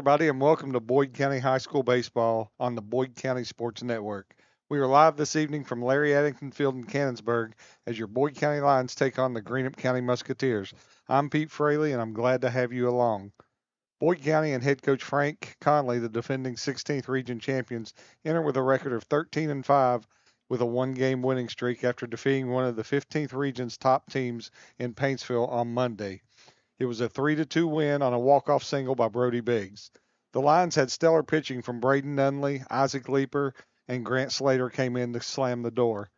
everybody, and welcome to Boyd County High School Baseball on the Boyd County Sports Network. We are live this evening from Larry Addington Field in Cannonsburg as your Boyd County Lions take on the Greenup County Musketeers. I'm Pete Fraley, and I'm glad to have you along. Boyd County and head coach Frank Conley, the defending 16th region champions, enter with a record of 13-5 with a one-game winning streak after defeating one of the 15th region's top teams in Paintsville on Monday. It was a 3-2 win on a walk-off single by Brody Biggs. The Lions had stellar pitching from Braden Nunley, Isaac Leeper, and Grant Slater came in to slam the door.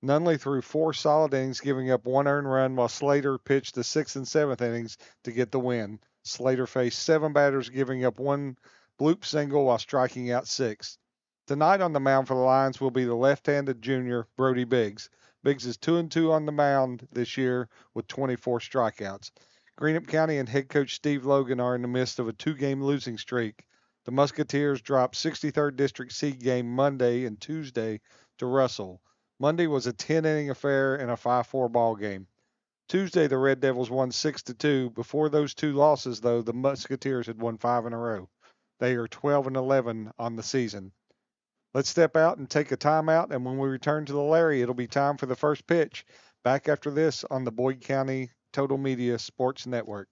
Nunley threw 4 solid innings, giving up 1 earned run, while Slater pitched the 6th and 7th innings to get the win. Slater faced 7 batters, giving up 1 bloop single while striking out 6. Tonight on the mound for the Lions will be the left-handed junior, Brody Biggs. Biggs is 2-2 on the mound this year with 24 strikeouts. Greenup County and head coach Steve Logan are in the midst of a 2-game losing streak. The Musketeers dropped 63rd District seed game Monday and Tuesday to Russell. Monday was a 10-inning affair and a 5-4 ball game. Tuesday, the Red Devils won 6-2. Before those 2 losses, though, the Musketeers had won 5 in a row. They are 12-11 on the season. Let's step out and take a timeout, and when we return to the Larry, it'll be time for the first pitch. Back after this on the Boyd County Total Media Sports Network.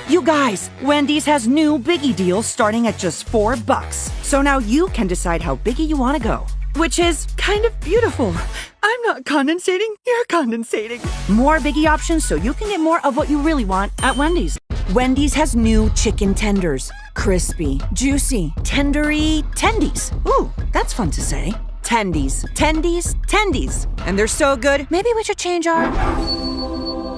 You guys, Wendy's has new Biggie deals starting at just $4. So now you can decide how biggie you want to go, which is kind of beautiful. I'm not condensating, you're condensating. More Biggie options so you can get more of what you really want at Wendy's. Wendy's has new chicken tenders. Crispy, juicy, tendery, tendies. Ooh, that's fun to say. Tendies, tendies, tendies. And they're so good, maybe we should change our...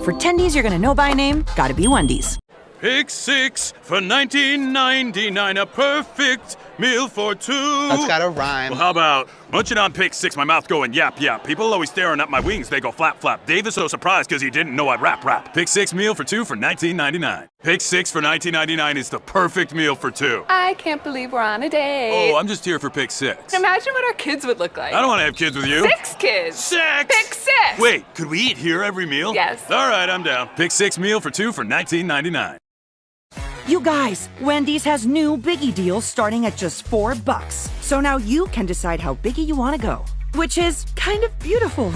For tendies you're gonna know by name, gotta be Wendy's. Pick 6 for $19.99, a perfect meal for 2. That's gotta rhyme. Well, how about munching on pick 6, my mouth going yap yap. People always staring at my wings, they go flap flap. Dave is so surprised because he didn't know I'd rap. Pick 6 meal for 2 for $19.99. Pick 6 for $19.99 is the perfect meal for 2. I can't believe we're on a date. Oh, I'm just here for pick 6. Imagine what our kids would look like. I don't want to have kids with you. 6 kids. 6! Pick 6! Wait, could we eat here every meal? Yes. All right, I'm down. Pick 6 meal for 2 for $19.99. You guys, Wendy's has new Biggie deals starting at just $4. So now you can decide how biggie you want to go, which is kind of beautiful.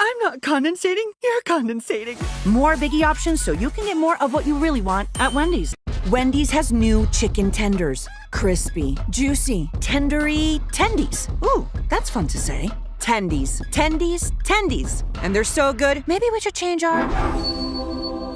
I'm not condensating, you're condensating. More Biggie options so you can get more of what you really want at Wendy's. Wendy's has new chicken tenders. Crispy, juicy, tendery, tendies. Ooh, that's fun to say. Tendies, tendies, tendies. And they're so good, maybe we should change our...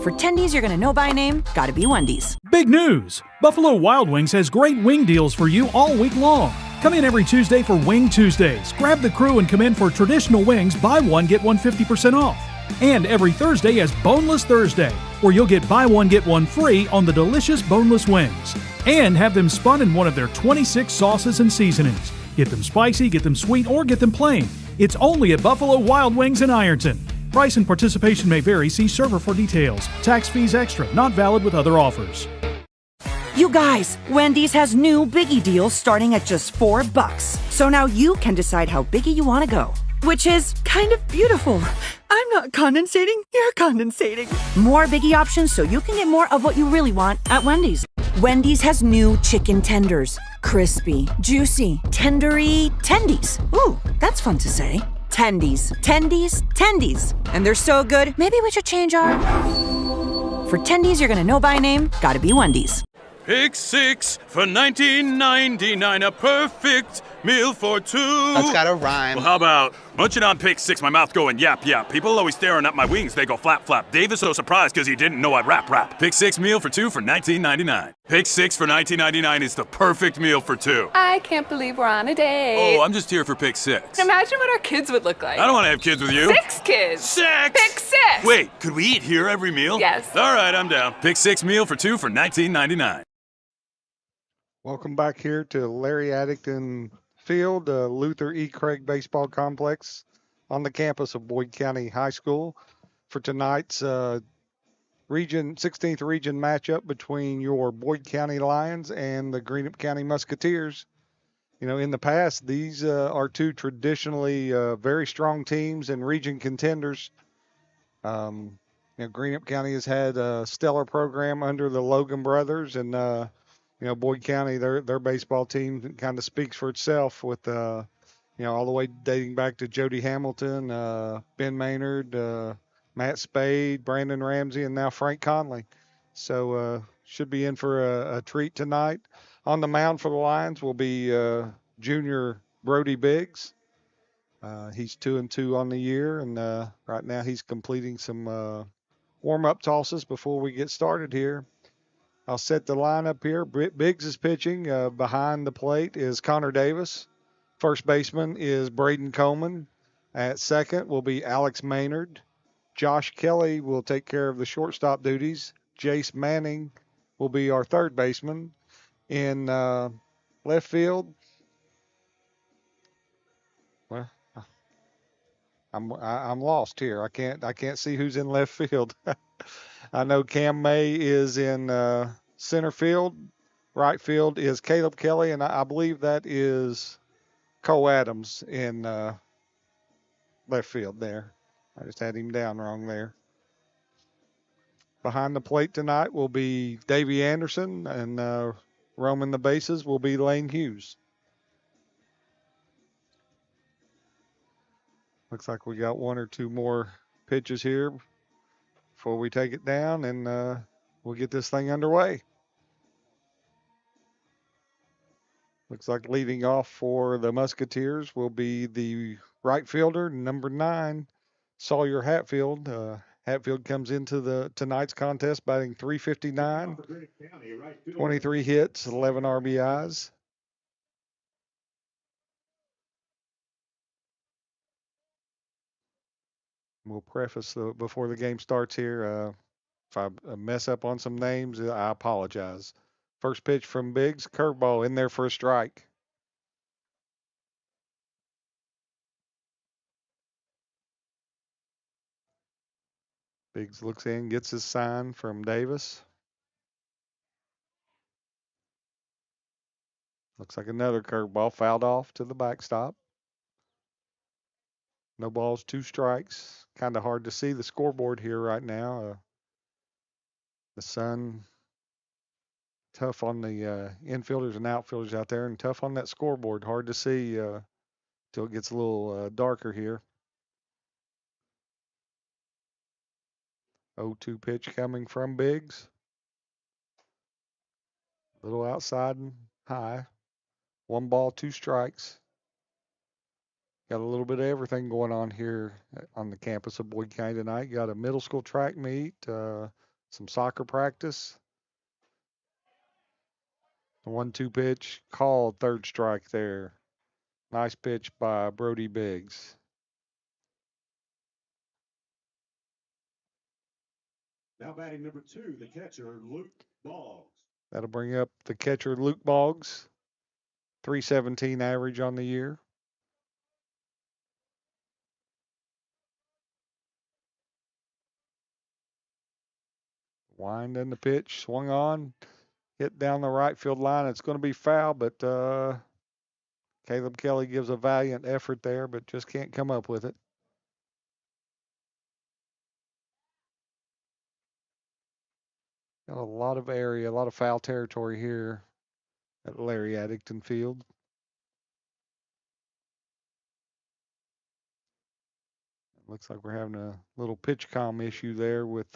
For tendies you're gonna know by name, gotta be Wendy's. Big news! Buffalo Wild Wings has great wing deals for you all week long. Come in every Tuesday for Wing Tuesdays. Grab the crew and come in for traditional wings, buy one, get one 50% off. And every Thursday is Boneless Thursday, where you'll get buy one, get one free on the delicious boneless wings. And have them spun in one of their 26 sauces and seasonings. Get them spicy, get them sweet, or get them plain. It's only at Buffalo Wild Wings in Ironton. Price and participation may vary. See server for details. Tax fees extra. Not valid with other offers. You guys, Wendy's has new Biggie deals starting at just $4. So now you can decide how biggie you want to go, which is kind of beautiful. I'm not condensating, you're condensating. More Biggie options so you can get more of what you really want at Wendy's. Wendy's has new chicken tenders. Crispy, juicy, tendery, tendies. Ooh, that's fun to say. Tendies, tendies, tendies. And they're so good, maybe we should change our... For tendies you're gonna know by name, gotta be Wendy's. Pick 6 for $19.99, a perfect meal for 2. That's gotta rhyme. Well, how about munching on pick 6, my mouth going yap yap. People always staring at my wings, they go flap flap. Dave is so surprised because he didn't know I'd rap. Pick 6 meal for 2 for $19.99. Pick 6 for $19.99 is the perfect meal for 2. I can't believe we're on a date. Oh, I'm just here for pick 6. Imagine what our kids would look like. I don't want to have kids with you. 6 kids. 6! Pick 6! Wait, could we eat here every meal? Yes. All right, I'm down. Pick 6 meal for 2 for $19.99. Welcome back here to Larry Addington Field, Luther E. Craig Baseball Complex on the campus of Boyd County High School for tonight's 16th region matchup between your Boyd County Lions and the Greenup County Musketeers. You know, in the past, these are 2 traditionally very strong teams and region contenders. Greenup County has had a stellar program under the Logan brothers, and Boyd County, their baseball team kind of speaks for itself with all the way dating back to Jody Hamilton, Ben Maynard, Matt Spade, Brandon Ramsey, and now Frank Conley. So should be in for a treat tonight. On the mound for the Lions will be junior Brody Biggs. He's 2-2 on the year, and right now he's completing some warm-up tosses before we get started here. I'll set the lineup here. Biggs is pitching. Behind the plate is Connor Davis. First baseman is Braden Coleman. At second will be Alex Maynard. Josh Kelly will take care of the shortstop duties. Jace Manning will be our third baseman. In left field, well, I'm lost here. I can't see who's in left field. I know Cam May is in center field. Right field is Caleb Kelly, and I believe that is Cole Adams in left field there. I just had him down wrong there. Behind the plate tonight will be Davey Anderson, and roaming the bases will be Lane Hughes. Looks like we got one or two more pitches here before we take it down, and we'll get this thing underway. Looks like leading off for the Musketeers will be the right fielder, number 9, Sawyer Hatfield. Hatfield comes into tonight's contest batting .359, 23 hits, 11 RBIs. We'll preface before the game starts here. If I mess up on some names, I apologize. First pitch from Biggs, curveball in there for a strike. Biggs looks in, gets his sign from Davis. Looks like another curveball fouled off to the backstop. No balls, 2 strikes. Kind of hard to see the scoreboard here right now. The sun tough on the infielders and outfielders out there, and tough on that scoreboard. Hard to see till it gets a little darker here. 0-2 pitch coming from Biggs. Little outside and high. 1 ball, 2 strikes. Got a little bit of everything going on here on the campus of Boyd County tonight. Got a middle school track meet, some soccer practice. The 1-2 pitch called, third strike there. Nice pitch by Brody Biggs. Now batting number 2, the catcher, Luke Boggs. That'll bring up the catcher, Luke Boggs. .317 average on the year. Wind in the pitch, swung on, hit down the right field line. It's going to be foul, but Caleb Kelly gives a valiant effort there, but just can't come up with it. Got a lot of area, a lot of foul territory here at Larry Addington Field. Looks like we're having a little pitch comm issue there with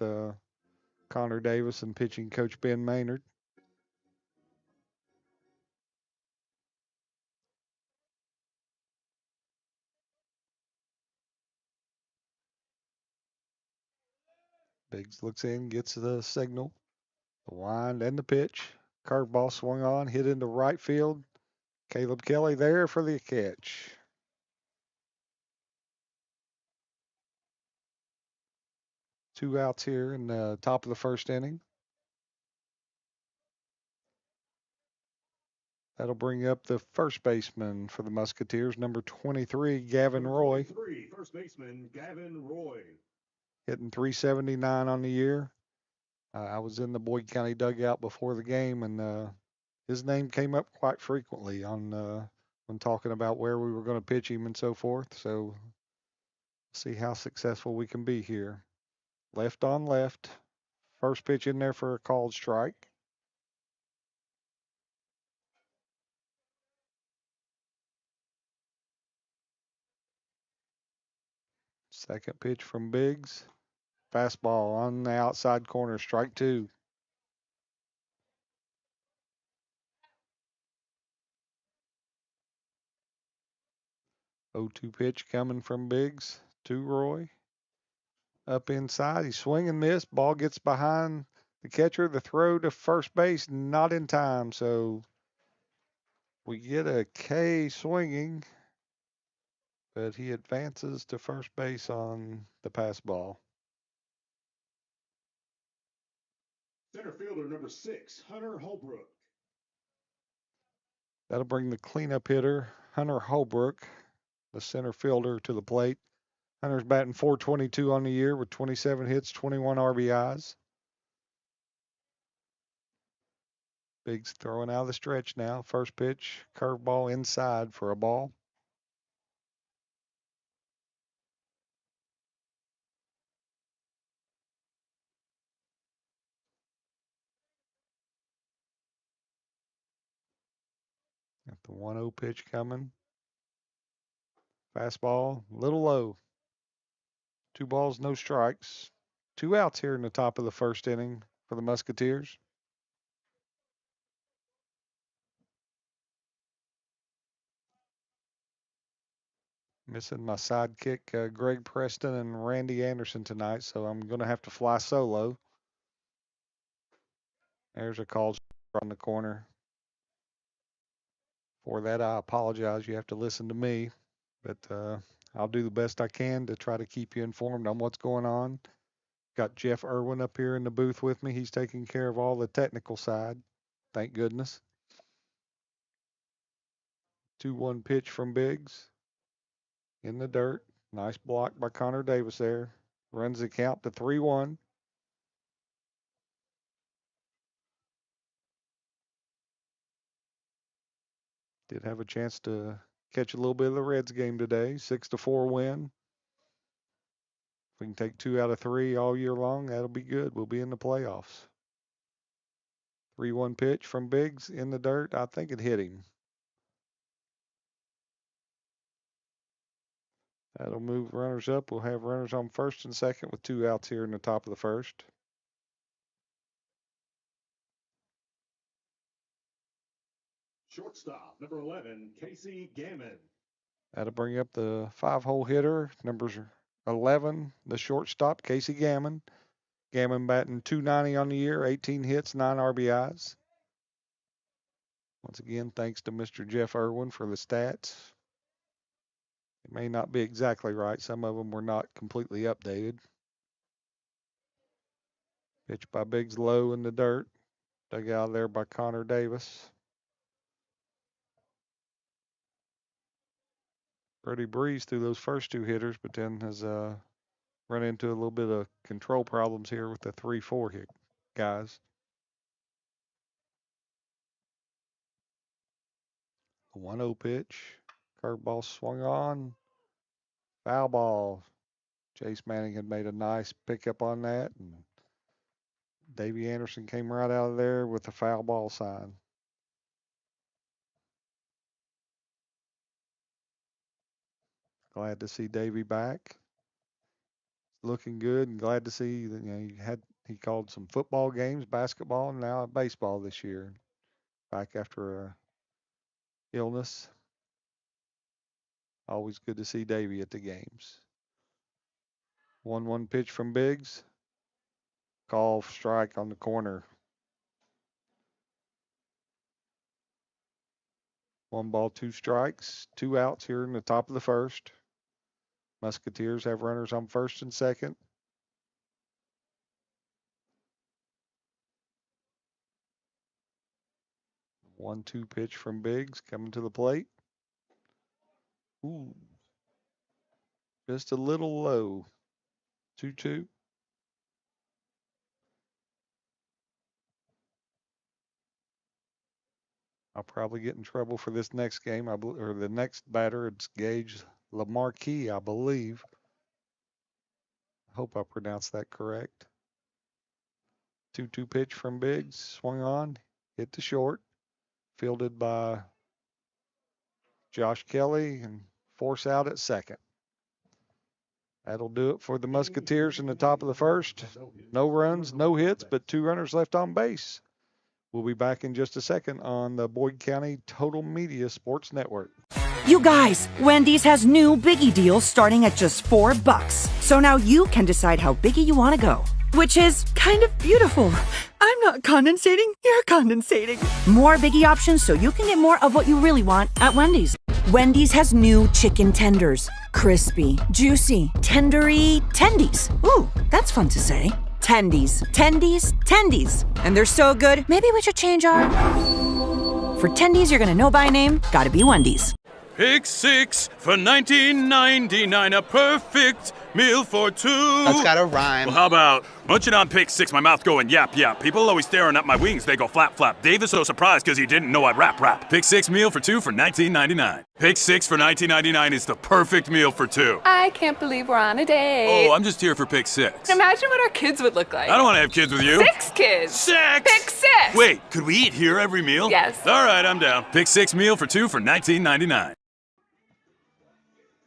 Connor Davis and pitching coach Ben Maynard. Biggs looks in, gets the signal. The wind and the pitch. Curveball swung on, hit into right field. Caleb Kelly there for the catch. Two outs here in the top of the first inning. That'll bring up the first baseman for the Musketeers, number 23, Gavin Roy. First baseman, Gavin Roy. Hitting .379 on the year. I was in the Boyd County dugout before the game, and his name came up quite frequently on when talking about where we were going to pitch him and so forth. So see how successful we can be here. Left on left. First pitch in there for a called strike. Second pitch from Biggs. Fastball on the outside corner, strike 2. Oh-2 pitch coming from Biggs to Roy. Up inside, he's swing and miss. Ball gets behind the catcher. The throw to first base, not in time. So we get a K swinging, but he advances to first base on the pass ball. Center fielder number 6, Hunter Holbrook. That'll bring the cleanup hitter, Hunter Holbrook, the center fielder, to the plate. Hunter's batting .422 on the year with 27 hits, 21 RBIs. Biggs throwing out of the stretch now. First pitch, curveball inside for a ball. Got the 1-0 pitch coming. Fastball, a little low. 2 balls, no strikes. 2 outs here in the top of the first inning for the Musketeers. Missing my sidekick, Greg Preston and Randy Anderson tonight, so I'm going to have to fly solo. There's a call on the corner. For that, I apologize. You have to listen to me, but I'll do the best I can to try to keep you informed on what's going on. Got Jeff Irwin up here in the booth with me. He's taking care of all the technical side. Thank goodness. 2-1 pitch from Biggs. In the dirt. Nice block by Connor Davis there. Runs the count to 3-1. Did have a chance to catch a little bit of the Reds game today. 6-4 win. If we can take 2 out of 3 all year long, that'll be good. We'll be in the playoffs. 3-1 pitch from Biggs in the dirt. I think it hit him. That'll move runners up. We'll have runners on first and second with 2 outs here in the top of the first. Shortstop number 11, Casey Gammon. That'll bring up the 5-hole hitter, numbers 11, the shortstop, Casey Gammon. Gammon batting .290 on the year, 18 hits, 9 RBIs. Once again, thanks to Mr. Jeff Irwin for the stats. It may not be exactly right. Some of them were not completely updated. Pitch by Biggs low in the dirt. Dug out there by Connor Davis. Pretty breeze through those first 2 hitters, but then has run into a little bit of control problems here with the 3-4 hit guys. The 1-0 pitch. Curveball swung on. Foul ball. Chase Manning had made a nice pickup on that, and Davey Anderson came right out of there with the foul ball sign. Glad to see Davey back. Looking good, and glad to see that he called some football games, basketball, and now baseball this year. Back after a illness. Always good to see Davey at the games. 1-1 pitch from Biggs. Call strike on the corner. 1 ball, 2 strikes, 2 outs here in the top of the first. Musketeers have runners on first and second. One, 2 pitch from Biggs coming to the plate. Ooh, just a little low. 2-2. I'll probably get in trouble for this next game. Or the next batter, it's Gage Lamarquis, I believe. I hope I pronounced that correct. 2-2 pitch from Biggs, swung on, hit to short, fielded by Josh Kelly, and force out at second. That'll do it for the Musketeers in the top of the first. No runs, no hits, but 2 runners left on base. We'll be back in just a second on the Boyd County Total Media Sports Network. You guys, Wendy's has new Biggie deals starting at just $4. So now you can decide how biggie you want to go, which is kind of beautiful. I'm not condensating, you're condensating. More Biggie options so you can get more of what you really want at Wendy's. Wendy's has new chicken tenders. Crispy, juicy, tendery tendies. Ooh, that's fun to say. Tendies, tendies, tendies. And they're so good, maybe we should change our... For tendies you're gonna know by name, gotta be Wendy's. Pick 6 for $19.99, a perfect meal for 2. That's gotta rhyme. Well, how about munching on pick 6, my mouth going yap yap. People always staring at my wings, they go flap flap. Dave is so surprised because he didn't know I'd rap. Pick 6 meal for 2 for $19.99. Pick 6 for $19.99 is the perfect meal for 2. I can't believe we're on a date. Oh, I'm just here for pick 6. Imagine what our kids would look like. I don't want to have kids with you. 6 kids. 6! Pick 6. Wait, could we eat here every meal? Yes. All right, I'm down. Pick 6 meal for 2 for $19.99.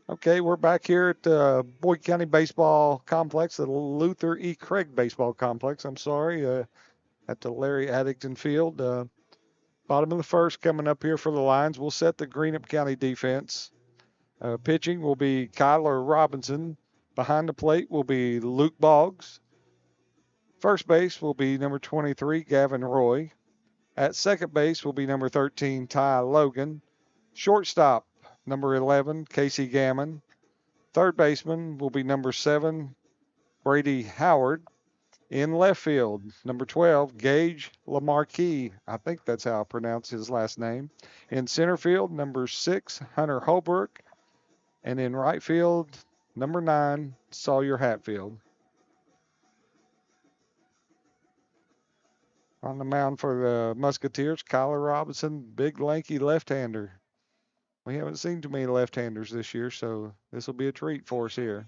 Okay, we're back here at the Boyd County Baseball Complex, the Luther E. Craig Baseball Complex, at the Larry Addington Field. Bottom of the first coming up here for the Lions. We'll set the Greenup County defense. Pitching will be Kyler Robinson. Behind the plate will be Luke Boggs. First base will be number 23, Gavin Roy. At second base will be number 13, Ty Logan. Shortstop, number 11, Casey Gammon. Third baseman will be number 7, Brady Howard. In left field, number 12, Gage Lamarquis. I think that's how I pronounce his last name. In center field, number 6, Hunter Holbrook. And in right field, number 9, Sawyer Hatfield. On the mound for the Musketeers, Kyler Robinson, big lanky left-hander. We haven't seen too many left-handers this year, so this will be a treat for us here.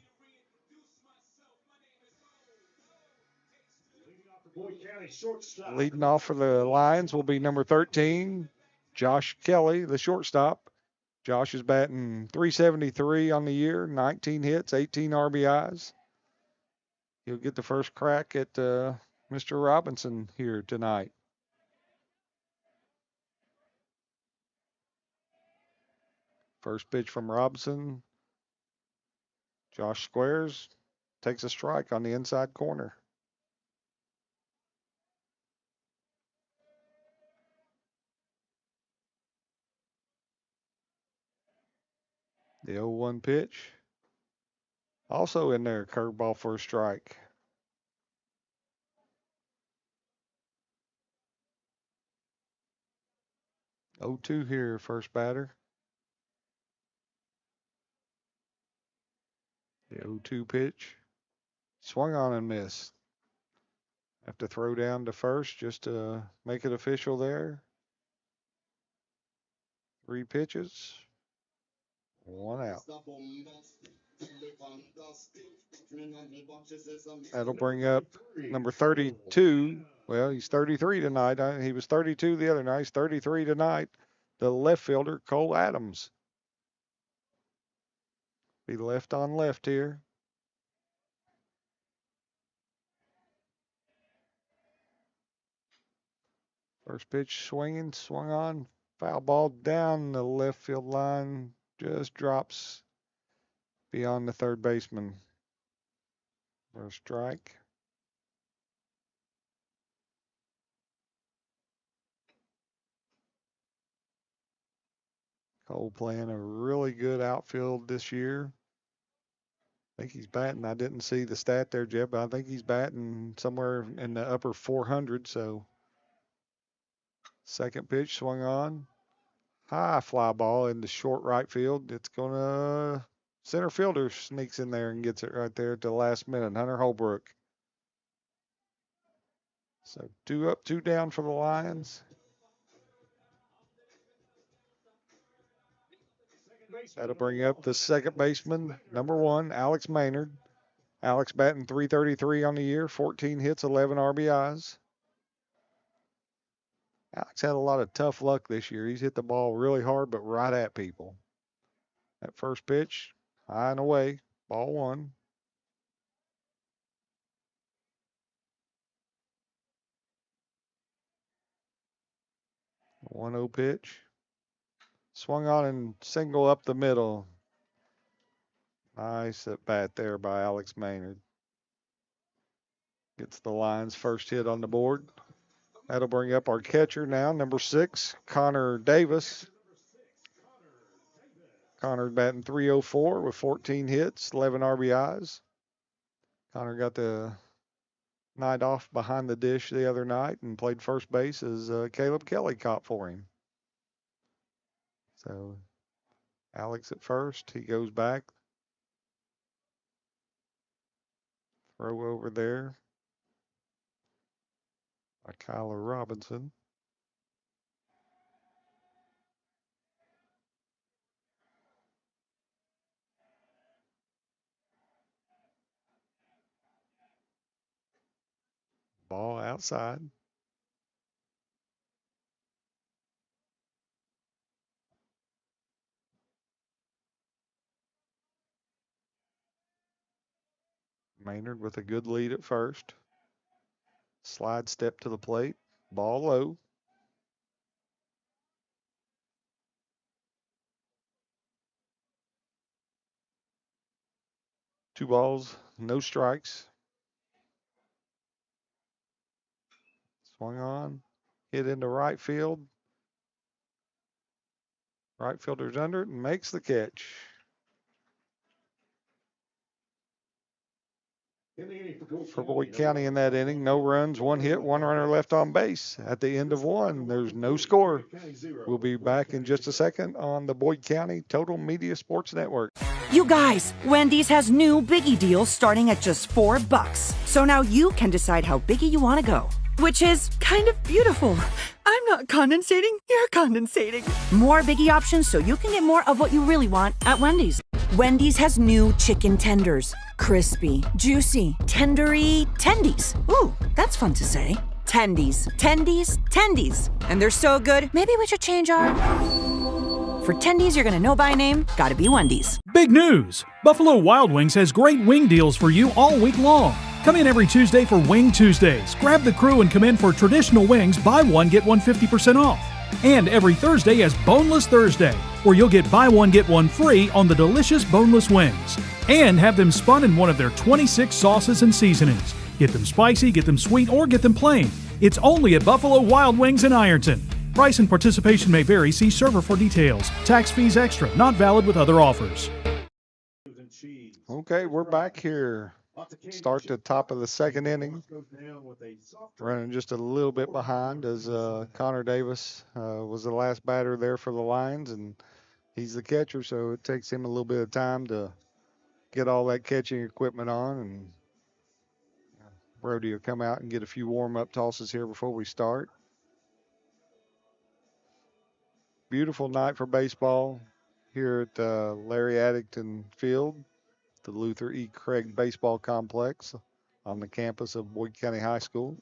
Leading off for the Lions will be number 13, Josh Kelly, the shortstop. Josh is batting .373 on the year, 19 hits, 18 RBIs. He'll get the first crack at Mr. Robinson here tonight. First pitch from Robinson. Josh squares, takes a strike on the inside corner. The 0-1 pitch. Also in there, curveball for a strike. Oh, 2 here, first batter. The 0-2 pitch. Swung on and missed. Have to throw down to first just to make it official there. 3 pitches. 1 out. That'll bring up number 32. Well, he's 33 tonight. He was 32 the other night. He's 33 tonight. The left fielder, Cole Adams. Be left on left here. First pitch swinging, swung on. Foul ball down the left field line. Just drops beyond the third baseman for a strike. Cole playing a really good outfield this year. I think he's batting. I didn't see the stat there, Jeff, but I think he's batting somewhere in the upper 400. So second pitch swung on. High fly ball into short right field. It's going to center fielder sneaks in there and gets it right there at the last minute. Hunter Holbrook. So 2 up, 2 down for the Lions. That'll bring up the second baseman, number 1, Alex Maynard. Alex batting .333 on the year, 14 hits, 11 RBIs. Alex had a lot of tough luck this year. He's hit the ball really hard, but right at people. That first pitch, high and away, ball 1. 1-0 pitch. Swung on and single up the middle. Nice at bat there by Alex Maynard. Gets the Lions' first hit on the board. That'll bring up our catcher now, number 6, Connor Davis. Connor batting .304 with 14 hits, 11 RBIs. Connor got the night off behind the dish the other night and played first base as Caleb Kelly caught for him. So Alex at first, he goes back. Throw over there by Kyler Robinson. Ball outside. Maynard with a good lead at first. Slide step to the plate. Ball low. Two balls, no strikes. Swung on. Hit into right field. Right fielder's under it and makes the catch. For Boyd County in that inning, no runs, 1 hit, 1 runner left on base. At the end of 1, there's no score. We'll be back in just a second on the Boyd County Total Media Sports Network. You guys, Wendy's has new Biggie deals starting at just $4. So now you can decide how biggie you want to go. Which is kind of beautiful. I'm not condensating, you're condensating. More Biggie options so you can get more of what you really want at Wendy's. Wendy's has new chicken tenders. Crispy, juicy, tendery tendies. Ooh, that's fun to say. Tendies, tendies, tendies. And they're so good, maybe we should change our... For tendies you're gonna know by name, gotta be Wendy's. Big news! Buffalo Wild Wings has great wing deals for you all week long. Come in every Tuesday for Wing Tuesdays. Grab the crew and come in for traditional wings, buy one, get one 50% off. And every Thursday is Boneless Thursday, where you'll get buy one, get one free on the delicious boneless wings. And have them spun in one of their 26 sauces and seasonings. Get them spicy, get them sweet, or get them plain. It's only at Buffalo Wild Wings in Ironton. Price and participation may vary. See server for details. Tax fees extra. Not valid with other offers. Okay, we're back here. Start the top of the second inning. Running just a little bit behind as Connor Davis was the last batter there for the Lions, and he's the catcher, so it takes him a little bit of time to get all that catching equipment on. And Brody will come out and get a few warm-up tosses here before we start. Beautiful night for baseball here at Larry Addington Field, the Luther E. Craig Baseball Complex on the campus of Boyd County High School.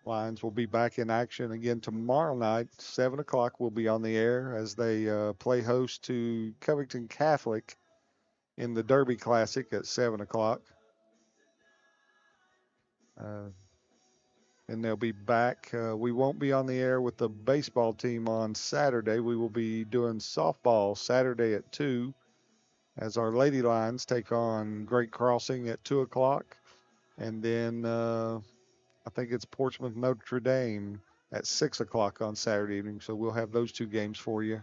Lions will be back in action again tomorrow night. 7 o'clock will be on the air as they play host to Covington Catholic in the Derby Classic at 7 o'clock. And they'll be back. We won't be on the air with the baseball team on Saturday. We will be doing softball Saturday at 2 as our Lady Lions take on Great Crossing at 2 o'clock. And then I think it's Portsmouth Notre Dame at 6 o'clock on Saturday evening. So we'll have those 2 games for you.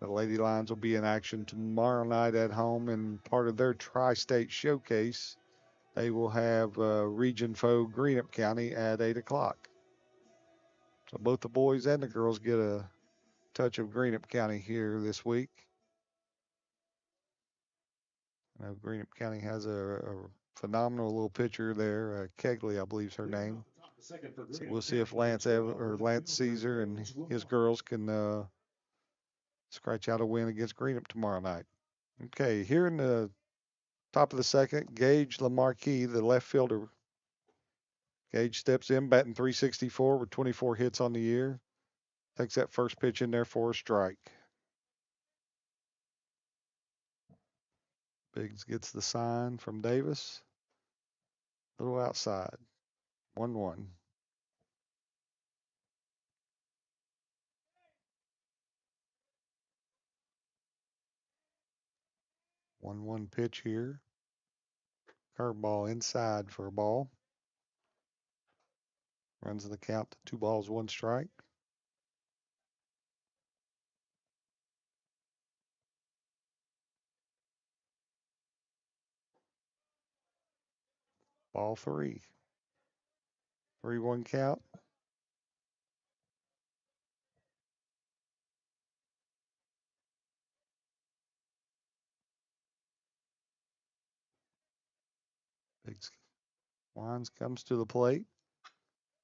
The Lady Lions will be in action tomorrow night at home in part of their Tri-State Showcase. They will have region foe Greenup County at 8 o'clock. So both the boys and the girls get a touch of Greenup County here this week. I know Greenup County has a phenomenal little pitcher there. Kegley, I believe is her name. So we'll see if Lance Caesar and his girls can scratch out a win against Greenup tomorrow night. Okay, here in the top of the second, Gage Lamarquis, the left fielder. Gage steps in, batting .364 with 24 hits on the year. Takes that first pitch in there for a strike. Biggs gets the sign from Davis. Little outside. 1-1. 1-1 pitch here. Curveball inside for a ball. Runs the count to 2 balls, 1 strike. Ball 3. 3-1 count. Biggs winds, comes to the plate.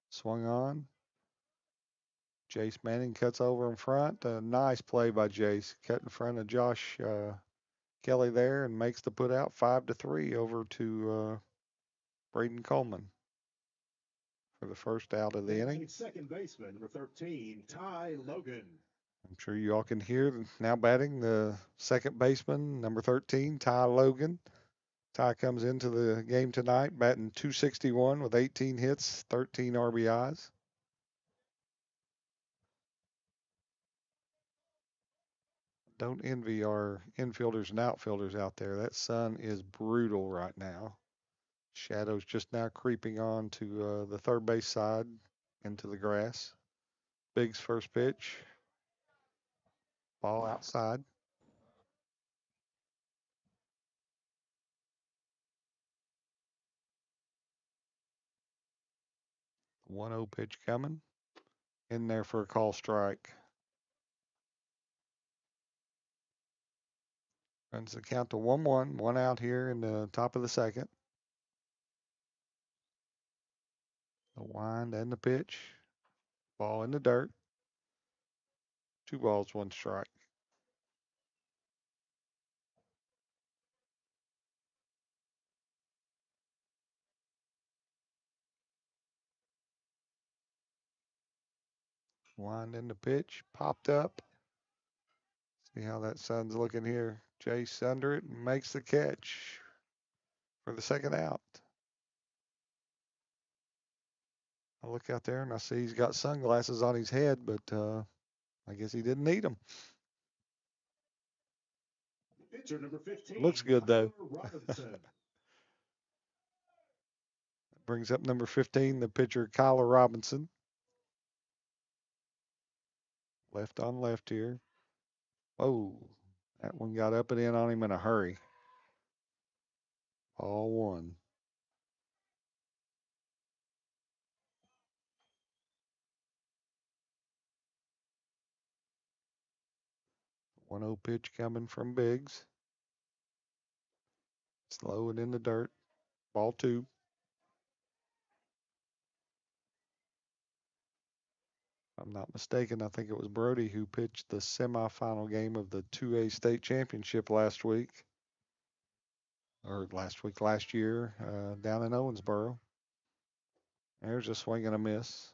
Swung on. Jace Manning cuts over in front. A nice play by Jace. Cut in front of Josh Kelly there and makes the put out 5-3 over to Braden Coleman for the first out of the inning. Second baseman, number 13, Ty Logan. I'm sure you all can hear now batting the second baseman, number 13, Ty Logan. Ty comes into the game tonight batting .261 with 18 hits, 13 RBIs. Don't envy our infielders and outfielders out there. That sun is brutal right now. Shadows just now creeping on to the third base side into the grass. Biggs first pitch. Ball outside. The 1-0 pitch coming. In there for a call strike. Runs the count to 1-1. 1 out here in the top of the second. The wind and the pitch. Ball in the dirt. 2 balls, 1 strike. Wind in the pitch. Popped up. See how that sun's looking here. Jace under it and makes the catch for the second out. I look out there and I see he's got sunglasses on his head, but I guess he didn't need them. Pitcher number 15. Looks good though. Robinson. Brings up number 15, the pitcher Kyler Robinson. Left on left here. Oh, that one got up and in on him in a hurry. All 1. One 1-0 pitch coming from Biggs. Slow and in the dirt. Ball 2. If I'm not mistaken, I think it was Brody who pitched the semifinal game of the 2A state championship last week. Or last year, down in Owensboro. There's a swing and a miss.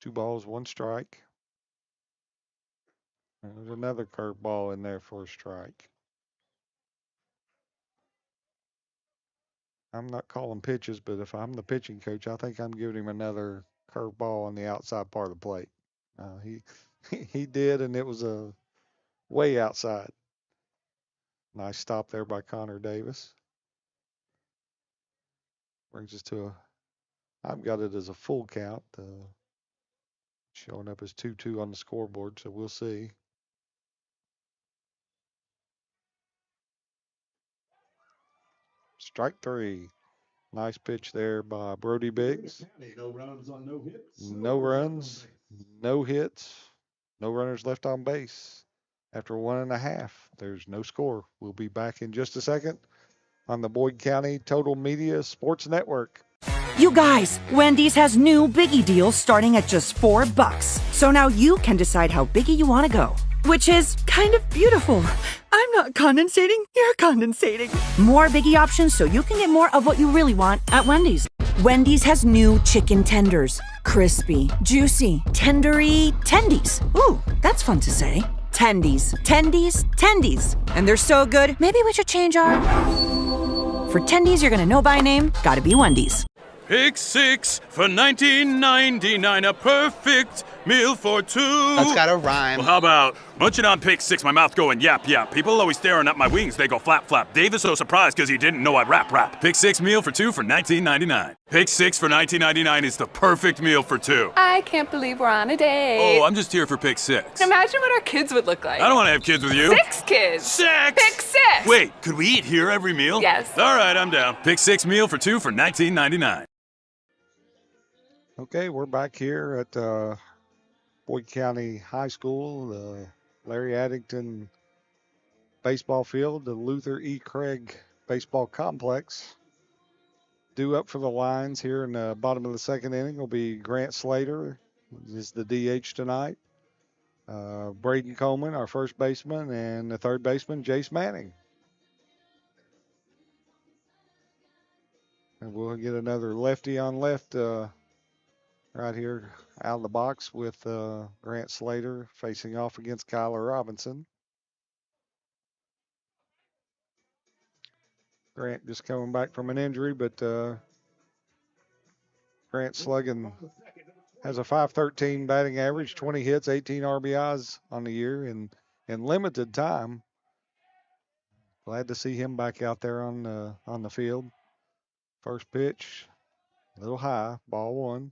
Two balls, 1 strike. And there's another curveball in there for a strike. I'm not calling pitches, but if I'm the pitching coach, I think I'm giving him another curveball on the outside part of the plate. He did, and it was a way outside. Nice stop there by Connor Davis. Brings us to I've got it as a full count. Showing up as 2-2 on the scoreboard, so we'll see. Strike 3. Nice pitch there by Brody Biggs. No runs on no hits. No runs, no hits, no runners left on base. After 1.5, there's no score. We'll be back in just a second on the Boyd County Total Media Sports Network. You guys, Wendy's has new Biggie deals starting at just $4. So now you can decide how biggie you want to go, which is kind of beautiful. I'm not condensating, you're condensating. More Biggie options so you can get more of what you really want at Wendy's. Wendy's has new chicken tenders. Crispy, juicy, tendery tendies. Ooh, that's fun to say. Tendies, tendies, tendies. And they're so good, maybe we should change our... For tendies you're gonna know by name, gotta be Wendy's. Pick six for $19.99, a perfect meal for two. That's gotta rhyme. Well, how about munching on pick six, my mouth going yap yap. People always staring at my wings, they go flap flap. Dave is so surprised because he didn't know I'd rap. Pick six meal for two for $19.99. Pick six for $19.99 is the perfect meal for two. I can't believe we're on a date. Oh, I'm just here for pick six. Imagine what our kids would look like. I don't want to have kids with you. 6 kids. Six! Pick 6. Wait, could we eat here every meal? Yes. All right, I'm down. Pick six meal for two for $19.99. Okay, we're back here at Boyd County High School, the Larry Addington baseball field, the Luther E. Craig baseball complex. Due up for the lines here in the bottom of the second inning will be Grant Slater, is the DH tonight. Braden Coleman, our first baseman, and the third baseman, Jace Manning. And we'll get another lefty on left right here out of the box with Grant Slater facing off against Kyler Robinson. Grant just coming back from an injury, but Grant slugging has a .513 batting average, 20 hits, 18 RBIs on the year in limited time. Glad to see him back out there on the field. First pitch, a little high, ball one.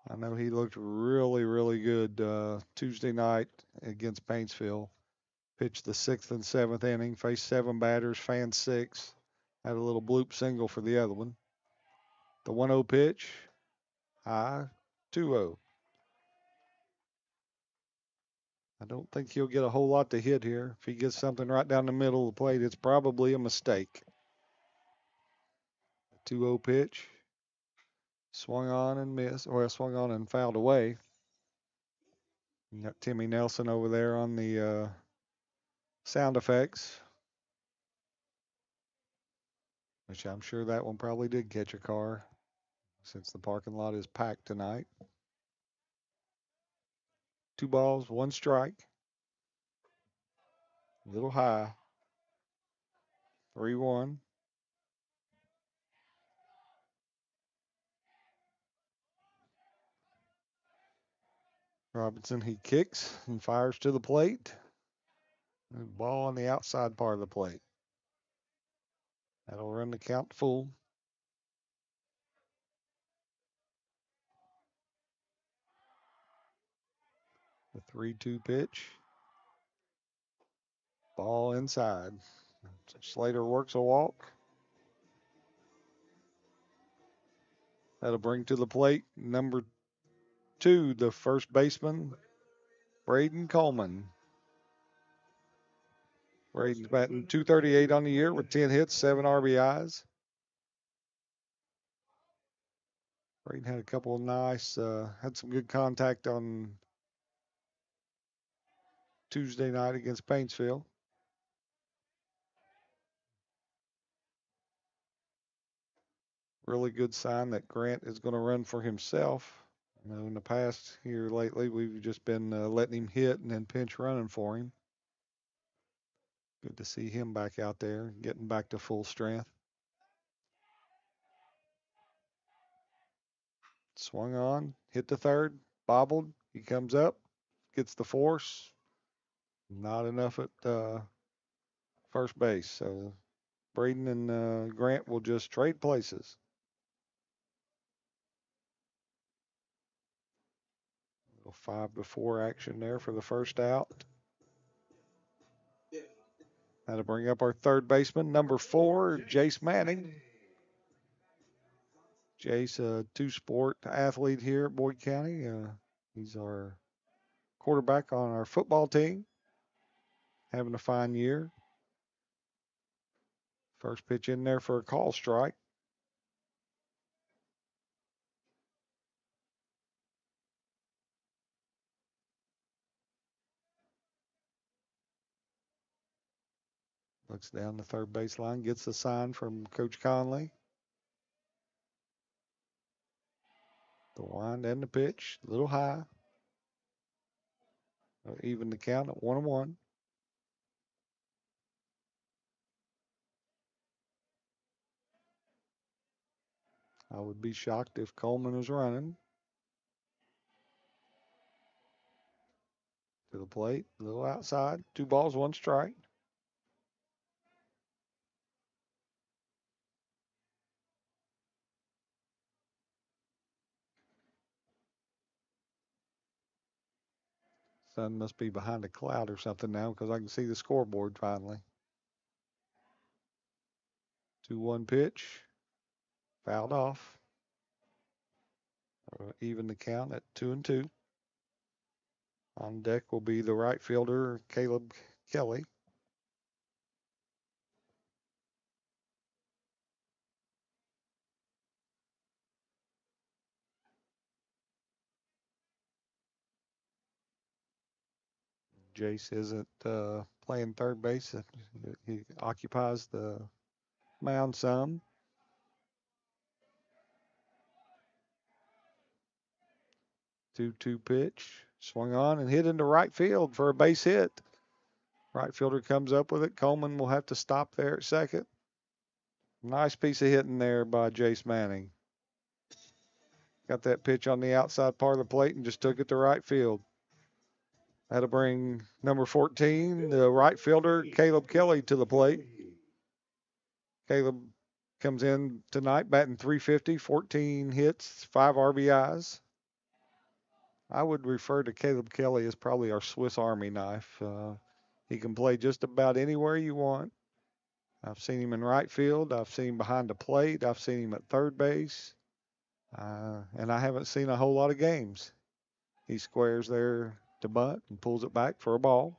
I know he looked really, really good Tuesday night against Paintsville. Pitched the 6th and 7th inning, faced 7 batters, fanned 6. Had a little bloop single for the other one. The 1-0 pitch, high, 2-0. I don't think he'll get a whole lot to hit here. If he gets something right down the middle of the plate, it's probably a mistake. 2-0 pitch. Swung on and missed, or swung on and fouled away. You got Timmy Nelson over there on the sound effects, which I'm sure that one probably did catch a car since the parking lot is packed tonight. 2 balls, 1 strike. A little high. 3-1. Robinson, he kicks and fires to the plate. Ball on the outside part of the plate. That'll run the count full. The 3-2 pitch. Ball inside. Slater works a walk. That'll bring to the plate number 2, the first baseman, Braden Coleman. Braden's batting .238 on the year with 10 hits, 7 RBIs. Braden had a couple of nice, had some good contact on Tuesday night against Paintsville. Really good sign that Grant is going to run for himself. You know, in the past here lately, we've just been letting him hit and then pinch running for him. Good to see him back out there, getting back to full strength. Swung on, hit the third, bobbled. He comes up, gets the force. Not enough at first base. So Braden and Grant will just trade places. Little 5-4 action there for the first out. That'll bring up our third baseman, number 4, Jace Manning. Jace, a 2-sport athlete here at Boyd County. He's our quarterback on our football team. Having a fine year. First pitch in there for a call strike. Looks down the third baseline, gets the sign from Coach Conley. The wind and the pitch, a little high. Even the count at 1-1. I would be shocked if Coleman was running. To the plate, a little outside. 2 balls, 1 strike. Sun must be behind a cloud or something now because I can see the scoreboard finally. 2-1 pitch. Fouled off. Even the count at 2-2. On deck will be the right fielder, Caleb Kelly. Jace isn't playing third base. He occupies the mound some. 2-2 pitch. Swung on and hit into right field for a base hit. Right fielder comes up with it. Coleman will have to stop there at second. Nice piece of hitting there by Jace Manning. Got that pitch on the outside part of the plate and just took it to right field. That'll bring number 14, the right fielder, Caleb Kelly, to the plate. Caleb comes in tonight batting .350, 14 hits, 5 RBIs. I would refer to Caleb Kelly as probably our Swiss Army knife. He can play just about anywhere you want. I've seen him in right field. I've seen him behind the plate. I've seen him at third base. And I haven't seen a whole lot of games. He squares there to bunt and pulls it back for a ball.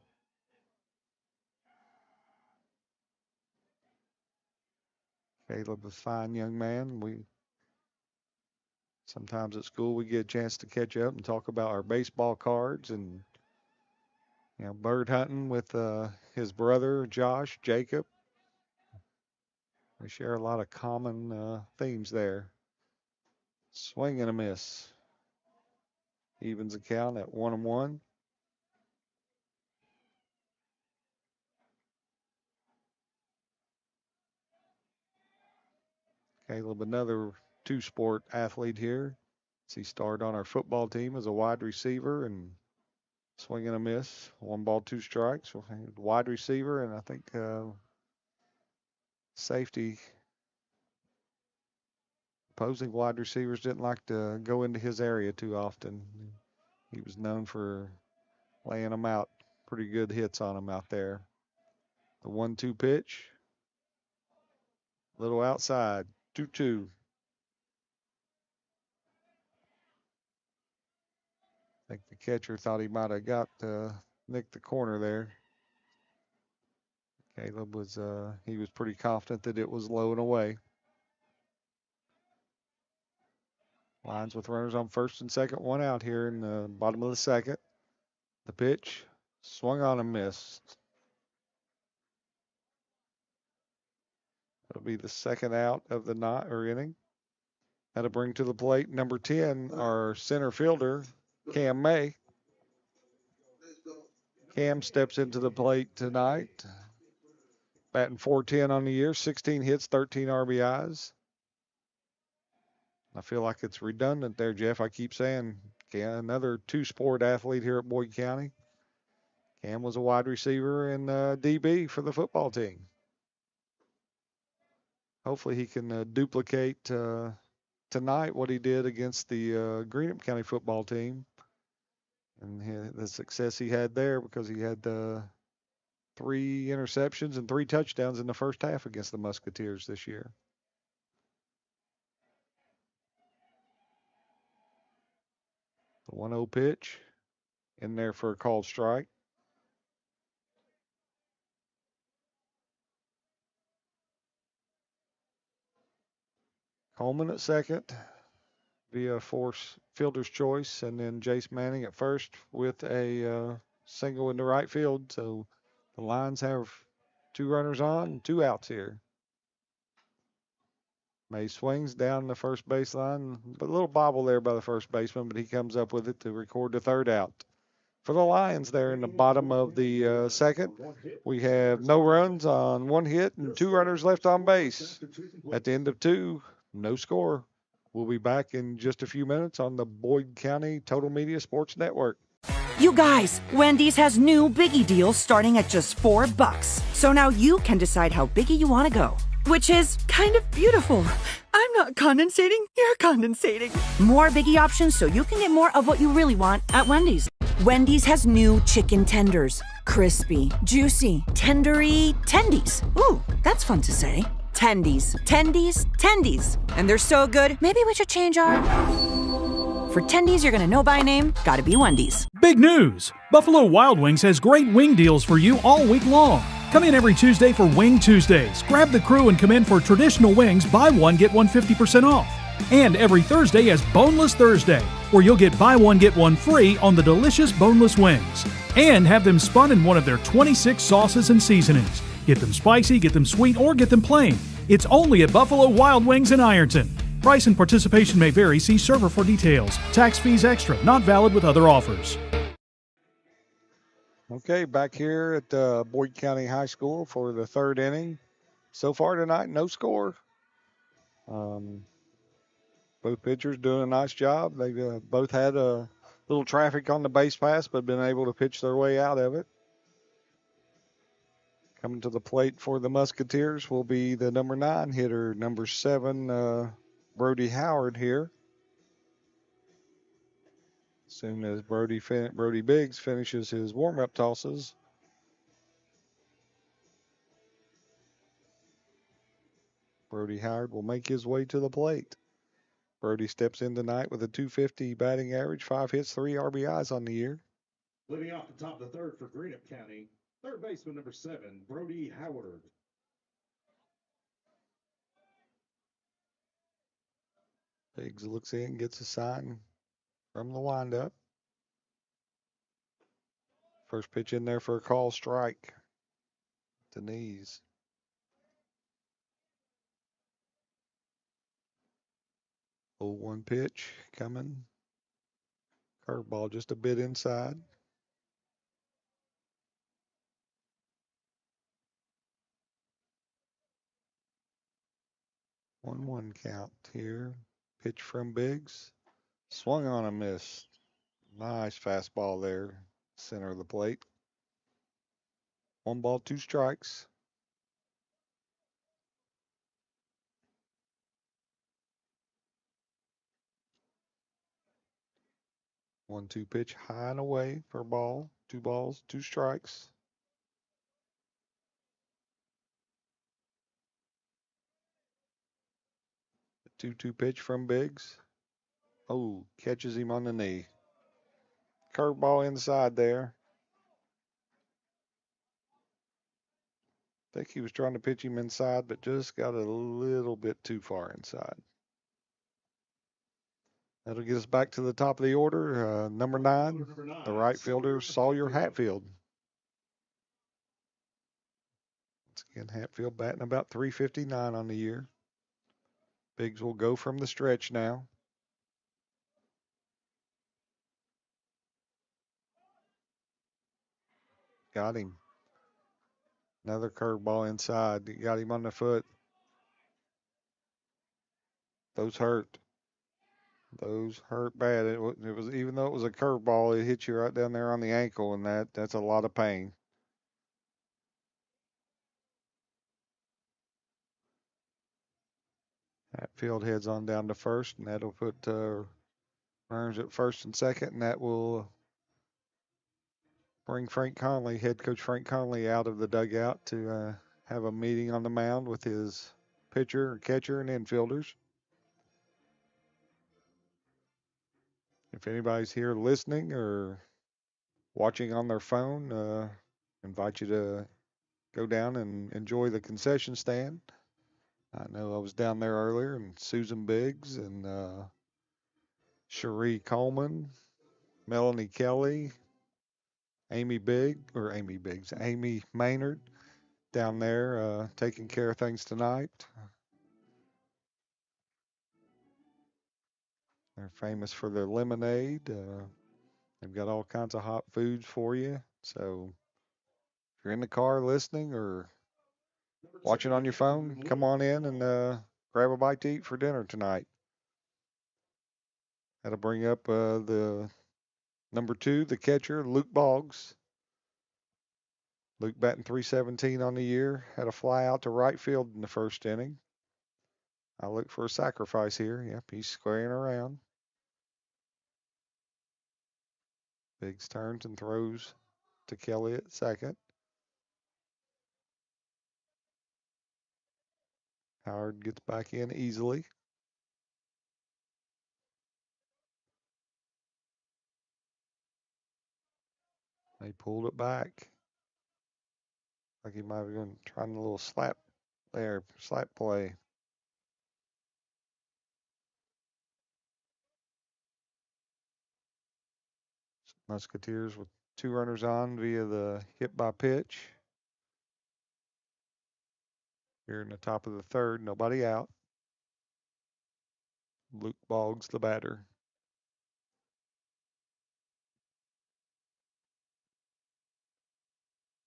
Caleb is a fine young man. Sometimes at school we get a chance to catch up and talk about our baseball cards and bird hunting with his brother Josh Jacob. We share a lot of common themes there. Swing and a miss. Evens the count at 1-1. Caleb, another 2-sport athlete here. He started on our football team as a wide receiver and swing and a miss. 1 ball, 2 strikes. Wide receiver, and I think safety. Opposing wide receivers didn't like to go into his area too often. He was known for laying them out. Pretty good hits on them out there. The 1-2 pitch. Little outside. 2-2. I think the catcher thought he might have got nicked the corner there. Caleb was he was pretty confident that it was low and away. Lines with runners on first and second, 1 out here in the bottom of the second. The pitch swung on and missed. That'll be the second out of the night or inning. That'll bring to the plate number 10, our center fielder, Cam May. Cam steps into the plate tonight, batting .410 on the year, 16 hits, 13 RBIs. I feel like it's redundant there, Jeff. I keep saying another 2-sport athlete here at Boyd County. Cam was a wide receiver and DB for the football team. Hopefully he can duplicate tonight what he did against the Greenup County football team and the success he had there, because he had 3 interceptions and 3 touchdowns in the first half against the Musketeers this year. The 1-0 pitch in there for a called strike. Coleman at second via force fielder's choice, and then Jace Manning at first with a single into right field. So the Lions have 2 runners on and 2 outs here. May swings down the first baseline, but a little bobble there by the first baseman, but he comes up with it to record the third out. For the Lions there in the bottom of the second, we have no runs on one hit and 2 runners left on base. At the end of 2, no score. We'll be back in just a few minutes on the Boyd County Total Media Sports Network. You guys, Wendy's has new biggie deals starting at just $4. So now you can decide how biggie you want to go, which is kind of beautiful. I'm not condensating, you're condensating. More biggie options so you can get more of what you really want at Wendy's. Wendy's has new chicken tenders. Crispy, juicy, tendery tendies. Ooh, that's fun to say. Tendies, tendies, tendies. And they're so good, maybe we should change our... For tendies you're gonna know by name, gotta be Wendy's. Big news! Buffalo Wild Wings has great wing deals for you all week long. Come in every Tuesday for Wing Tuesdays. Grab the crew and come in for traditional wings, buy one, get one 50% off. And every Thursday is Boneless Thursday, where you'll get buy one, get one free on the delicious boneless wings. And have them spun in one of their 26 sauces and seasonings. Get them spicy, get them sweet, or get them plain. It's only at Buffalo Wild Wings in Ironton. Price and participation may vary. See server for details. Tax fees extra. Not valid with other offers. Okay, back here at Boyd County High School for the third inning. So far tonight, no score. Both pitchers doing a nice job. They both had a little traffic on the base pass, but been able to pitch their way out of it. Coming to the plate for the Musketeers will be the number 9 hitter, number 7, Brody Howard here. As soon as Brody Biggs finishes his warm-up tosses, Brody Howard will make his way to the plate. Brody steps in tonight with a .250 batting average, 5 hits, 3 RBIs on the year. Leading off the top of the third for Greenup County, third baseman number 7, Brody Howard. Biggs looks in, gets a sign from the windup. First pitch in there for a call strike. The knees. 0-1 pitch coming. Curveball just a bit inside. One count here. Pitch from Biggs. Swung on a miss. Nice fastball there. Center of the plate. 1 ball, 2 strikes. One-two pitch high and away for a ball. 2 balls, 2 strikes. The 2-2 pitch from Biggs. Oh, catches him on the knee. Curveball inside there. I think he was trying to pitch him inside, but just got a little bit too far inside. That'll get us back to the top of the order. Number 9, the right fielder, Sawyer Hatfield. Once again, Hatfield batting about .359 on the year. Biggs will go from the stretch now. Got him. Another curveball inside. Got him on the foot. Those hurt. Those hurt bad. It was even though it was a curveball, it hit you right down there on the ankle, and that's a lot of pain. Hatfield heads on down to first, and that'll put runners at first and second, and that will bring Frank Conley, head coach Frank Conley, out of the dugout to have a meeting on the mound with his pitcher, catcher, and infielders. If anybody's here listening or watching on their phone, invite you to go down and enjoy the concession stand. I know I was down there earlier, and Susan Biggs and Cherie Coleman, Melanie Kelly, Amy Maynard down there taking care of things tonight. They're famous for their lemonade. They've got all kinds of hot foods for you. So if you're in the car listening or watching on your phone, come on in and grab a bite to eat for dinner tonight. That'll bring up the number 2, the catcher, Luke Boggs. Luke batting .317 on the year. Had a fly out to right field in the first inning. I look for a sacrifice here. Yep, he's squaring around. Biggs turns and throws to Kelly at second. Howard gets back in easily. They pulled it back. Like he might have been trying a little slap there, slap play. Musketeers with 2 runners on via the hit by pitch. Here in the top of the third, nobody out. Luke Boggs, the batter.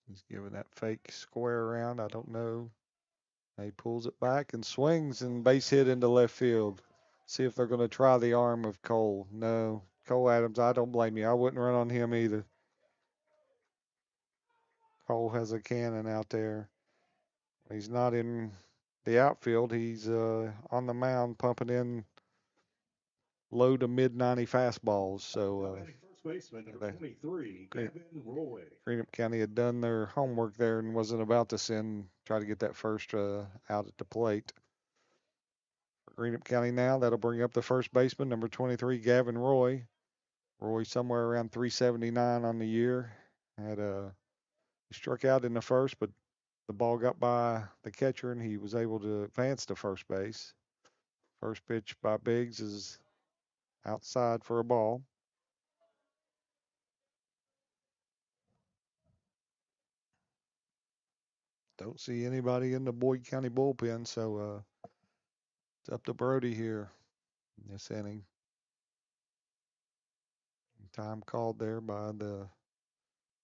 He's giving that fake square around. I don't know. He pulls it back and swings and base hit into left field. See if they're going to try the arm of Cole. No. Cole Adams, I don't blame you. I wouldn't run on him either. Cole has a cannon out there. He's not in the outfield. He's on the mound pumping in low to mid 90 fastballs. So First baseman number 23, Gavin Roy. Greenup County had done their homework there and wasn't about to try to get that first out at the plate. For Greenup County now, that'll bring up the first baseman, number 23, Gavin Roy. Roy somewhere around .379 on the year. He struck out in the first, but the ball got by the catcher and he was able to advance to first base. First pitch by Biggs is outside for a ball. Don't see anybody in the Boyd County bullpen, so it's up to Brody here in this inning. Time called there by the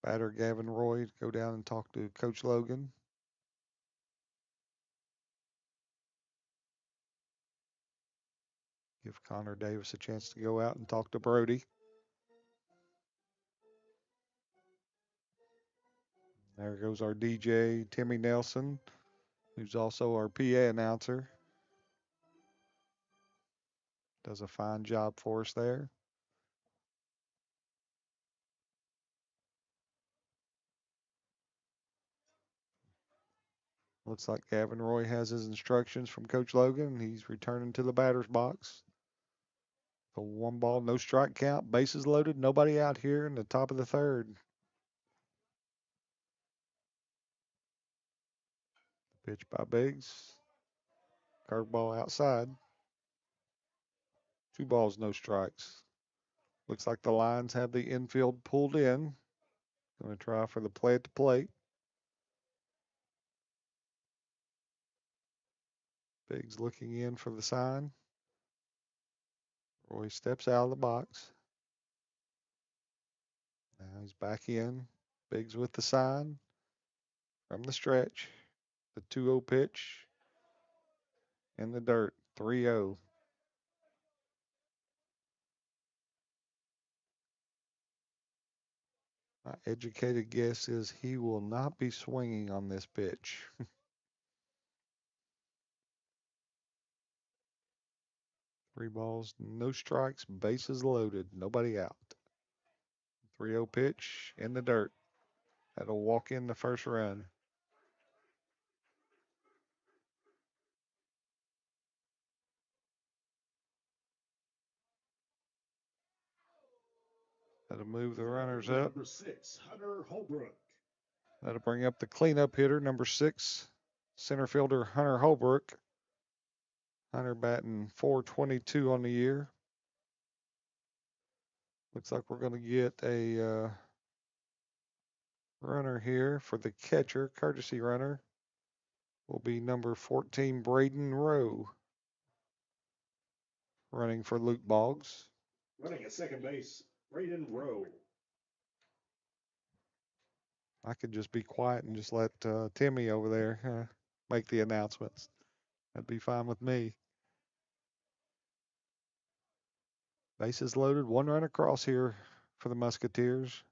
batter Gavin Roy to go down and talk to Coach Logan. Give Connor Davis a chance to go out and talk to Brody. There goes our DJ, Timmy Nelson, who's also our PA announcer. Does a fine job for us there. Looks like Gavin Roy has his instructions from Coach Logan. He's returning to the batter's box. The 1 ball, no strike count, bases loaded, nobody out here in the top of the third. Pitch by Biggs. Curveball outside. 2 balls, no strikes. Looks like the Lions have the infield pulled in. Going to try for the play at the plate. Biggs looking in for the sign. Roy steps out of the box. Now he's back in. Biggs with the sign from the stretch. The 2-0 pitch in the dirt. 3-0. My educated guess is he will not be swinging on this pitch. 3 balls, no strikes, bases loaded, nobody out. 3-0 pitch in the dirt. That'll walk in the first run. That'll move the runners up. Number 6, Hunter Holbrook. That'll bring up the cleanup hitter, number 6, center fielder Hunter Holbrook. Hunter batting .422 on the year. Looks like we're going to get a runner here for the catcher. Courtesy runner will be number 14, Braden Rowe. Running for Luke Boggs. Running at second base, Braden Rowe. I could just be quiet and just let Timmy over there make the announcements. That'd be fine with me. Bases loaded, 1 run across here for the Musketeers.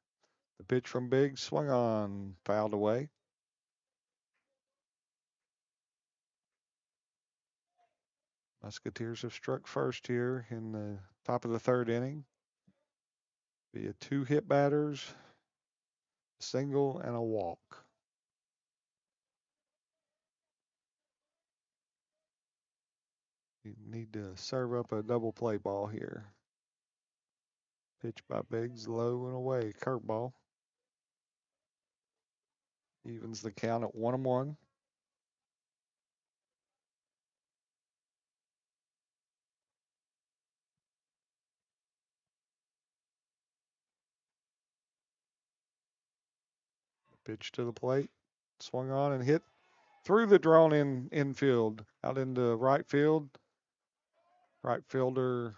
The pitch from Biggs swung on, fouled away. Musketeers have struck first here in the top of the 3rd inning. Via 2 hit batters, a single, and a walk. You need to serve up a double play ball here. Pitch by Biggs, low and away, curveball. Evens the count at 1-1. Pitch to the plate, swung on and hit through the drawn in infield, out into right field. Right fielder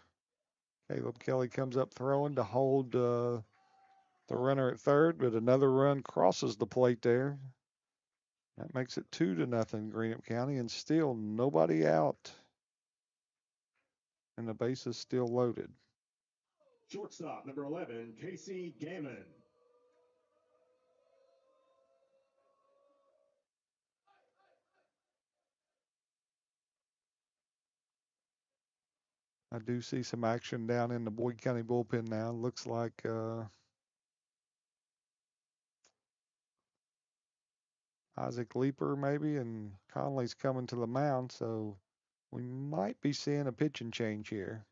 Caleb Kelly comes up throwing to hold the runner at third, but another run crosses the plate there. That makes it 2-0 Greenup County, and still nobody out. And the base is still loaded. Shortstop, number 11, Casey Gammon. I do see some action down in the Boyd County bullpen now. Looks like Isaac Leeper maybe, and Conley's coming to the mound, so we might be seeing a pitching change here.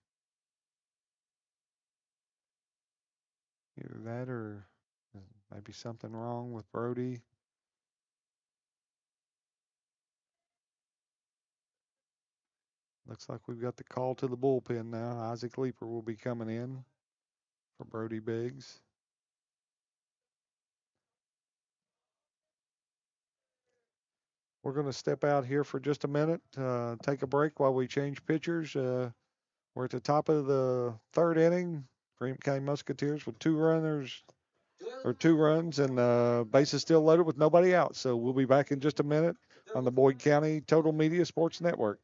Either that or maybe something wrong with Brody. Looks like we've got the call to the bullpen now. Isaac Leeper will be coming in for Brody Biggs. We're going to step out here for just a minute, take a break while we change pitchers. We're at the top of the 3rd inning. Greenup County Musketeers with 2 runs, and bases still loaded with nobody out. So we'll be back in just a minute on the Boyd County Total Media Sports Network.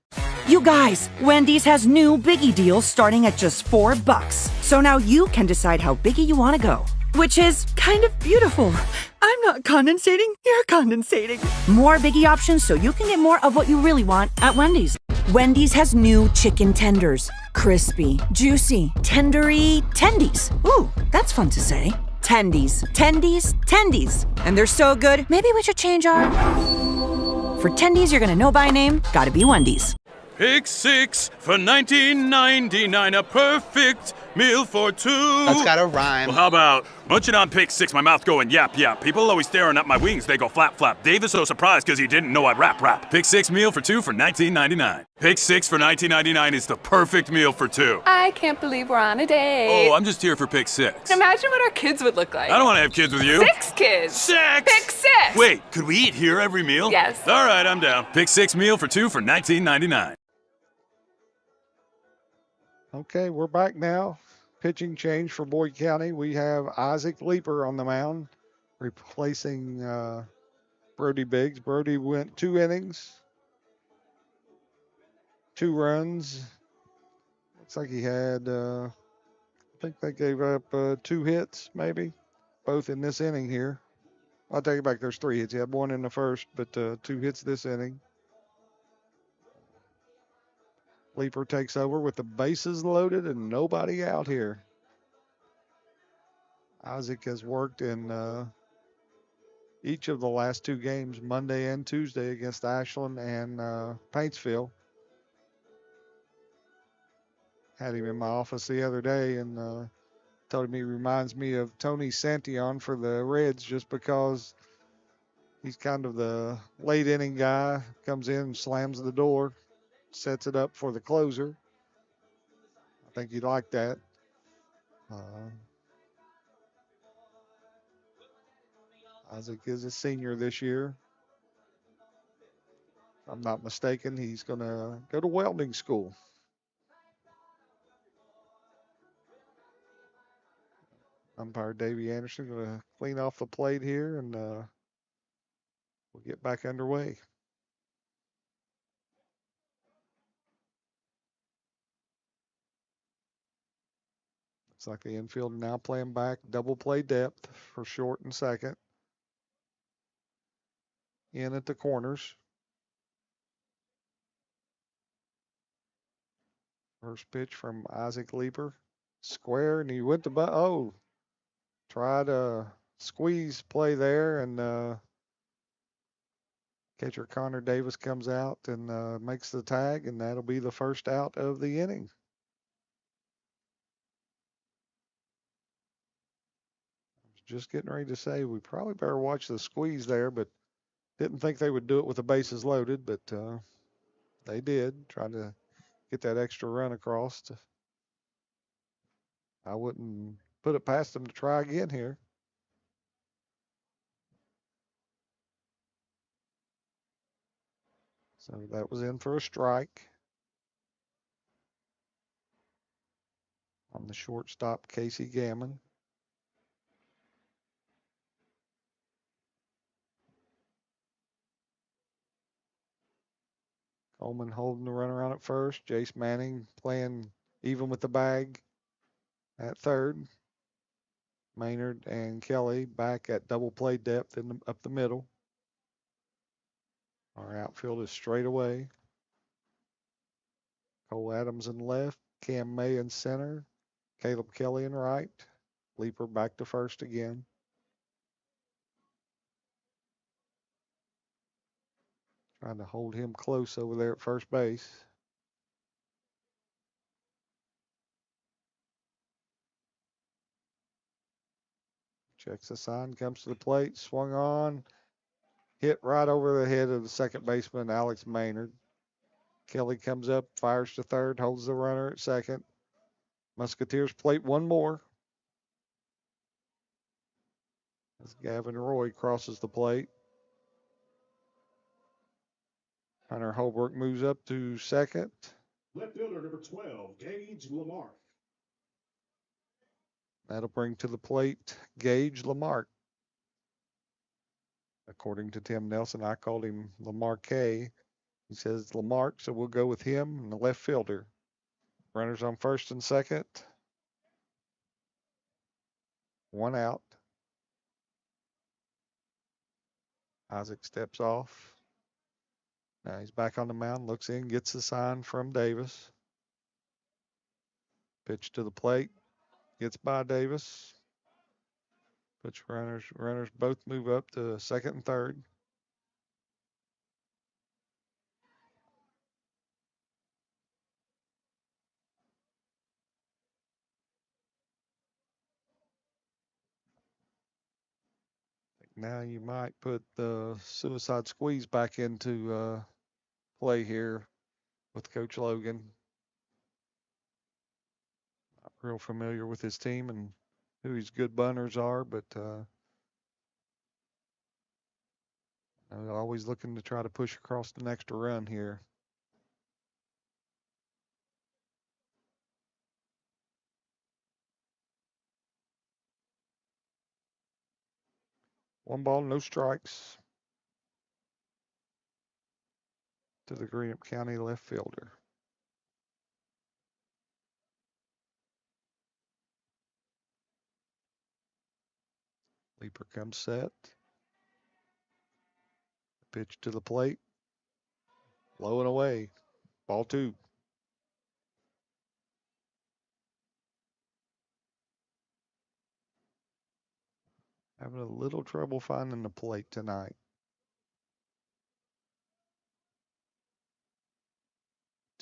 You guys, Wendy's has new Biggie deals starting at just $4. So now you can decide how biggie you want to go, which is kind of beautiful. I'm not condensating, you're condensating. More Biggie options so you can get more of what you really want at Wendy's. Wendy's has new chicken tenders. Crispy, juicy, tendery tendies. Ooh, that's fun to say. Tendies, tendies, tendies. And they're so good, maybe we should change our... For tendies you're gonna know by name, gotta be Wendy's. Pick 6 for $19.99, a perfect meal for 2. That's gotta rhyme. Well, how about munching on pick 6, my mouth going yap yap. People always staring at my wings, they go flap flap. Dave is so surprised because he didn't know I'd rap. Pick 6 meal for 2 for $19.99. Pick 6 for $19.99 is the perfect meal for 2. I can't believe we're on a date. Oh, I'm just here for pick 6. Imagine what our kids would look like. I don't want to have kids with you. 6 kids. 6! Pick 6! Wait, could we eat here every meal? Yes. All right, I'm down. Pick 6 meal for 2 for $19.99. Okay, we're back now. Pitching change for Boyd County. We have Isaac Leeper on the mound, replacing Brody Biggs. Brody went 2 innings, 2 runs. Looks like he had, I think they gave up 2 hits, maybe, both in this inning here. I'll take it back. There's 3 hits. He had 1 in the first, but 2 hits this inning. Leeper takes over with the bases loaded and nobody out here. Isaac has worked in each of the last 2 games, Monday and Tuesday, against Ashland and Paintsville. Had him in my office the other day and told him he reminds me of Tony Santion for the Reds just because he's kind of the late inning guy, comes in and slams the door, sets it up for the closer. I think you'd like that. Isaac is a senior this year. If I'm not mistaken, he's going to go to welding school. Umpire Davey Anderson going to clean off the plate here, and we'll get back underway. Looks like the infield now playing back double play depth for short and second. In at the corners. First pitch from Isaac Leeper. Square, and he went to tried a squeeze play there, and catcher Connor Davis comes out and makes the tag, and that'll be the first out of the inning. I was just getting ready to say we probably better watch the squeeze there, but didn't think they would do it with the bases loaded, but they did. Trying to get that extra run across. I wouldn't put it past them to try again here. So that was in for a strike. On the shortstop, Casey Gammon. Coleman holding the runner on at first. Jace Manning playing even with the bag at third. Maynard and Kelly back at double play depth up the middle. Our outfield is straight away. Cole Adams in left. Cam May in center. Caleb Kelly in right. Leeper back to first again. Trying to hold him close over there at first base. Checks the sign, comes to the plate, swung on, hit right over the head of the second baseman, Alex Maynard. Kelly comes up, fires to third, holds the runner at second. Musketeers plate one more. As Gavin Roy crosses the plate. Hunter Holbrook moves up to second. Left fielder number 12, Gage Lamar. That'll bring to the plate Gage Lamarck. According to Tim Nelson, I called him Lamarque. He says Lamarck, so we'll go with him and the left fielder. Runners on first and second. One out. Isaac steps off. Now he's back on the mound, looks in, gets the sign from Davis. Pitch to the plate, gets by Davis. Puts runners both move up to second and third. Now you might put the suicide squeeze back into play here with Coach Logan. Not real familiar with his team and who his good bunters are, but always looking to try to push across the next run here. One ball, no strikes to the Greenup County left fielder. Leeper comes set. Pitch to the plate. Low and away. Ball two. Having a little trouble finding the plate tonight.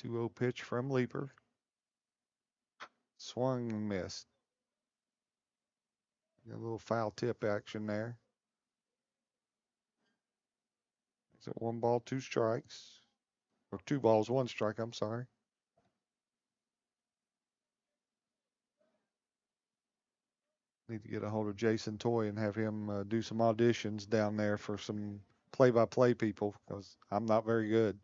2-0 pitch from Leeper. Swung and missed. A little foul tip action there. Is it 1 ball, 2 strikes? Or 2 balls, 1 strike, I'm sorry. Need to get a hold of Jason Toy and have him do some auditions down there for some play-by-play people, because I'm not very good.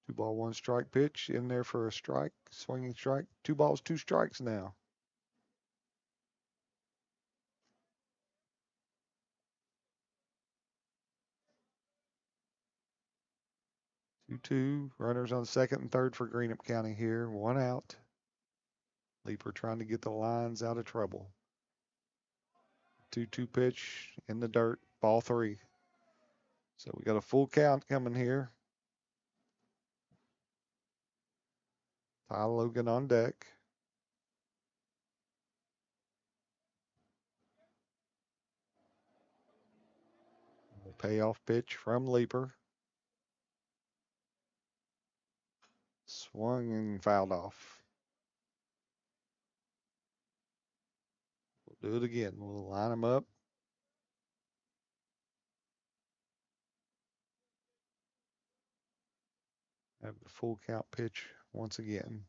2 ball, 1 strike pitch in there for a strike, swinging strike. 2 balls, 2 strikes now. Two, runners on second and third for Greenup County here. 1 out. Leaper trying to get the lines out of trouble. 2-2 pitch in the dirt, ball 3. So we got a full count coming here. Ty Logan on deck. Payoff pitch from Leaper. Swung and fouled off. We'll do it again. We'll line them up. Have the full count pitch once again.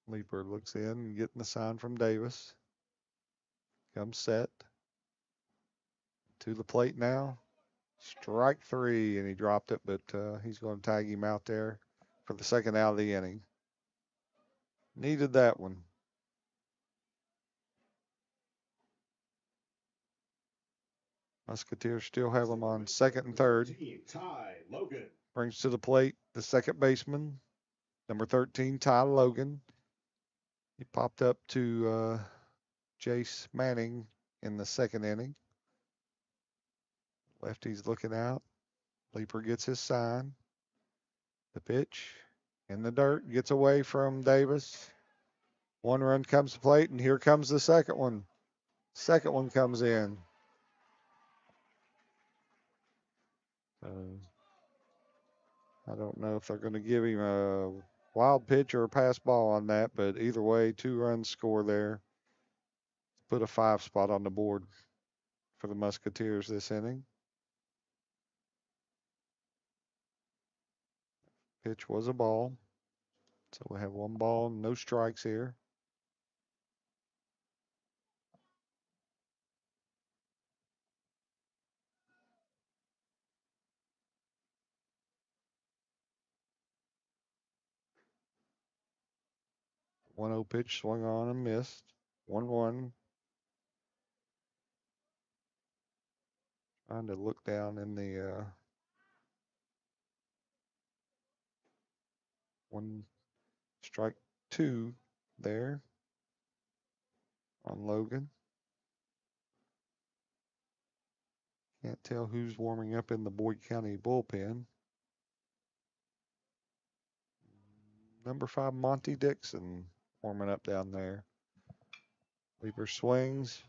Leaper looks in, getting the sign from Davis. Comes set. To the plate now. Strike 3, and he dropped it, but he's going to tag him out there for the second out of the inning. Needed that one. Musketeers still have him on second and third. Ty Logan. Brings to the plate the second baseman, number 13, Ty Logan. He popped up to Jace Manning in the second inning. Lefty's looking out. Leaper gets his sign. The pitch in the dirt, gets away from Davis. 1 run comes to plate, and here comes the second one. Second one comes in. I don't know if they're going to give him a wild pitch or a pass ball on that, but either way, 2 runs score there. Put a 5 spot on the board for the Musketeers this inning. Pitch was a ball. So we have 1 ball, no strikes here. One 0 pitch swung on and missed. 1-1. Trying to look down in the 1 strike 2 there on Logan. Can't tell who's warming up in the Boyd County bullpen. Number 5, Monty Dixon, warming up down there. Leaper swings.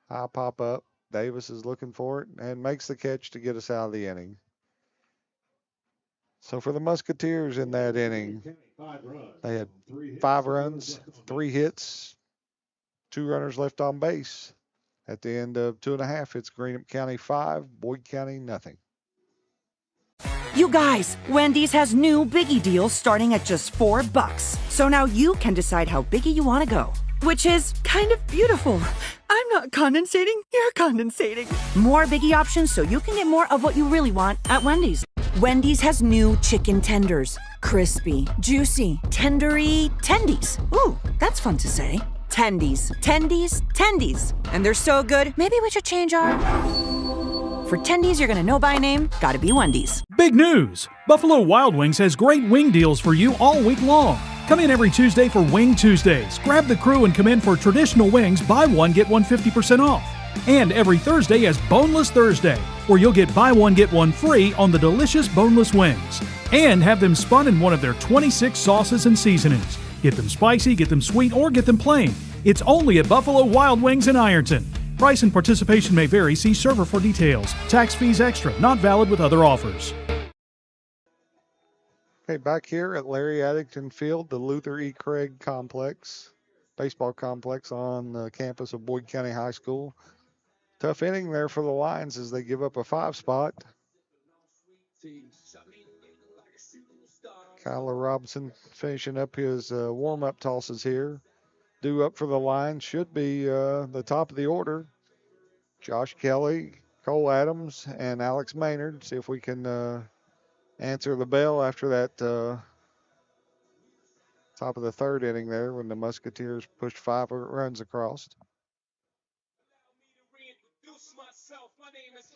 High pop up. Davis is looking for it and makes the catch to get us out of the inning. So for the Musketeers in that inning, they had 5 runs, 3 hits, 2 runners left on base. At the end of 2.5, it's Greenup County 5, Boyd County nothing. You guys, Wendy's has new biggie deals starting at just $4. So now you can decide how biggie you want to go, which is kind of beautiful. I'm not condensating, you're condensating. More biggie options so you can get more of what you really want at Wendy's. Wendy's has new chicken tenders. Crispy, juicy, tendery, tendies. Ooh, that's fun to say. Tendies, tendies, tendies. And they're so good, maybe we should change our... For tendies you're gonna know by name, gotta be Wendy's. Big news! Buffalo Wild Wings has great wing deals for you all week long. Come in every Tuesday for Wing Tuesdays. Grab the crew and come in for traditional wings, buy one, get one 50% off. And every Thursday is Boneless Thursday, where you'll get buy one, get one free on the delicious boneless wings. And have them spun in one of their 26 sauces and seasonings. Get them spicy, get them sweet, or get them plain. It's only at Buffalo Wild Wings in Ironton. Price and participation may vary. See server for details. Tax fees extra. Not valid with other offers. Okay, back here at Larry Addington Field, the Luther E. Craig Complex, baseball complex on the campus of Boyd County High School. Tough inning there for the Lions as they give up a 5 spot. Kyler Robinson finishing up his warm-up tosses here. Due up for the line should be the top of the order. Josh Kelly, Cole Adams, and Alex Maynard. See if we can answer the bell after that top of the third inning there when the Musketeers pushed 5 runs across.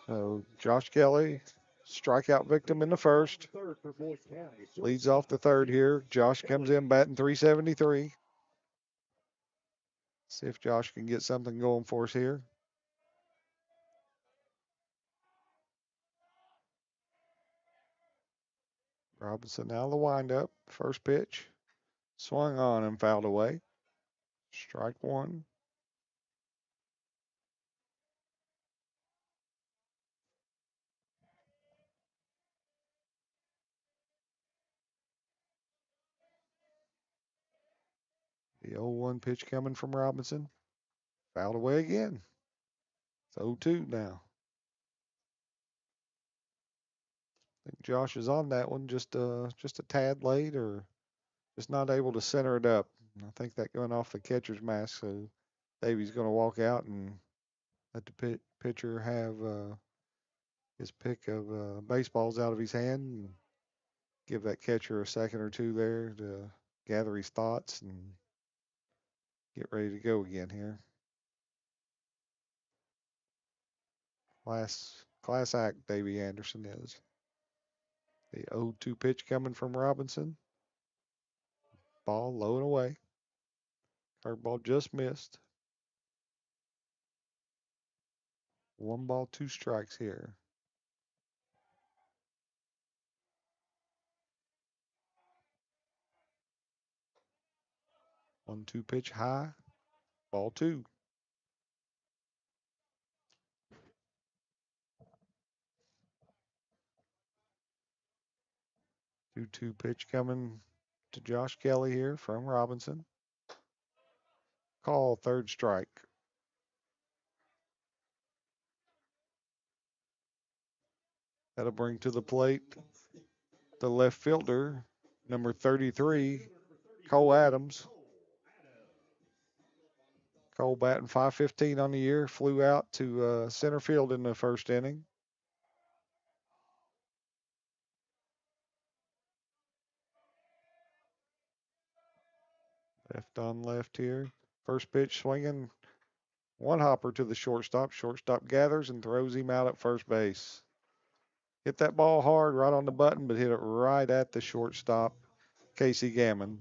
So Josh Kelly, strikeout victim in the first. Leads off the third here. Josh comes in batting .373. See if Josh can get something going for us here. Robinson now the windup. First pitch. Swung on and fouled away. Strike one. The 0-1 pitch coming from Robinson. Fouled away again. It's 0-2 now. I think Josh is on that one just a tad late or just not able to center it up. I think that going off the catcher's mask, so Davy's going to walk out and let the pitcher have his pick of baseballs out of his hand and give that catcher a second or two there to gather his thoughts and get ready to go again here. Class act Davey Anderson is. The 0-2 pitch coming from Robinson. Ball low and away. Curveball just missed. 1 ball, 2 strikes here. One-two pitch high. Ball 2. 2-2 pitch coming to Josh Kelly here from Robinson. Call, third strike. That'll bring to the plate the left fielder, number 33, Cole Adams. Cole batting .515 on the year, flew out to center field in the first inning. Left on left here. First pitch swinging. One hopper to the shortstop. Shortstop gathers and throws him out at first base. Hit that ball hard right on the button, but hit it right at the shortstop, Casey Gammon.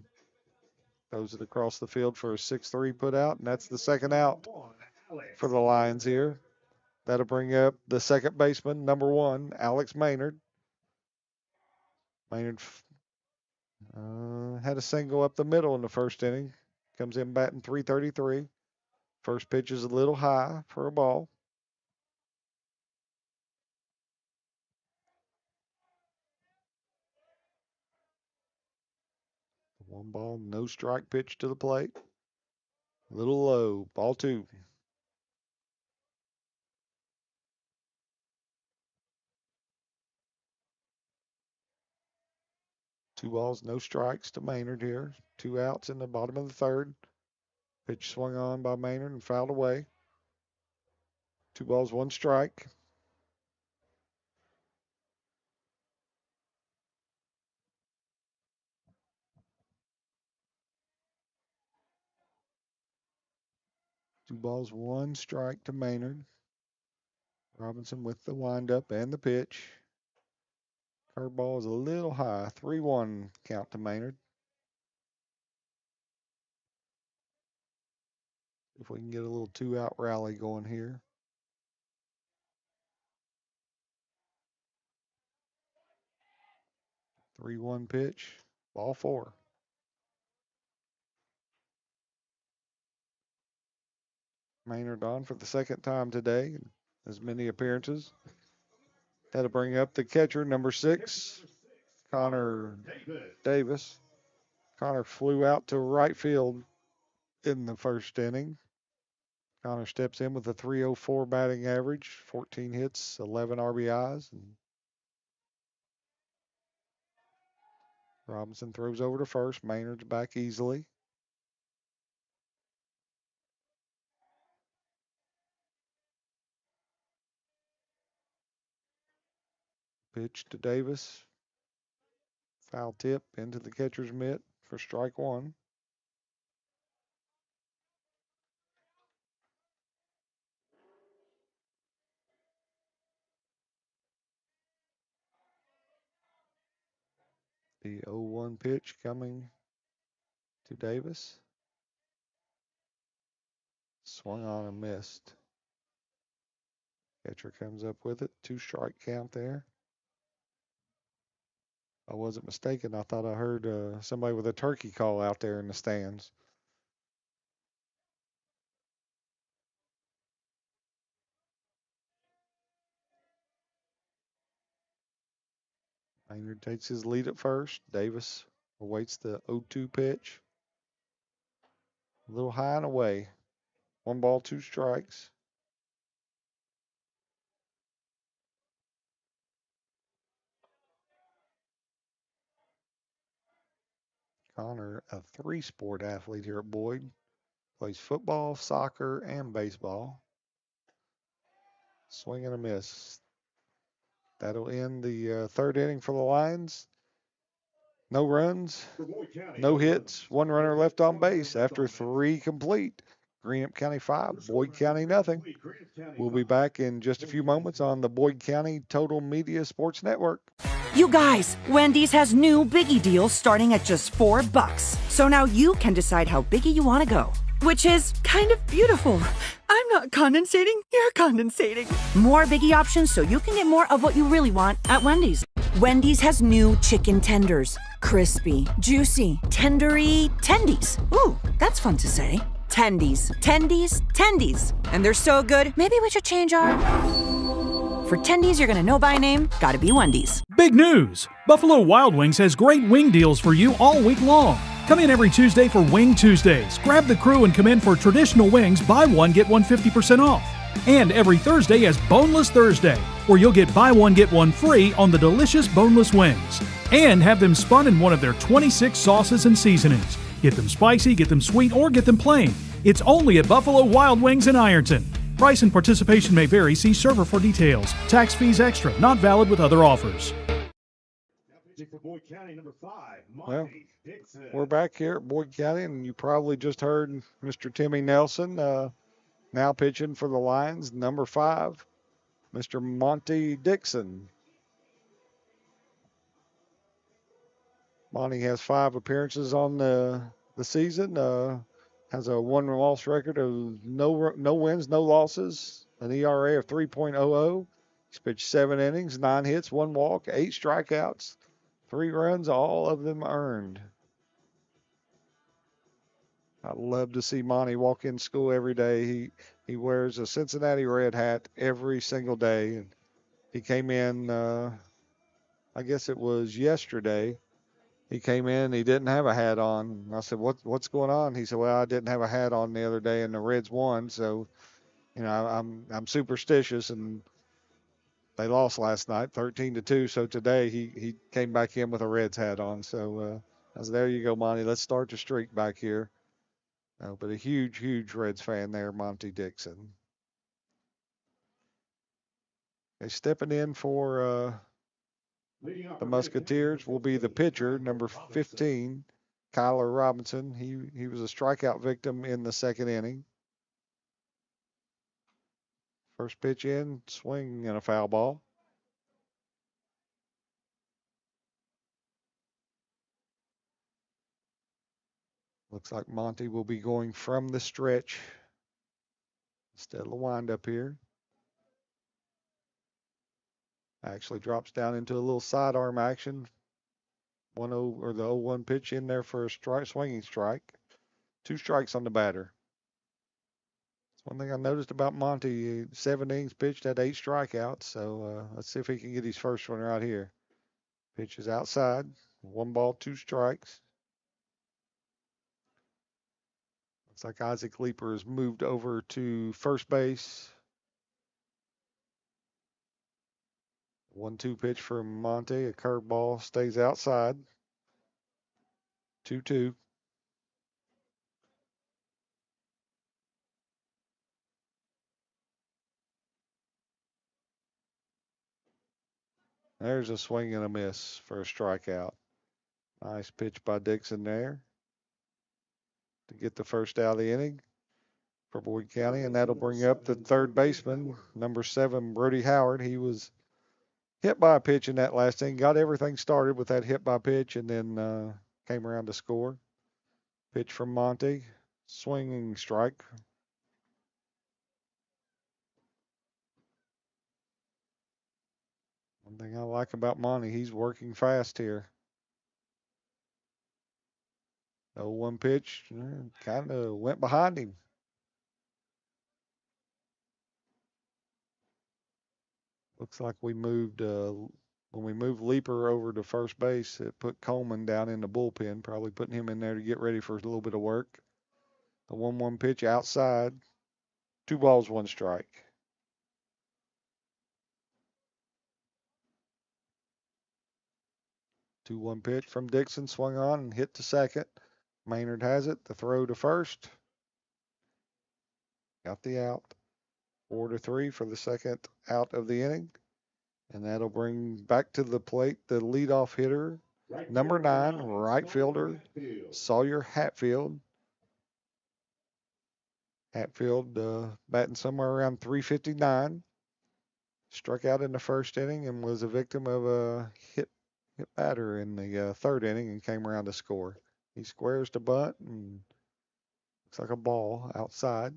Throws it across the field for a 6-3 put out, and that's the second out for the Lions here. That'll bring up the second baseman, number 1, Alex Maynard. Maynard had a single up the middle in the first inning. Comes in batting .333. First pitch is a little high for a ball. One ball, no strike pitch to the plate. A little low, ball 2. Two balls, no strikes to Maynard here. 2 outs in the bottom of the third. Pitch swung on by Maynard and fouled away. 2 balls, 1 strike. Two balls, 1 strike to Maynard. Robinson with the windup and the pitch. Curveball is a little high. 3-1 count to Maynard. If we can get a little 2-out rally going here. Three-one pitch. Ball 4. Maynard on for the second time today. As many appearances. That'll bring up the catcher, number 6, Connor Davis. Connor flew out to right field in the first inning. Connor steps in with a .304 batting average, 14 hits, 11 RBIs. And Robinson throws over to first. Maynard's back easily. Pitch to Davis. Foul tip into the catcher's mitt for strike one. The 0-1 pitch coming to Davis. Swung on and missed. Catcher comes up with it. 2-strike count there. I wasn't mistaken. I thought I heard somebody with a turkey call out there in the stands. Maynard takes his lead at first. Davis awaits the 0-2 pitch. A little high and away. 1 ball, 2 strikes. Connor, a 3-sport athlete here at Boyd. Plays football, soccer, and baseball. Swing and a miss. That'll end the third inning for the Lions. No runs, no hits, 1 runner left on base after 3 complete. Greenup County 5, Boyd County nothing. We'll be back in just a few moments on the Boyd County Total Media Sports Network. You guys, Wendy's has new biggie deals starting at just $4. So now you can decide how biggie you want to go, which is kind of beautiful. I'm not condensating, you're condensating. More biggie options so you can get more of what you really want at Wendy's. Wendy's has new chicken tenders. Crispy, juicy, tendery tendies. Ooh, that's fun to say. Tendies, tendies, tendies. And they're so good, maybe we should change our... For tendies you're gonna know by name, gotta be Wendy's. Big news! Buffalo Wild Wings has great wing deals for you all week long. Come in every Tuesday for Wing Tuesdays. Grab the crew and come in for traditional wings. Buy one, get one 50% off. And every Thursday is Boneless Thursday, where you'll get buy one, get one free on the delicious boneless wings. And have them spun in one of their 26 sauces and seasonings. Get them spicy, get them sweet, or get them plain. It's only at Buffalo Wild Wings in Ironton. Price and participation may vary. See server for details. Tax fees extra. Not valid with other offers. Well, we're back here at Boyd County, and you probably just heard Mr. Timmy Nelson now pitching for the Lions, number 5, Mr. Monty Dixon. Monty has 5 appearances on the season. Has a 1-loss record of no wins, no losses, an ERA of 3.00. He's pitched 7 innings, 9 hits, 1 walk, 8 strikeouts, 3 runs, all of them earned. I love to see Monty walk in school every day. He wears a Cincinnati Red hat every single day. And he came in, I guess it was yesterday. He came in, he didn't have a hat on. I said, what's going on? He said, well, I didn't have a hat on the other day and the Reds won. So, you know, I'm superstitious, and they lost last night 13-2. So today he came back in with a Reds hat on. So I said, there you go, Monty. Let's start the streak back here. But a huge Reds fan there, Monty Dixon. Okay, stepping in for the Musketeers will be the pitcher, number 15, Kyler Robinson. He was a strikeout victim in the 2nd inning. First pitch in, swing and a foul ball. Looks like Monty will be going from the stretch instead of the windup here. Actually drops down into a little sidearm action. 1-0 or the 0-1 pitch in there for a strike, swinging strike. 2 strikes on the batter. That's one thing I noticed about Monty. 7 innings pitched, had 8 strikeouts. So let's see if he can get his first one right here. Pitch is outside. 1 ball, 2 strikes. Looks like Isaac Leeper has moved over to first base. 1-2 pitch for Monty. A curveball stays outside. 2-2. There's a swing and a miss for a strikeout. Nice pitch by Dixon there to get the first out of the inning for Boyd County, and that'll bring up the third baseman, number 7, Brody Howard. He was hit by a pitch in that last inning, got everything started with that hit by pitch, and then came around to score. Pitch from Monty, swinging strike. One thing I like about Monty, he's working fast here. 0-1 pitch, kind of went behind him. Looks like we moved, when we moved Leaper over to first base, it put Coleman down in the bullpen, probably putting him in there to get ready for a little bit of work. The 1-1 pitch outside, 2 balls, 1 strike. Two 1 pitch from Dixon, swung on and hit to second. Maynard has it, the throw to first. Got the out. 4-3 for the second out of the inning. And that'll bring back to the plate the leadoff hitter, number 9, right fielder, Sawyer Hatfield. Hatfield batting somewhere around 359. Struck out in the first inning and was a victim of a hit batter in the third inning and came around to score. He squares to bunt and looks like a ball outside.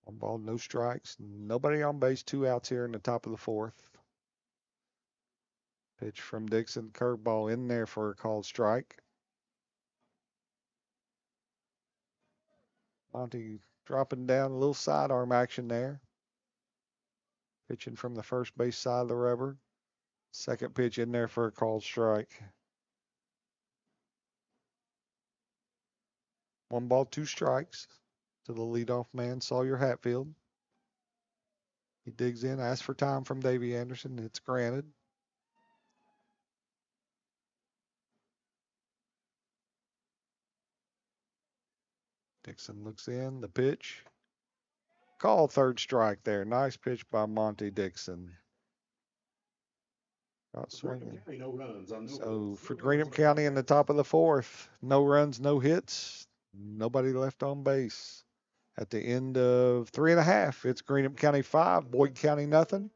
One ball, no strikes. Nobody on base, 2 outs here in the top of the 4th. Pitch from Dixon, curveball in there for a called strike. Monty dropping down, a little sidearm action there. Pitching from the first base side of the rubber. Second pitch in there for a called strike. 1 ball, 2 strikes to the leadoff man, Sawyer Hatfield. He digs in, asks for time from Davey Anderson. It's granted. Dixon looks in, the pitch. Call third strike there. Nice pitch by Monty Dixon. Got swinging. So for Greenup County in the top of the 4th, no runs, no hits, nobody left on base. At the end of 3.5, it's Greenup County 5, Boyd County nothing.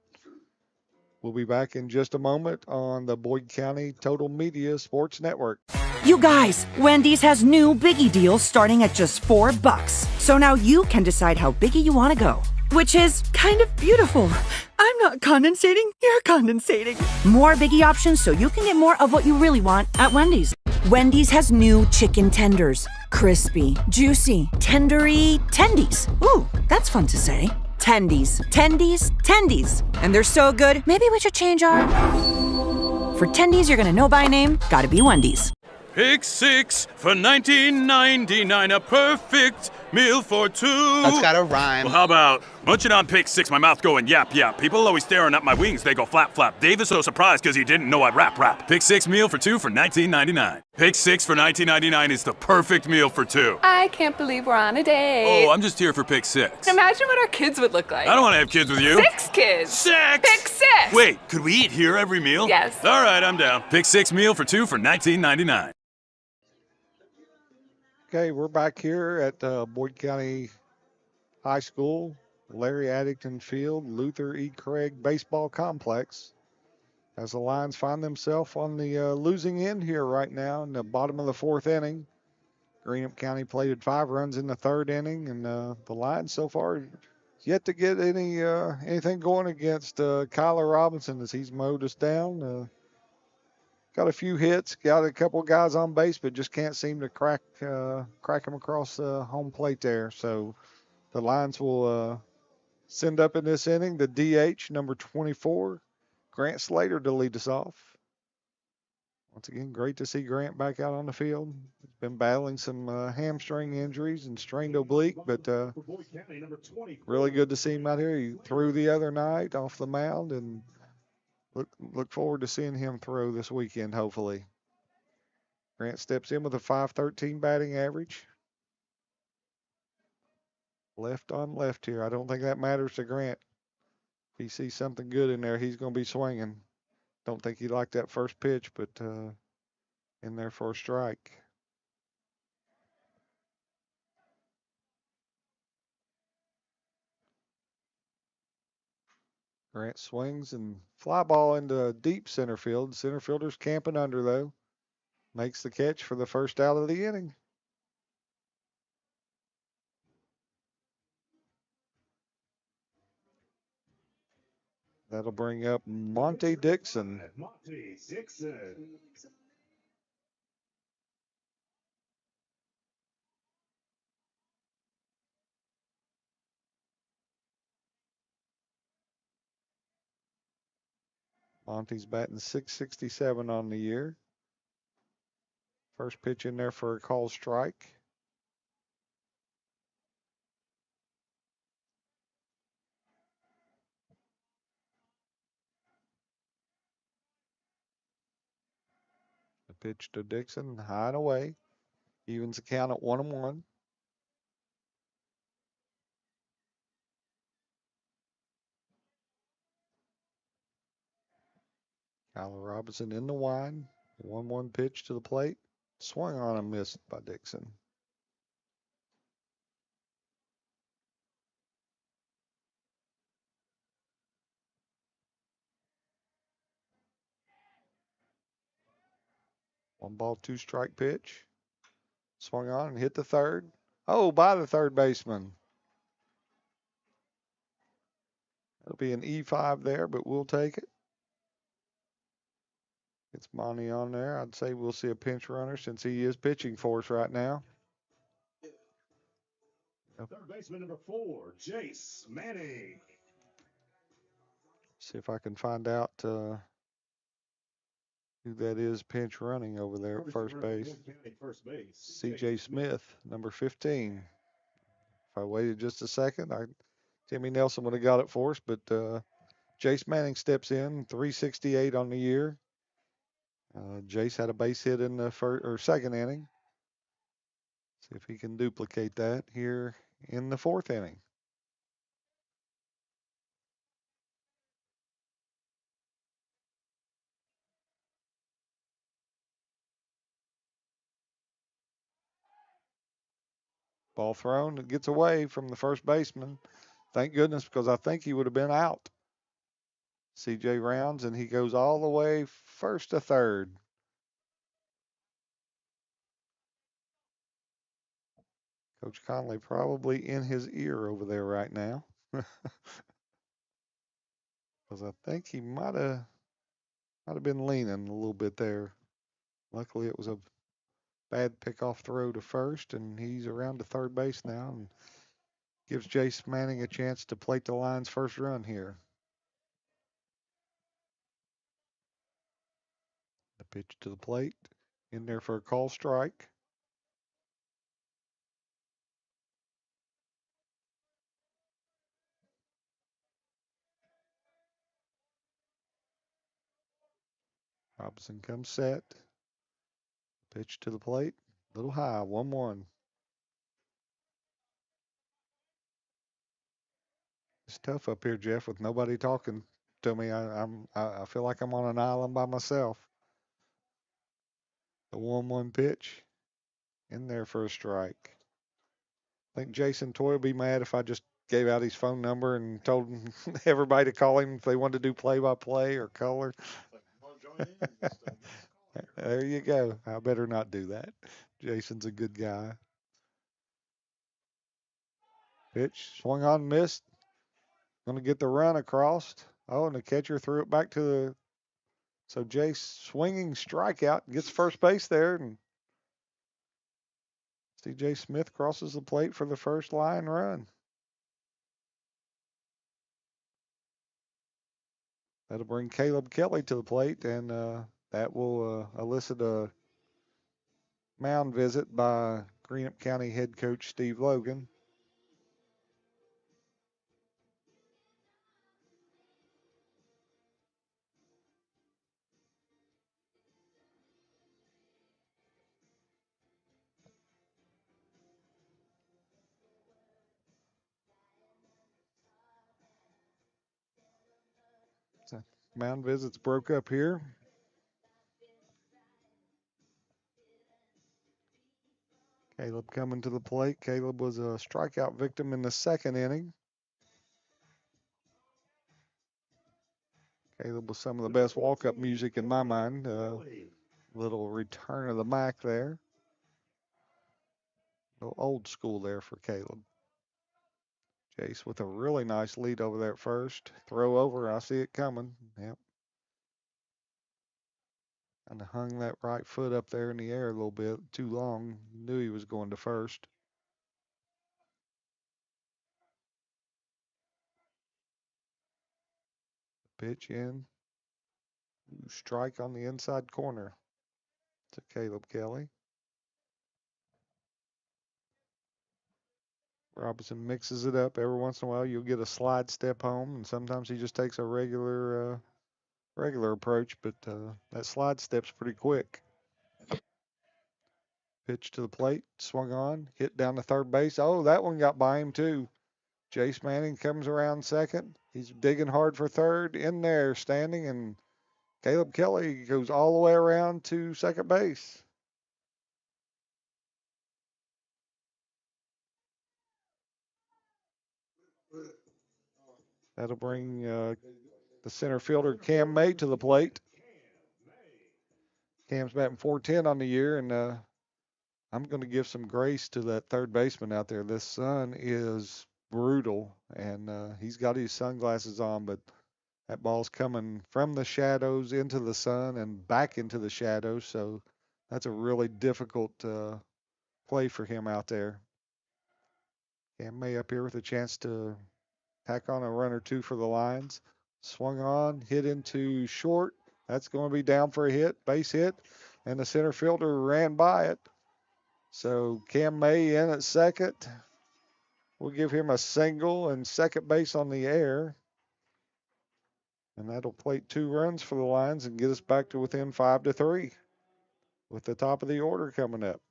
We'll be back in just a moment on the Boyd County Total Media Sports Network. You guys, Wendy's has new Biggie deals starting at just $4. So now you can decide how biggie you want to go, which is kind of beautiful. I'm not condensating, you're condensating. More Biggie options so you can get more of what you really want at Wendy's. Wendy's has new chicken tenders. Crispy, juicy, tendery tendies. Ooh, that's fun to say. Tendies, tendies, tendies. And they're so good, maybe we should change our... For tendies you're gonna know by name, gotta be Wendy's. Pick 6 for $19.99, a perfect meal for 2. That's gotta rhyme. Well, how about munching on pick 6, my mouth going yap yap. People always staring at my wings, they go flap flap. Dave is so surprised because he didn't know I'd rap. Pick 6 meal for 2 for $19.99. Pick 6 for $19.99 is the perfect meal for 2. I can't believe we're on a date. Oh, I'm just here for pick 6. Imagine what our kids would look like. I don't want to have kids with you. 6 kids. 6! Pick 6! Wait, could we eat here every meal? Yes. All right, I'm down. Pick 6 meal for 2 for $19.99. Okay, we're back here at Boyd County High School, Larry Addington Field, Luther E. Craig Baseball Complex. As the Lions find themselves on the losing end here right now in the bottom of the 4th inning. Greenup County plated 5 runs in the 3rd inning, and the Lions so far yet to get anything going against Kyler Robinson as he's mowed us down. Got a few hits, got a couple guys on base, but just can't seem to crack them across home plate there. So the Lions will send up in this inning the DH, number 24, Grant Slater, to lead us off. Once again, great to see Grant back out on the field. He's been battling some hamstring injuries and strained oblique, but really good to see him out here. He threw the other night off the mound, and look forward to seeing him throw this weekend, hopefully. Grant steps in with a .513 batting average. Left on left here. I don't think that matters to Grant. If he sees something good in there, he's going to be swinging. Don't think he liked that first pitch, but in there for a strike. Grant swings and fly ball into deep center field. Center fielder's camping under, though. Makes the catch for the first out of the inning. That'll bring up Monty Dixon. Monty Dixon. Monty's batting .667 on the year. First pitch in there for a call strike. The pitch to Dixon, high and away. Evens the count at 1-1. Kyler Robinson in the wide. 1-1 pitch to the plate. Swung on and missed by Dixon. One ball, two strike pitch. Swung on and hit the third. Oh, by the third baseman. It'll be an E5 there, but we'll take it. It's Monty on there. I'd say we'll see a pinch runner since he is pitching for us right now. Third baseman number 4, Jace Manning. See if I can find out who that is pinch running over there at first base. CJ Smith, number 15. If I waited just a second, Timmy Nelson would have got it for us, but Jace Manning steps in, 368 on the year. Jace had a base hit in the second inning. See if he can duplicate that here in the fourth inning. Ball thrown. It gets away from the first baseman. Thank goodness, because I think he would have been out. CJ rounds, and he goes all the way first to third. Coach Conley probably in his ear over there right now. Because I think he might have been leaning a little bit there. Luckily, it was a bad pickoff throw to first, and he's around to third base now and gives Jace Manning a chance to plate the line's first run here. The pitch to the plate, in there for a call strike. Robinson comes set. Pitch to the plate, a little high, 1-1. It's tough up here, Jeff, with nobody talking to me. I feel like I'm on an island by myself. The 1-1 pitch, in there for a strike. I think Jason Toy will be mad if I just gave out his phone number and told him, everybody to call him if they wanted to do play-by-play or color. There you go. I better not do that. Jason's a good guy. Pitch swung on, missed. Going to get the run across. Oh, and the catcher threw it back to the. So Jace swinging strikeout, gets first base there, and CJ Smith crosses the plate for the first line run. That'll bring Caleb Kelly to the plate, and that will elicit a mound visit by Greenup County head coach Steve Logan. Mound visits broke up here. Caleb coming to the plate. Caleb was a strikeout victim in the second inning. Caleb was some of the best walk-up music in my mind. Little return of the Mac there. A little old school there for Caleb. Jace with a really nice lead over there at first. Throw over. I see it coming. Yep. Kind of hung that right foot up there in the air a little bit too long. Knew he was going to first. Pitch in. Strike on the inside corner to Caleb Kelly. Robinson mixes it up. Every once in a while you'll get a slide step home, and sometimes he just takes a regular approach, but that slide step's pretty quick. Pitch to the plate, swung on, hit down to third base. Oh, that one got by him too. Jace Manning comes around second. He's digging hard for third, in there, standing, and Caleb Kelly goes all the way around to second base. That'll bring the center fielder Cam May to the plate. Cam's batting .410 on the year, and I'm going to give some grace to that third baseman out there. This sun is brutal, and he's got his sunglasses on, but that ball's coming from the shadows into the sun and back into the shadows, so that's a really difficult play for him out there. Cam May up here with a chance to tack on a run or two for the Lions. Swung on, hit into short. That's going to be down for a hit, base hit, and the center fielder ran by it. So Cam May in at second. We'll give him a single and second base on the air. And that'll plate 2 runs for the Lions and get us back to within 5-3 with the top of the order coming up.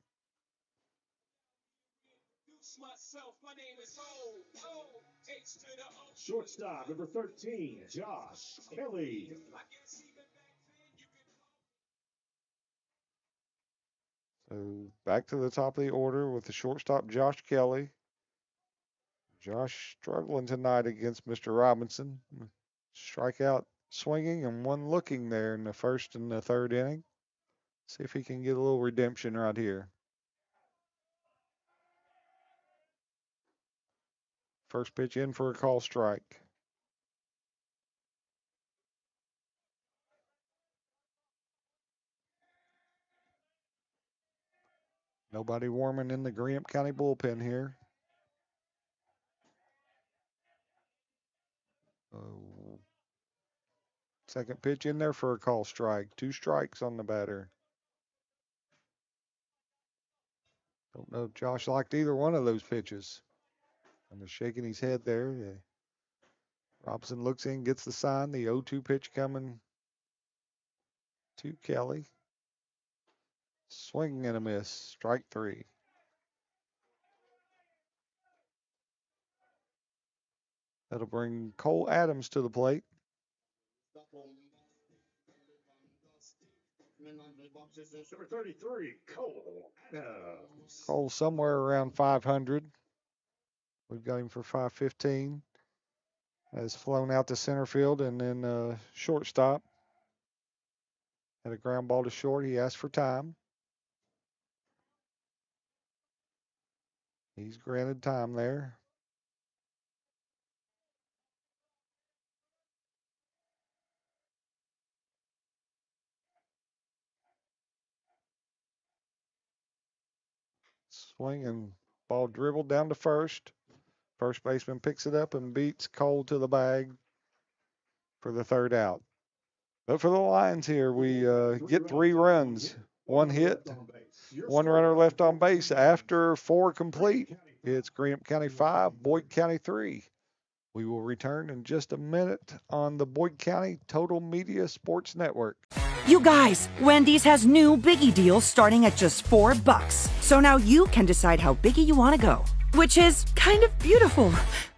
Shortstop, number 13, Josh Kelly. So back to the top of the order with the shortstop, Josh Kelly. Josh struggling tonight against Mr. Robinson. Strikeout swinging and one looking there in the first and the third inning. See if he can get a little redemption right here. First pitch in for a call strike. Nobody warming in the Greenup County bullpen here. Second pitch in there for a call strike. 2 strikes on the batter. Don't know if Josh liked either one of those pitches. And they're shaking his head there. Yeah. Robinson looks in, gets the sign. The 0-2 pitch coming to Kelly. Swing and a miss. Strike 3. That'll bring Cole Adams to the plate. Number 33, Cole Adams. Cole somewhere around 500. We've got him for 515. Has flown out to center field and then shortstop. Had a ground ball to short. He asked for time. He's granted time there. Swing and ball dribbled down to first. First baseman picks it up and beats Cole to the bag for the third out. But for the Lions here, we get 3 runs, 1 hit, 1 runner left on base after 4 complete. It's Greenup County 5, Boyd County 3. We will return in just a minute on the Boyd County Total Media Sports Network. You guys, Wendy's has new Biggie deals starting at just $4. So now you can decide how biggie you want to go, which is kind of beautiful.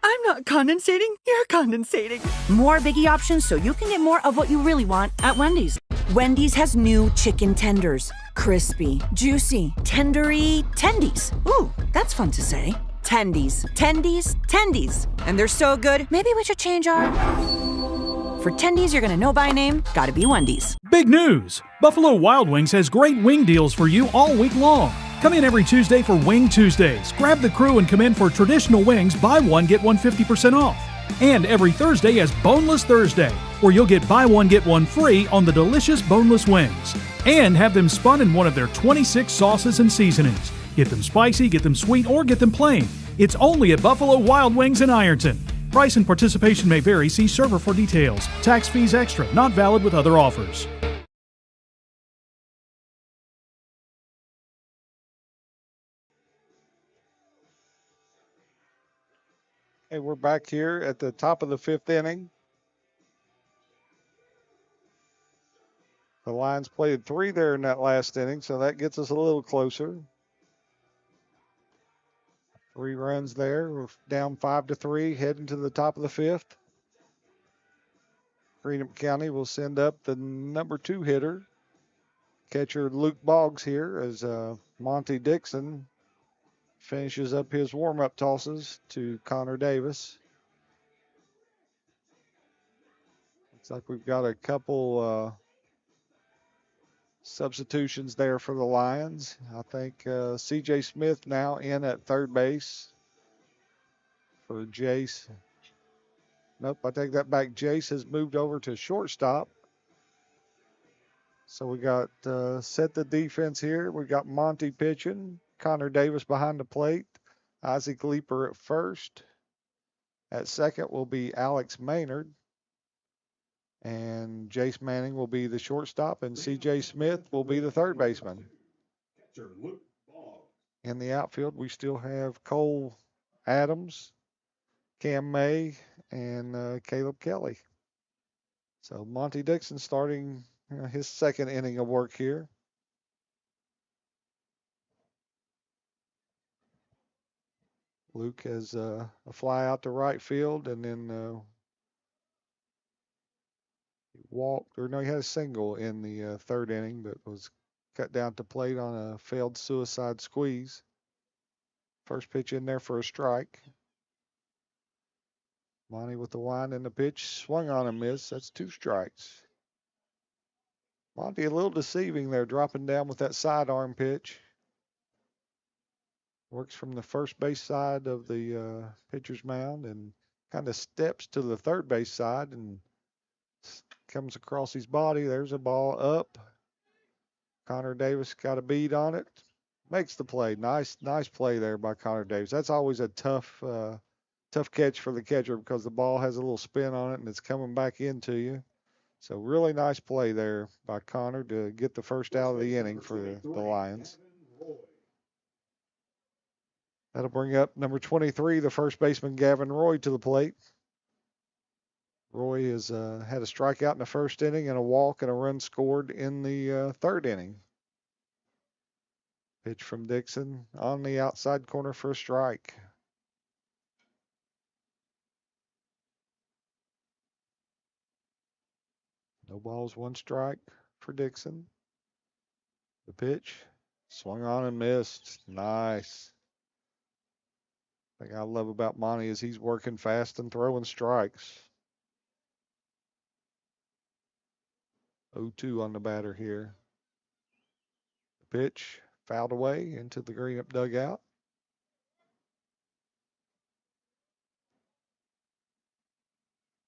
I'm not condensating, you're condensating. More Biggie options so you can get more of what you really want at Wendy's. Wendy's has new chicken tenders. Crispy, juicy, tendery tendies. Ooh, that's fun to say. Tendies, tendies, tendies. And they're so good, maybe we should change our... For tendies you're gonna know by name, gotta be Wendy's. Big news! Buffalo Wild Wings has great wing deals for you all week long. Come in every Tuesday for Wing Tuesdays. Grab the crew and come in for traditional wings, buy one, get one 50% off. And every Thursday is Boneless Thursday, where you'll get buy one, get one free on the delicious boneless wings. And have them spun in one of their 26 sauces and seasonings. Get them spicy, get them sweet, or get them plain. It's only at Buffalo Wild Wings in Ironton. Price and participation may vary. See server for details. Tax fees extra. Not valid with other offers. Hey, we're back here at the top of the 5th inning. The Lions played 3 there in that last inning, so that gets us a little closer. 3 runs there. We're down 5-3, heading to the top of the 5th. Greenup County will send up the number 2 hitter, catcher Luke Boggs here, as Monty Dixon finishes up his warm-up tosses to Connor Davis. Looks like we've got a couple substitutions there for the Lions. I think C.J. Smith now in at third base for Jace. Nope, I take that back. Jace has moved over to shortstop. So we got set the defense here. We got Monty pitching, Connor Davis behind the plate, Isaac Leeper at first. At second will be Alex Maynard. And Jace Manning will be the shortstop, and C.J. Smith will be the third baseman. In the outfield, we still have Cole Adams, Cam May, and Caleb Kelly. So Monty Dixon starting his second inning of work here. Luke has a fly out to right field, and then he had a single in the third inning, but was cut down to plate on a failed suicide squeeze. First pitch in there for a strike. Monty with the wind and the pitch, swung on and missed. That's 2 strikes. Monty a little deceiving there, dropping down with that sidearm pitch. Works from the first base side of the pitcher's mound and kind of steps to the third base side and comes across his body. There's a ball up. Connor Davis got a bead on it. Makes the play. Nice play there by Connor Davis. That's always a tough catch for the catcher because the ball has a little spin on it and it's coming back into you. So really nice play there by Connor to get the first out of the inning for the Lions. That'll bring up number 23, the first baseman Gavin Roy, to the plate. Roy has had a strikeout in the first inning and a walk and a run scored in the third inning. Pitch from Dixon on the outside corner for a strike. No balls, 1 strike for Dixon. The pitch, swung on and missed. Nice. The thing I love about Monty is he's working fast and throwing strikes. 0-2 on the batter here. The pitch fouled away into the Greenup dugout.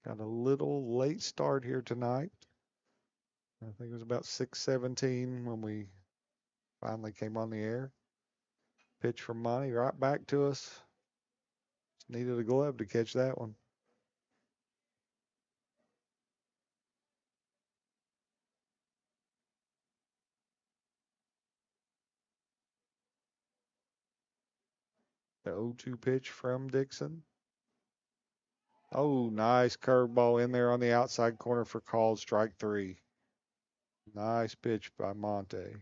Got a little late start here tonight. I think it was about 6:17 when we finally came on the air. Pitch from Monty right back to us. Just needed a glove to catch that one. The 0-2 pitch from Dixon. Oh, nice curveball in there on the outside corner for called strike 3. Nice pitch by Monte.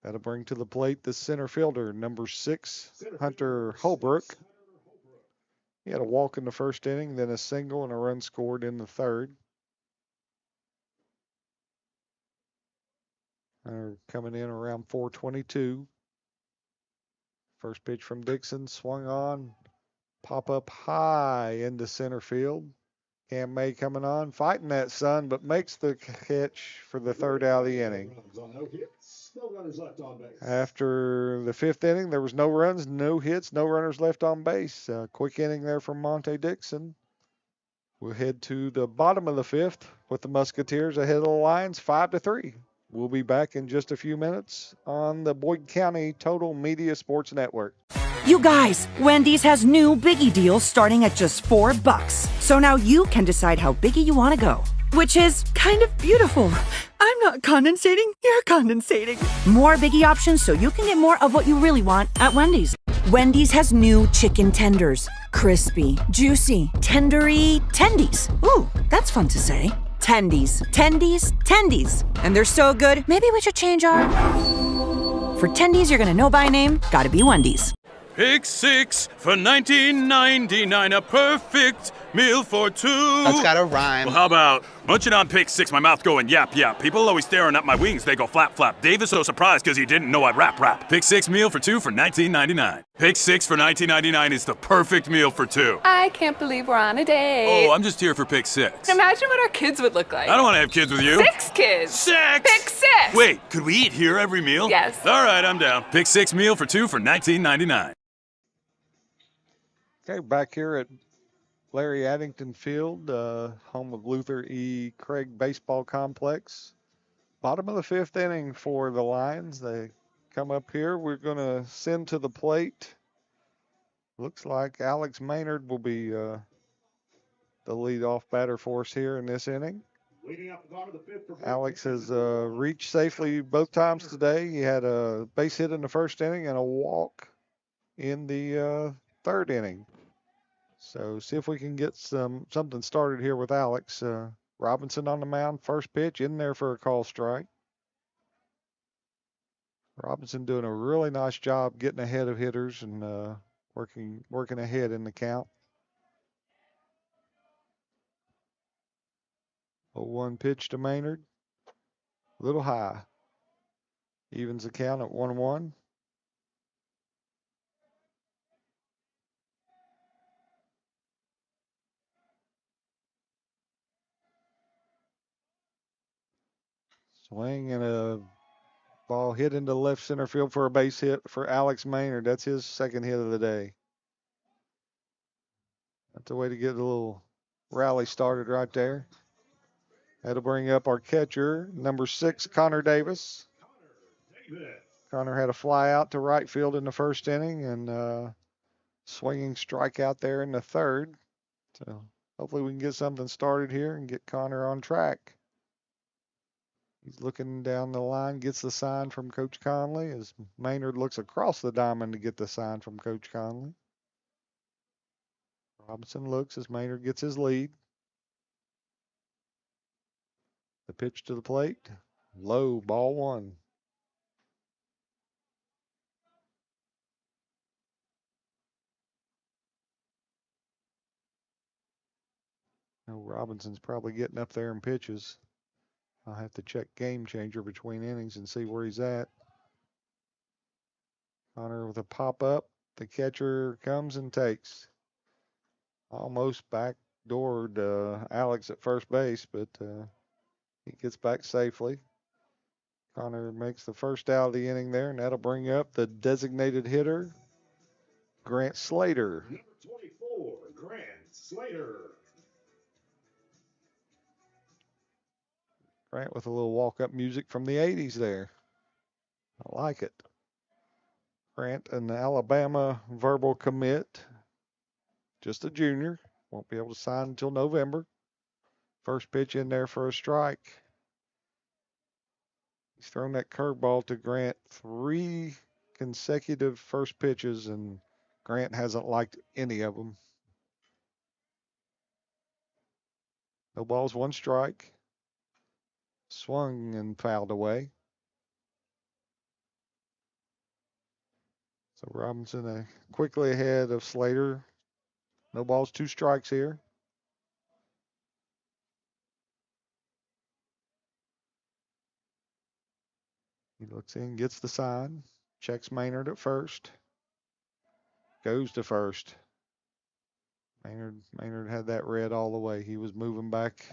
That'll bring to the plate the center fielder, number 6, Hunter Holbrook. He had a walk in the first inning, then a single and a run scored in the third. Coming in around 4:22. First pitch from Dixon, swung on, pop up high into center field. Cam May coming on, fighting that sun, but makes the catch for the third out of the inning. No hits, no runners left on base. After the fifth inning, there was no runs, no hits, no runners left on base. Quick inning there from Monte Dixon. We'll head to the bottom of the fifth with the Musketeers ahead of the Lions, 5-3. We'll be back in just a few minutes on the Boyd County Total Media Sports Network. You guys, Wendy's has new Biggie deals starting at just $4. So now you can decide how biggie you want to go, which is kind of beautiful. I'm not condensating, you're condensating. More Biggie options so you can get more of what you really want at Wendy's. Wendy's has new chicken tenders. Crispy, juicy, tendery, tendies. Ooh, that's fun to say. Tendies, tendies, tendies. And they're so good, maybe we should change our... For tendies you're gonna know by name, gotta be Wendy's. Pick six for $19.99, a perfect meal for two. That's gotta rhyme. Well, how about munching on pick six, my mouth going yap yap. People always staring at my wings, they go flap flap. Dave is so surprised because he didn't know I'd rap. Pick six meal for two for $19.99. Pick six for $19.99 is the perfect meal for two. I can't believe we're on a date. Oh, I'm just here for pick six. Imagine what our kids would look like. I don't want to have kids with you. 6 kids. Six! Pick 6. Wait, could we eat here every meal? Yes. All right, I'm down. Pick six meal for two for $19.99. Okay, back here at Larry Addington Field, home of Luther E. Craig Baseball Complex. Bottom of the fifth inning for the Lions. They come up here. We're going to send to the plate. Looks like Alex Maynard will be the leadoff batter for us here in this inning. Leading up the bottom of the fifth for Alex has reached safely both times today. He had a base hit in the first inning and a walk in the third inning. So see if we can get something started here with Alex. Robinson on the mound, first pitch in there for a call strike. Robinson doing a really nice job getting ahead of hitters and working ahead in the count. 0-1 pitch to Maynard. A little high. Evens the count at 1-1. Swing and a ball hit into left center field for a base hit for Alex Maynard. That's his second hit of the day. That's a way to get a little rally started right there. That'll bring up our catcher, number 6, Connor Davis. Connor had a fly out to right field in the first inning and swinging strikeout there in the third. So hopefully we can get something started here and get Connor on track. He's looking down the line, gets the sign from Coach Conley as Maynard looks across the diamond to get the sign from Coach Conley. Robinson looks as Maynard gets his lead. The pitch to the plate, low, ball one. Now Robinson's probably getting up there in pitches. I'll have to check game changer between innings and see where he's at. Connor with a pop up. The catcher comes and takes. Almost backdoored Alex at first base, but he gets back safely. Connor makes the first out of the inning there, and that'll bring up the designated hitter, Grant Slater. Number 24, Grant Slater. Grant with a little walk-up music from the 80s there. I like it. Grant, an Alabama verbal commit. Just a junior. Won't be able to sign until November. First pitch in there for a strike. He's thrown that curveball to Grant 3 consecutive first pitches, and Grant hasn't liked any of them. No balls, 1 strike. Swung and fouled away. So Robinson quickly ahead of Slater. No balls, 2 strikes here. He looks in, gets the sign, checks Maynard at first, goes to first. Maynard had that read all the way. He was moving back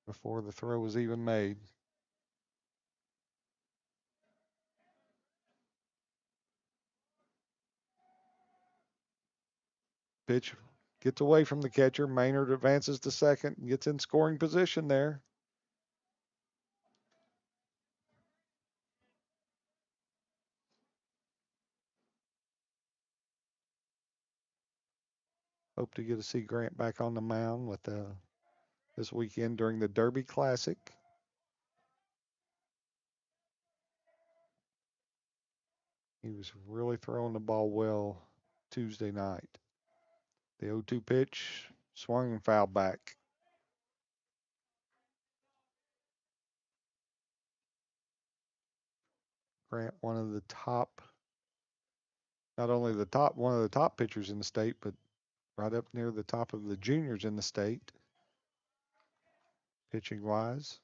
before the throw was even made. Pitch gets away from the catcher. Maynard advances to second and gets in scoring position there. Hope to get to see Grant back on the mound with this weekend during the Derby Classic. He was really throwing the ball well Tuesday night. The 0-2 pitch, swung and fouled back. Grant, one of the top, not only one of the top pitchers in the state, but right up near the top of the juniors in the state, pitching wise.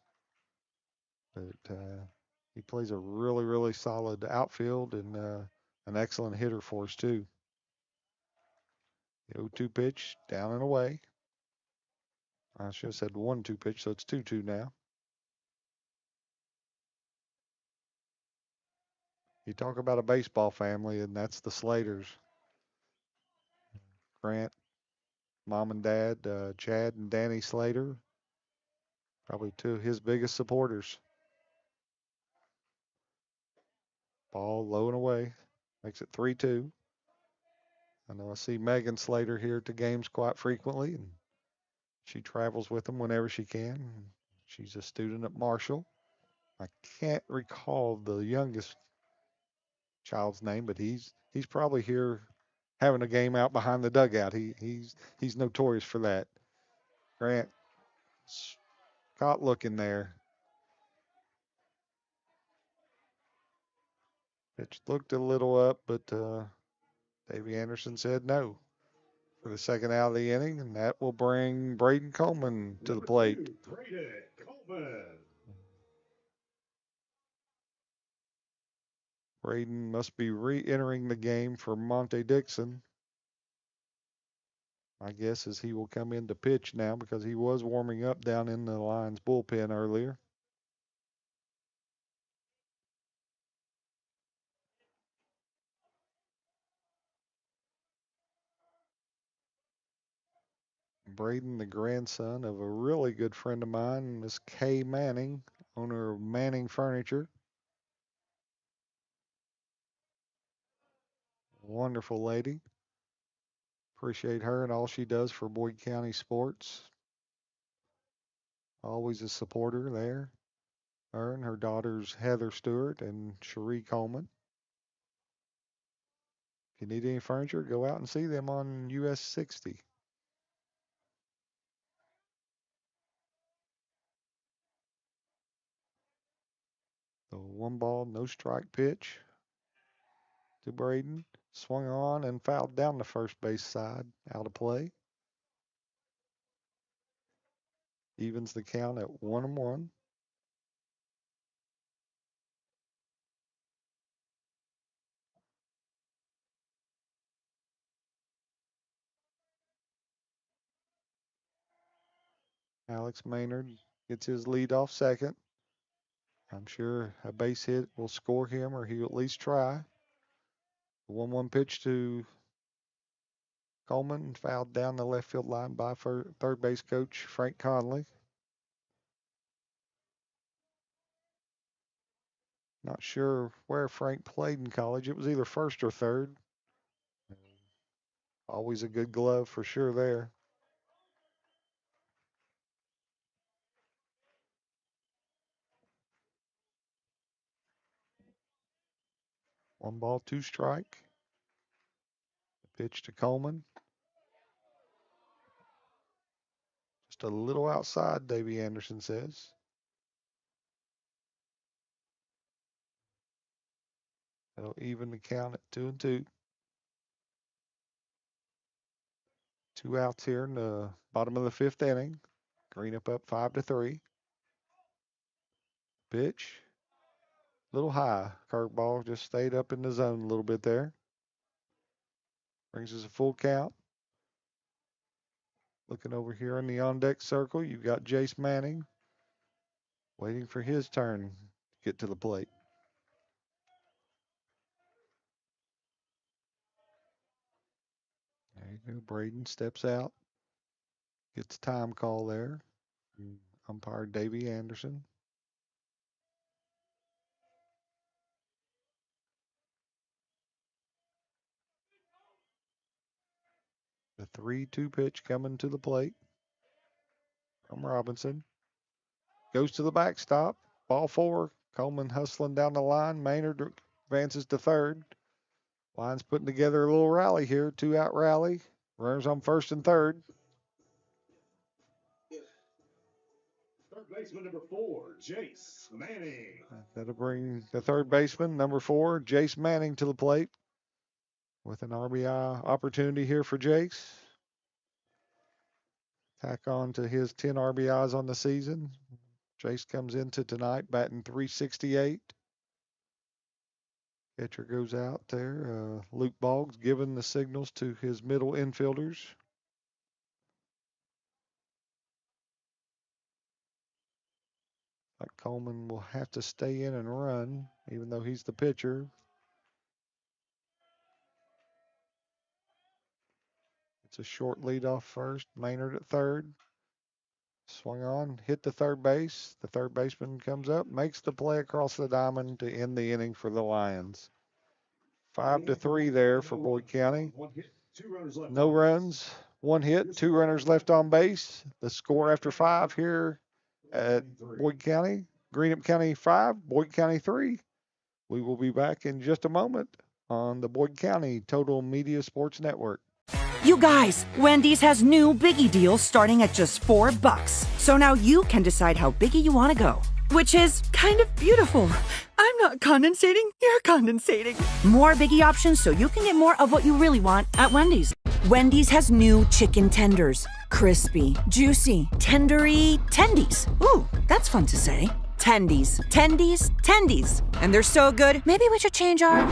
But he plays a really, really solid outfield and an excellent hitter for us too. The 0-2 pitch, down and away. I should have said 1-2 pitch, so it's 2-2 now. You talk about a baseball family, and that's the Slaters. Grant, mom and dad, Chad and Danny Slater, probably 2 of his biggest supporters. Ball low and away, makes it 3-2. I know I see Megan Slater here to games quite frequently, and she travels with them whenever she can. She's a student at Marshall. I can't recall the youngest child's name, but he's probably here having a game out behind the dugout. He's notorious for that. Grant caught looking there. Pitch looked a little up, but Davey Anderson said no for the second out of the inning, and that will bring Braden Coleman to the plate. Braden Coleman. Braden must be re-entering the game for Monte Dixon. My guess is he will come in to pitch now because he was warming up down in the Lions bullpen earlier. Braden, the grandson of a really good friend of mine, Miss Kay Manning, owner of Manning Furniture. Wonderful lady. Appreciate her and all she does for Boyd County sports. Always a supporter there. Her and her daughters Heather Stewart and Cherie Coleman. If you need any furniture, go out and see them on US 60. The 1-ball, no strike pitch to Braden. Swung on and fouled down the first base side, out of play. Evens the count at 1-1. Alex Maynard gets his lead off second. I'm sure a base hit will score him, or he'll at least try. The 1-1 pitch to Coleman, fouled down the left field line by third base coach Frank Conley. Not sure where Frank played in college. It was either first or third. Always a good glove for sure there. One ball, 2 strike. The pitch to Coleman. Just a little outside, Davey Anderson says. That'll even the count at 2-2. 2 outs here in the bottom of the 5th inning. Greenup up 5-3. Pitch. A little high. Curveball just stayed up in the zone a little bit there. Brings us a full count. Looking over here in the on-deck circle, you've got Jace Manning waiting for his turn to get to the plate. There you go. Braden steps out. Gets a time call there. Umpire Davey Anderson. The 3-2 pitch coming to the plate from Robinson. Goes to the backstop. Ball 4. Coleman hustling down the line. Maynard advances to third. Lions putting together a little rally here. 2-out rally. Runners on first and third. Third baseman number 4, Jace Manning. That'll bring the third baseman, number 4, Jace Manning, to the plate with an RBI opportunity here for Jace. Tack on to his 10 RBIs on the season. Jace comes into tonight batting .368. Catcher goes out there. Luke Boggs giving the signals to his middle infielders. Like Coleman will have to stay in and run, even though he's the pitcher. It's a short lead off first. Maynard at third. Swung on, hit the third base. The third baseman comes up, makes the play across the diamond to end the inning for the Lions. 5-3 there for Boyd County. No runs, 1 hit, 2 runners left on base. The score after 5 here at Boyd County. Greenup County 5, Boyd County 3. We will be back in just a moment on the Boyd County Total Media Sports Network. You guys, Wendy's has new biggie deals starting at just $4. So now you can decide how biggie you want to go, which is kind of beautiful. I'm not condensating, you're condensating. More biggie options so you can get more of what you really want at Wendy's. Wendy's has new chicken tenders. Crispy, juicy, tendery tendies. Ooh, that's fun to say. Tendies, tendies, tendies. And they're so good, maybe we should change our...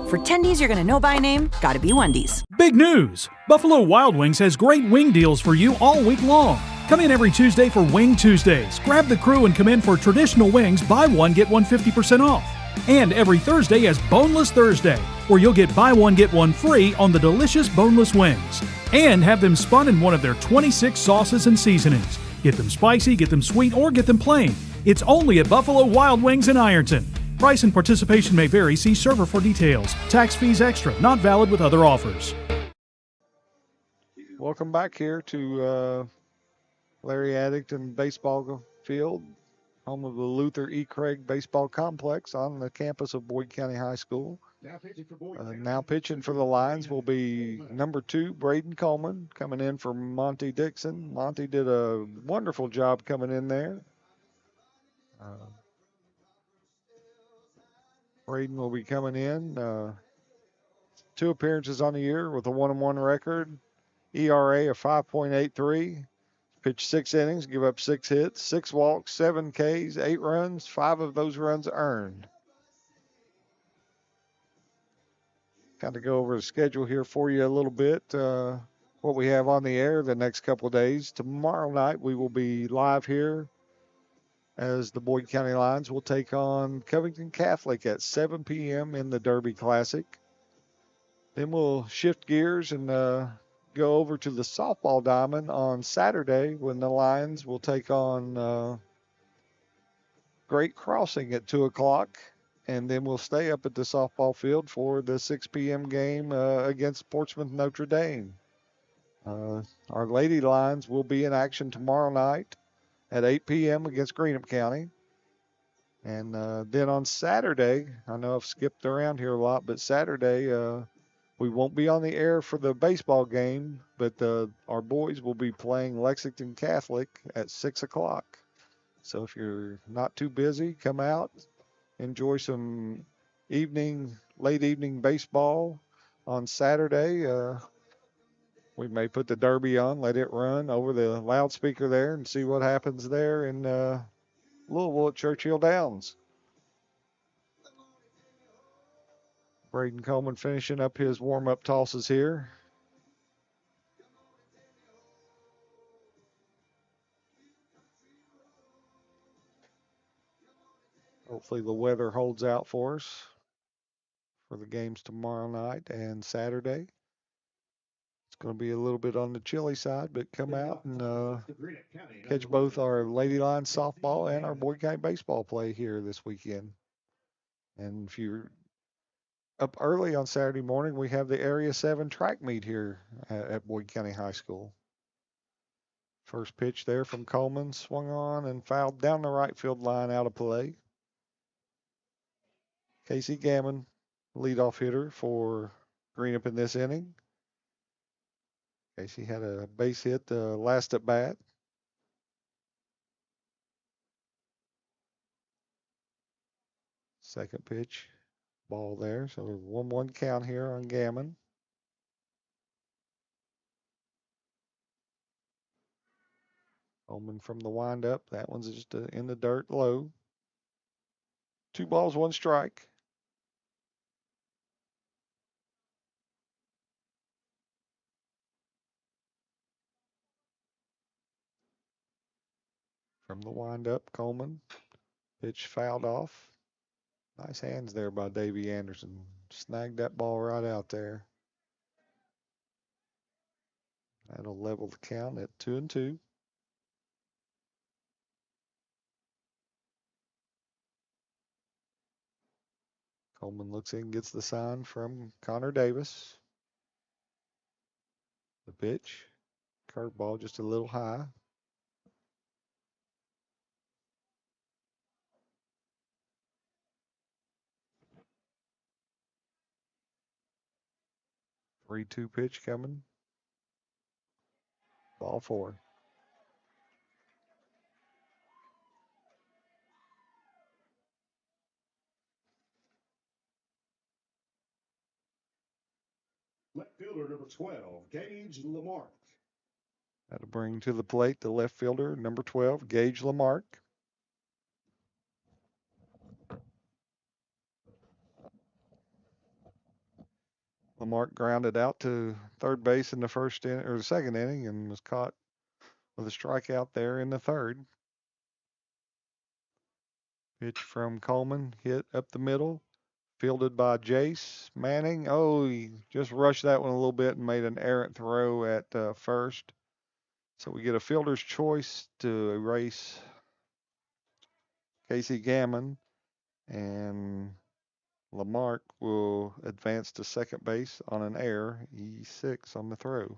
For tendies you're gonna know by name, gotta be Wendy's. Big news! Buffalo Wild Wings has great wing deals for you all week long. Come in every Tuesday for Wing Tuesdays. Grab the crew and come in for traditional wings, buy one, get one 50% off. And every Thursday is Boneless Thursday, where you'll get buy one, get one free on the delicious boneless wings. And have them spun in one of their 26 sauces and seasonings. Get them spicy, get them sweet, or get them plain. It's only at Buffalo Wild Wings in Ironton. Price and participation may vary. See server for details. Tax fees extra. Not valid with other offers. Welcome back here to Larry Addington Baseball Field, home of the Luther E. Craig Baseball Complex on the campus of Boyd County High School. Now pitching for the Lions will be number 2, Braden Coleman, coming in for Monty Dixon. Monty did a wonderful job coming in there. Braden will be coming in. 2 appearances on the year with a 1-1 record. ERA of 5.83. Pitched 6 innings, give up 6 hits, 6 walks, 7 Ks, 8 runs, 5 of those runs earned. Kind of go over the schedule here for you a little bit. What we have on the air the next couple of days. Tomorrow night we will be live here as the Boyd County Lions will take on Covington Catholic at 7 p.m. in the Derby Classic. Then we'll shift gears and go over to the softball diamond on Saturday when the Lions will take on Great Crossing at 2 o'clock. And then we'll stay up at the softball field for the 6 p.m. game against Portsmouth Notre Dame. Our Lady Lions will be in action tomorrow night at 8 p.m. against Greenup County. And then on Saturday, I know I've skipped around here a lot, but Saturday we won't be on the air for the baseball game, but our boys will be playing Lexington Catholic at 6 o'clock. So if you're not too busy, come out, enjoy some late evening baseball on Saturday. We may put the derby on, let it run over the loudspeaker there, and see what happens there in Louisville at Churchill Downs. Braden Coleman finishing up his warm-up tosses here. Hopefully the weather holds out for us for the games tomorrow night and Saturday. It's going to be a little bit on the chilly side, but come out and catch both our Lady Lions softball and our Boyd County baseball play here this weekend. And if you're up early on Saturday morning, we have the Area 7 track meet here at Boyd County High School. First pitch there from Coleman, swung on and fouled down the right field line, out of play. Casey Gammon, leadoff hitter for Greenup in this inning. Casey had a base hit the last at bat. Second pitch, ball there. So 1-1 count here on Gammon. Coleman from the windup. That one's just in the dirt low. 2 balls, 1 strike. From the windup, Coleman. Pitch fouled off. Nice hands there by Davey Anderson. Snagged that ball right out there. That'll level the count at 2-2. Coleman looks in, gets the sign from Connor Davis. The pitch. Curveball just a little high. Three-two pitch coming. Ball 4. Left fielder number 12, Gage Lamarck. That'll bring to the plate the left fielder, number 12, Gage Lamarck. Lamarck grounded out to third base in the first inning, or the second inning, and was caught with a strikeout there in the third. Pitch from Coleman, hit up the middle, fielded by Jace Manning. Oh, he just rushed that one a little bit and made an errant throw at first. So we get a fielder's choice to erase Casey Gammon, and Lamarck will advance to second base on an error, E6 on the throw.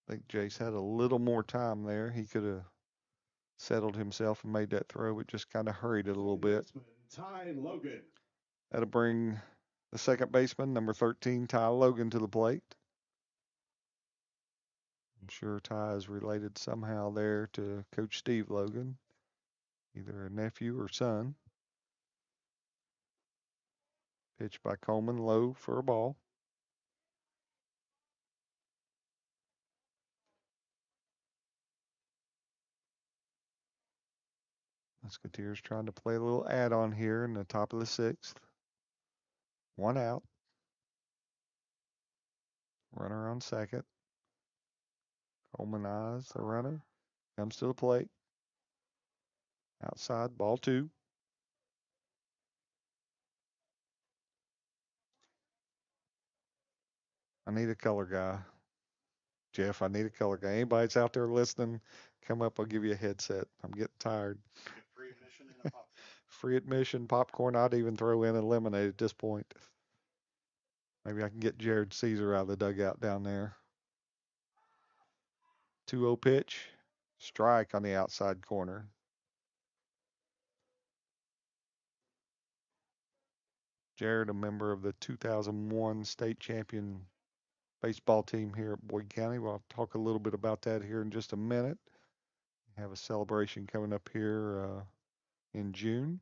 I think Jace had a little more time there. He could have settled himself and made that throw, but just kind of hurried it a little bit. Ty Logan. That'll bring the second baseman, number 13, Ty Logan, to the plate. I'm sure Ty is related somehow there to Coach Steve Logan, either a nephew or son. Pitch by Coleman, low for a ball. Musketeers trying to play a little add-on here in the top of the 6th. 1 out. Runner on second. Coleman eyes the runner. Comes to the plate. Outside, ball 2. I need a color guy. Jeff, I need a color guy. Anybody that's out there listening, come up. I'll give you a headset. I'm getting tired. Free admission and a popcorn. Free admission, popcorn. I'd even throw in a lemonade at this point. Maybe I can get Jared Caesar out of the dugout down there. 2-0 pitch. Strike on the outside corner. Jared, a member of the 2001 state champion baseball team here at Boyd County. We'll talk a little bit about that here in just a minute. We have a celebration coming up here in June.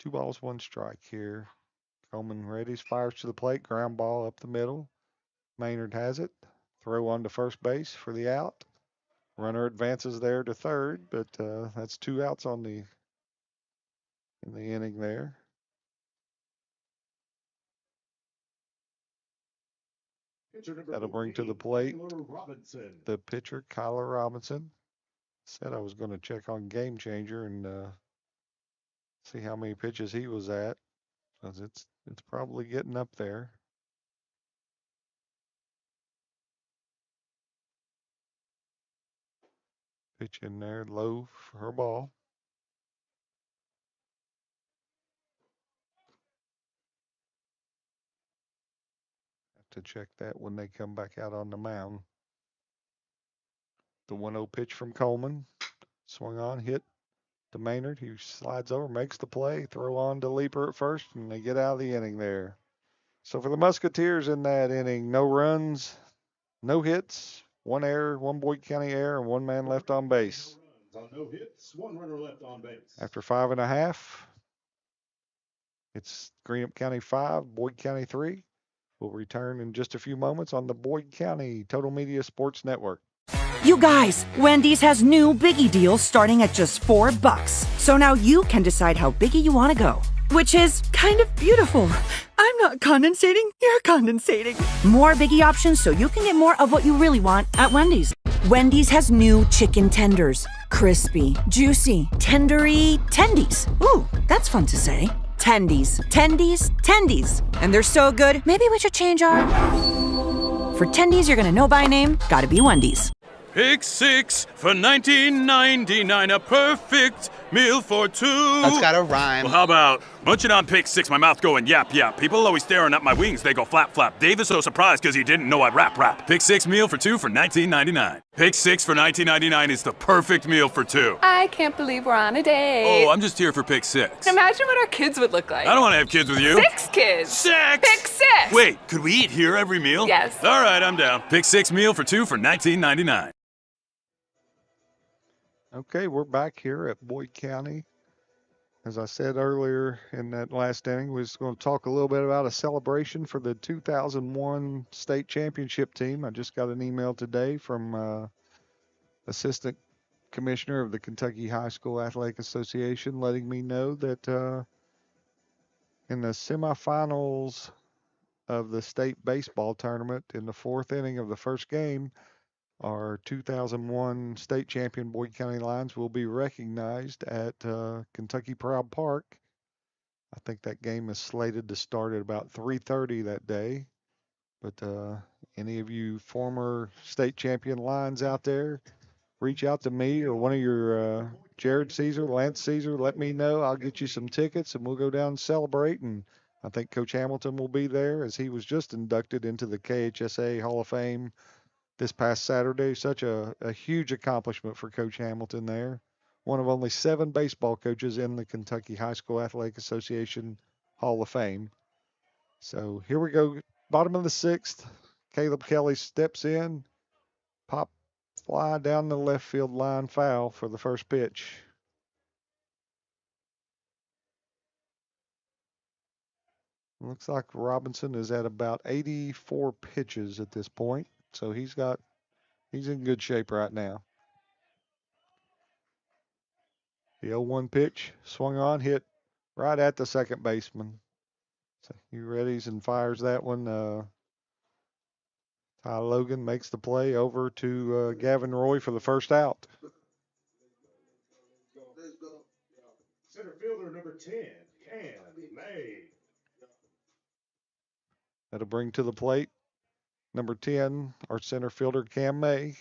2 balls, 1 strike here. Coleman readies, fires to the plate, ground ball up the middle. Maynard has it. Throw on to first base for the out. Runner advances there to third, but that's 2 outs in the inning there. That'll bring to the plate the pitcher, Kyler Robinson. Said I was going to check on Game Changer and see how many pitches he was at, because it's probably getting up there. Pitch in there, low for a ball. Have to check that when they come back out on the mound. The 1-0 pitch from Coleman. Swung on, hit to Maynard. He slides over, makes the play. Throw on to Leaper at first, and they get out of the inning there. So for the Musketeers in that inning, no runs, no hits, 1 error, 1 Boyd County error, and 1 man left on base. No hits, 1 runner left on base. After 5 1/2, it's Greenup County 5, Boyd County 3. We'll return in just a few moments on the Boyd County Total Media Sports Network. You guys, Wendy's has new biggie deals starting at just $4. So now you can decide how biggie you want to go, which is kind of beautiful. I'm not condensating, you're condensating. More biggie options so you can get more of what you really want at Wendy's. Wendy's has new chicken tenders. Crispy, juicy, tendery tendies. Ooh, that's fun to say. Tendies, tendies, tendies. And they're so good, maybe we should change our... For tendies you're gonna know by name, gotta be Wendy's. Pick 6 for $19.99, a perfect meal for 2. That's gotta rhyme. Well, how about munching on pick 6, my mouth going yap yap. People always staring at my wings, they go flap flap. Dave is so surprised because he didn't know I'd rap. Pick 6 meal for 2 for $19.99. Pick 6 for $19.99 is the perfect meal for 2. I can't believe we're on a date. Oh, I'm just here for pick 6. Imagine what our kids would look like. I don't want to have kids with you. 6 kids. 6! Pick 6! Wait, could we eat here every meal? Yes. All right, I'm down. Pick 6 meal for 2 for $19.99. Okay, we're back here at Boyd County. As I said earlier in that last inning, we're just going to talk a little bit about a celebration for the 2001 state championship team. I just got an email today from Assistant Commissioner of the Kentucky High School Athletic Association letting me know that in the semifinals of the state baseball tournament in the 4th inning of the first game, our 2001 state champion Boyd County Lions will be recognized at Kentucky Proud Park. I think that game is slated to start at about 3:30 that day. But any of you former state champion Lions out there, reach out to me or one of your Jared Caesar, Lance Caesar, let me know. I'll get you some tickets and we'll go down and celebrate. And I think Coach Hamilton will be there as he was just inducted into the KHSAA Hall of Fame this past Saturday. Such a huge accomplishment for Coach Hamilton there. One of only 7 baseball coaches in the Kentucky High School Athletic Association Hall of Fame. So here we go. Bottom of the 6th. Caleb Kelly steps in. Pop fly down the left field line, foul for the first pitch. Looks like Robinson is at about 84 pitches at this point. So he's in good shape right now. The 0-1 pitch swung on, hit right at the second baseman. So he readies and fires that one. Ty Logan makes the play over to Gavin Roy for the first out. Center fielder number 10, Cam May. That'll bring to the plate number 10, our center fielder, Cam May,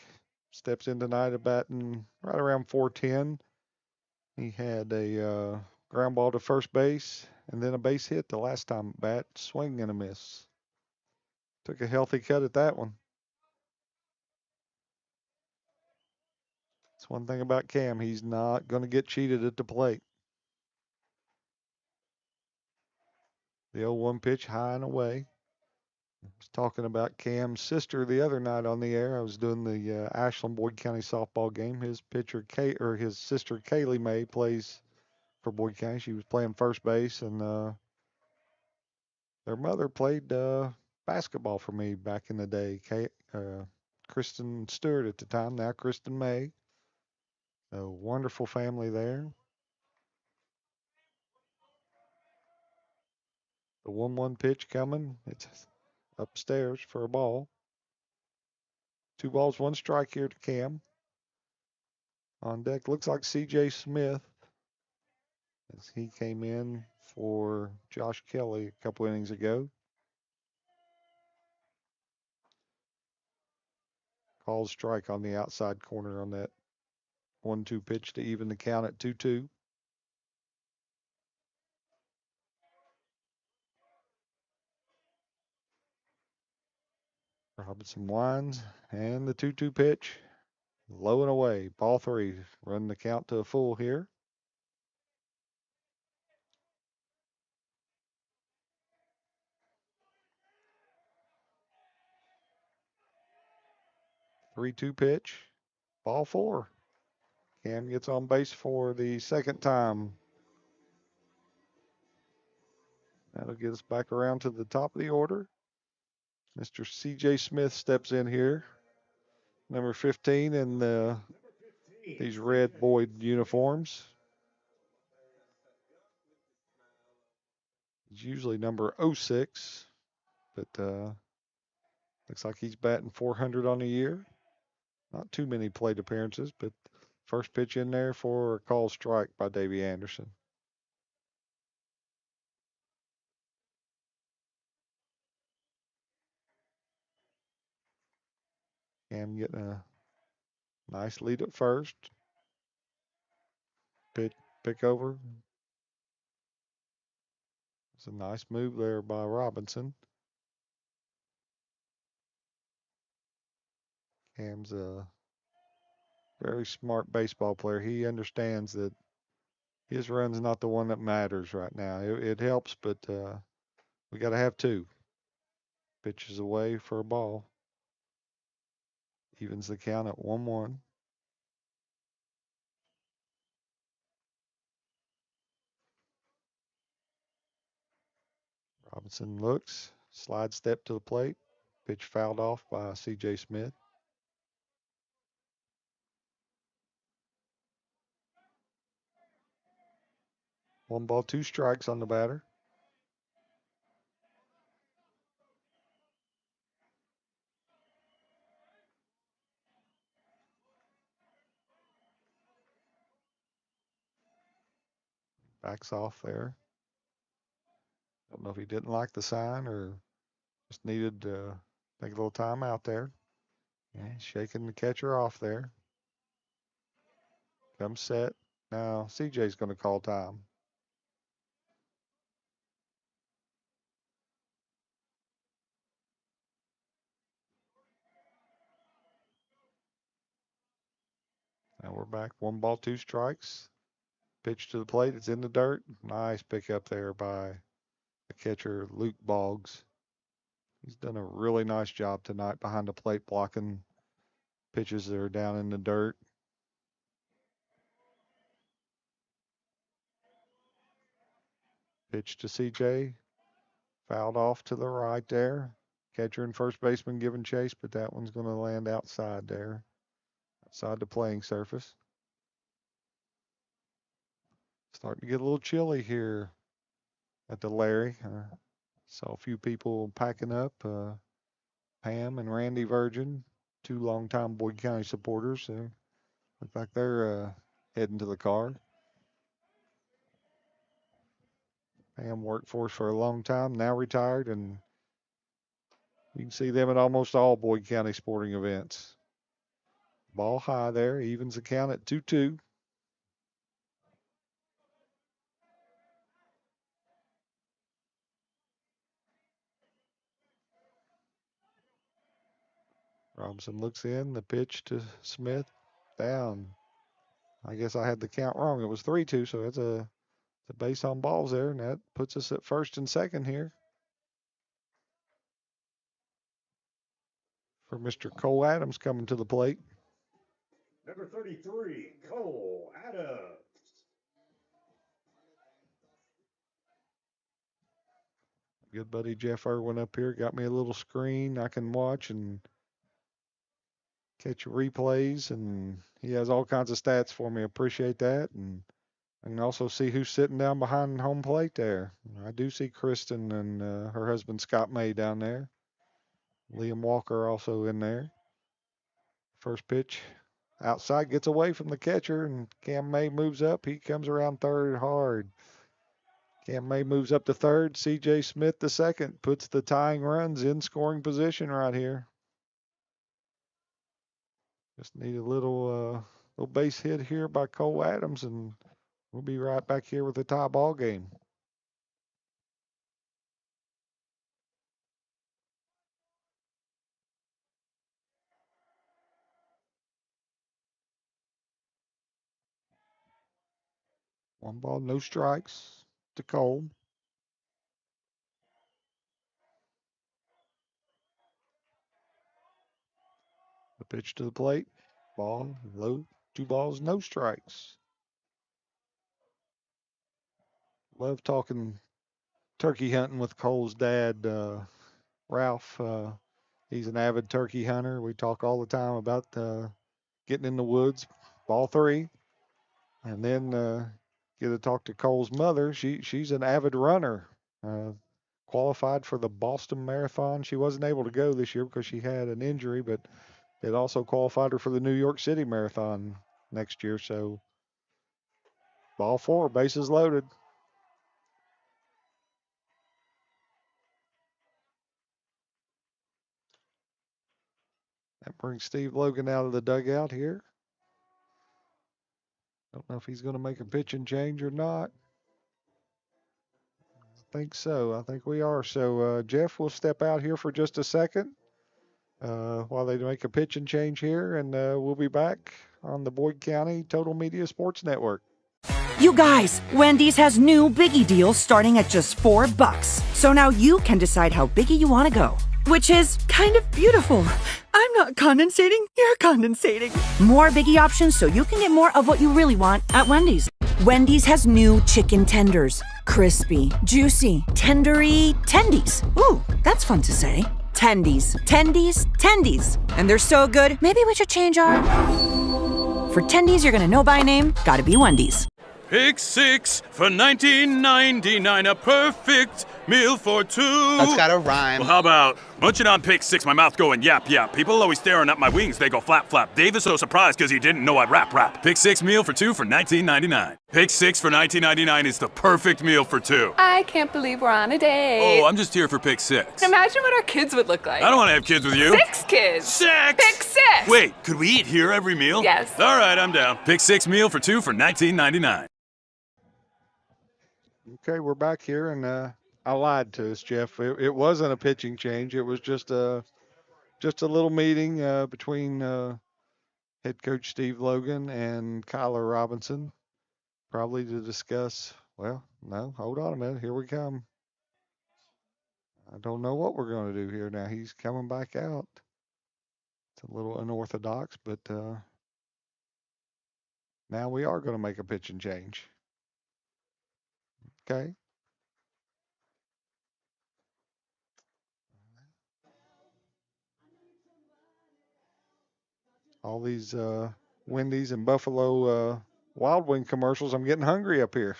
steps in tonight at batting right around 410. He had a ground ball to first base and then a base hit the last time at bat, swing and a miss. Took a healthy cut at that one. That's one thing about Cam. He's not going to get cheated at the plate. The 0-1 pitch high and away. I was talking about Cam's sister the other night on the air. I was doing the Ashland Boyd County softball game. His sister Kaylee May plays for Boyd County. She was playing first base, and their mother played basketball for me back in the day. Kristen Stewart at the time, now Kristen May. A wonderful family there. The 1-1 pitch coming. It's upstairs for a ball. 2 balls, 1 strike here to Cam. On deck looks like C.J. Smith, as he came in for Josh Kelly a couple innings ago. Called strike on the outside corner on that 1-2 pitch to even the count at 2-2. Robinson winds, and the 2-2 pitch. Low and away. Ball 3. Run the count to a full here. Three-two pitch. Ball 4. Cam gets on base for the second time. That'll get us back around to the top of the order. Mr. C.J. Smith steps in here. Number 15 in these red Boyd uniforms. He's usually number 06, but looks like he's batting .400 on the year. Not too many plate appearances, but first pitch in there for a called strike by Davey Anderson. Cam getting a nice lead at first. Pick over. It's a nice move there by Robinson. Cam's a very smart baseball player. He understands that his run's not the one that matters right now. It helps, but we got to have 2. Pitches away for a ball. Evens the count at 1-1. Robinson looks, slide step to the plate. Pitch fouled off by C.J. Smith. One ball, 2 strikes on the batter. Backs off there. Don't know if he didn't like the sign or just needed to take a little time out there. Yeah, shaking the catcher off there. Comes set. Now CJ's going to call time. Now we're back. 1 ball, 2 strikes. Pitch to the plate. It's in the dirt. Nice pickup there by the catcher, Luke Boggs. He's done a really nice job tonight behind the plate, blocking pitches that are down in the dirt. Pitch to CJ. Fouled off to the right there. Catcher and first baseman giving chase, but that one's going to land outside there. Outside the playing surface. Starting to get a little chilly here at the Larry. Saw a few people packing up. Pam and Randy Virgin, 2 longtime Boyd County supporters. Look like they're heading to the car. Pam worked for us for a long time, now retired, and you can see them at almost all Boyd County sporting events. Ball high there, evens the count at 2-2. Robinson looks in, the pitch to Smith, down. I guess I had the count wrong. It was 3-2, so it's a base on balls there, and that puts us at first and second here. For Mr. Cole Adams coming to the plate. Number 33, Cole Adams. Good buddy Jeff Irwin up here got me a little screen I can watch and catch replays, and he has all kinds of stats for me. Appreciate that. And I can also see who's sitting down behind home plate there. I do see Kristen and her husband Scott May down there. Liam Walker also in there. First pitch outside gets away from the catcher, and Cam May moves up. He comes around third hard. Cam May moves up to third. C.J. Smith, the second, puts the tying runs in scoring position right here. Just need a little base hit here by Cole Adams, and we'll be right back here with the tie ball game. One ball, no strikes to Cole. The pitch to the plate. Ball, low, 2 balls, no strikes. Love talking turkey hunting with Cole's dad, Ralph. He's an avid turkey hunter. We talk all the time about getting in the woods. Ball 3. And then get to talk to Cole's mother. She's an avid runner. Qualified for the Boston Marathon. She wasn't able to go this year because she had an injury, but it also qualified her for the New York City Marathon next year. So ball 4, bases loaded. That brings Steve Logan out of the dugout here. Don't know if he's going to make a pitching change or not. I think so. I think we are. So Jeff will step out here for just a second while they make a pitching change here, and we'll be back on the Boyd County Total Media Sports Network. You guys, Wendy's has new Biggie deals starting at just $4. So now you can decide how biggie you want to go, which is kind of beautiful. I'm not condensating, you're condensating. More Biggie options so you can get more of what you really want at Wendy's. Wendy's has new chicken tenders. Crispy, juicy, tendery tendies. Ooh, that's fun to say. Tendies, tendies, tendies. And they're so good, maybe we should change our... For tendies you're gonna know by name, gotta be Wendy's. Pick 6 for $19.99, a perfect meal for 2. That's gotta rhyme. Well, how about munching on pick 6, my mouth going yap yap. People always staring at my wings, they go flap flap. Dave is so surprised because he didn't know I'd rap. Pick 6 meal for 2 for $19.99. Pick 6 for $19.99 is the perfect meal for 2. I can't believe we're on a date. Oh, I'm just here for pick 6. Imagine what our kids would look like. I don't want to have kids with you. 6 kids. 6! Pick 6! Wait, could we eat here every meal? Yes. All right, I'm down. Pick 6 meal for 2 for $19.99. Okay, we're back here, and I lied to us, Jeff. It wasn't a pitching change. It was just a little meeting between head coach Steve Logan and Kyler Robinson, probably to discuss. Well, no, hold on a minute. Here we come. I don't know what we're going to do here now. He's coming back out. It's a little unorthodox, but now we are going to make a pitching change. Okay. All these Wendy's and Buffalo Wild Wing commercials, I'm getting hungry up here.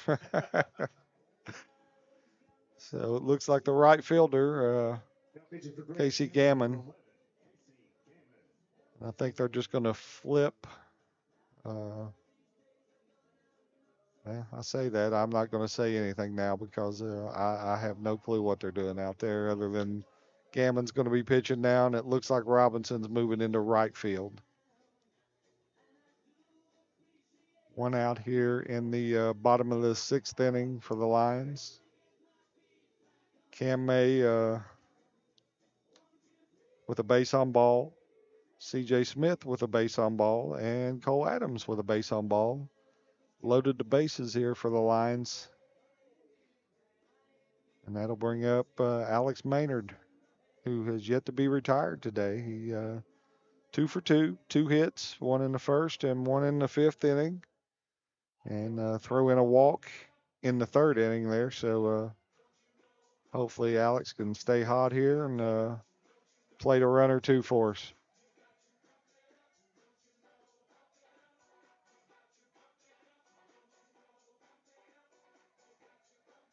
So it looks like the right fielder, Casey Gammon. I think they're just going to flip. Well, I say that. I'm not going to say anything now because I have no clue what they're doing out there other than Gammon's going to be pitching now, and it looks like Robinson's moving into right field. One out here in the bottom of the 6th inning for the Lions. Cam May with a base on ball. C.J. Smith with a base on ball. And Cole Adams with a base on ball. Loaded the bases here for the Lions. And that'll bring up Alex Maynard, who has yet to be retired today. He 2 for 2, 2 hits, 1 in the 1st and 1 in the 5th inning. And throw in a walk in the 3rd inning there. So Hopefully Alex can stay hot here and plate a run or two for us.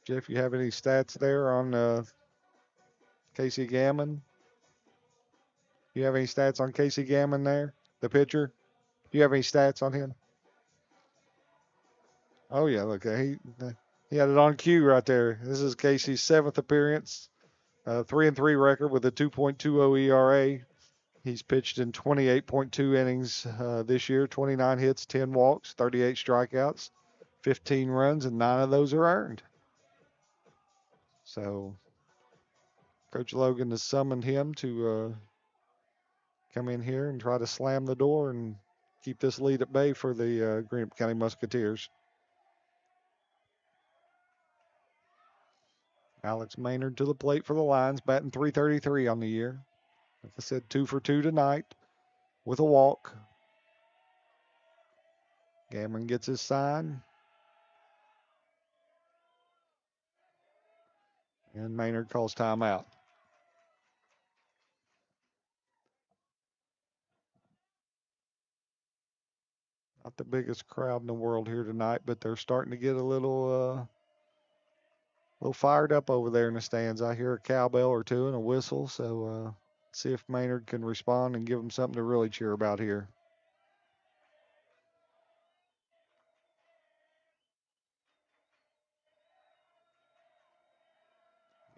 Jeff, you have any stats there on Casey Gammon? You have any stats on Casey Gammon there, the pitcher? Do you have any stats on him? Oh yeah, look, he had it on cue right there. This is Casey's 7th appearance, 3-3 record with a 2.20 ERA. He's pitched in 28.2 innings this year, 29 hits, 10 walks, 38 strikeouts, 15 runs, and 9 of those are earned. So Coach Logan has summoned him to come in here and try to slam the door and keep this lead at bay for the Greenup County Musketeers. Alex Maynard to the plate for the Lions, batting .333 on the year. Like I said, 2 for 2 tonight with a walk. Gammon gets his sign. And Maynard calls timeout. Not the biggest crowd in the world here tonight, but they're starting to get a little fired up over there in the stands. I hear a cowbell or two and a whistle, so see if Maynard can respond and give them something to really cheer about here.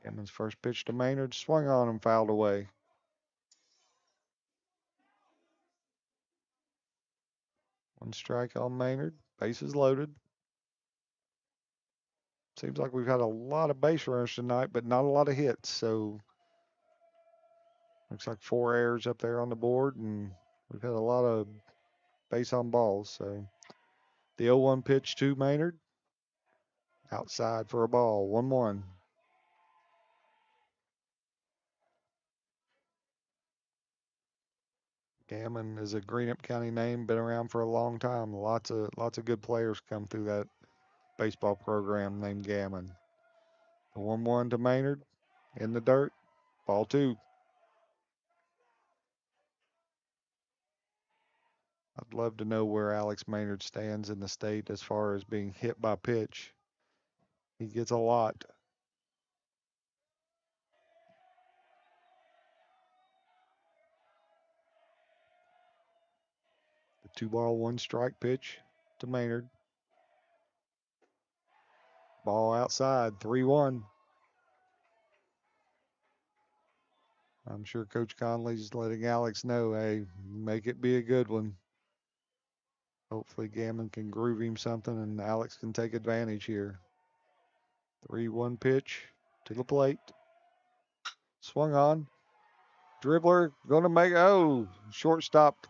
Gammon's first pitch to Maynard, swung on and fouled away. One strike on Maynard, bases loaded. Seems like we've had a lot of base runners tonight, but not a lot of hits. So looks like 4 errors up there on the board, and we've had a lot of base on balls. So the 0-1 pitch to Maynard, outside for a ball, 1-1. Gammon is a Greenup County name, been around for a long time. Lots of good players come through that baseball program named Gammon. The 1-1 to Maynard in the dirt, ball 2. I'd love to know where Alex Maynard stands in the state as far as being hit by pitch. He gets a lot. The 2-ball, 1-strike pitch to Maynard. Ball outside, 3-1. I'm sure Coach Conley's letting Alex know, hey, make it be a good one. Hopefully Gammon can groove him something and Alex can take advantage here. 3-1 pitch to the plate. Swung on. Dribbler going to make, shortstop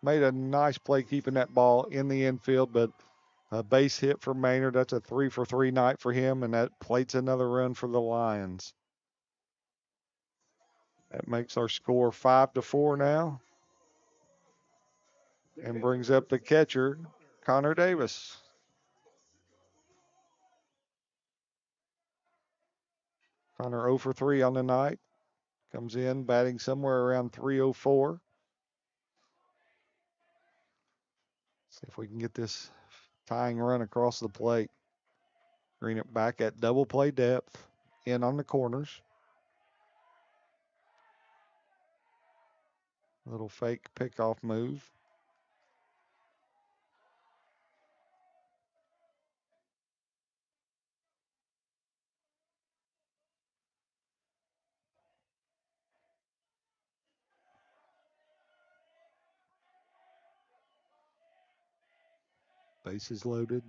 made a nice play keeping that ball in the infield, but a base hit for Maynard. That's a 3 for 3 night for him, and that plates another run for the Lions. That makes our score 5-4 now and brings up the catcher, Connor Davis. Connor 0 for 3 on the night. Comes in batting somewhere around 304. See if we can get this tying run across the plate. Greenup back at double play depth, in on the corners. Little fake pickoff move. Bases loaded.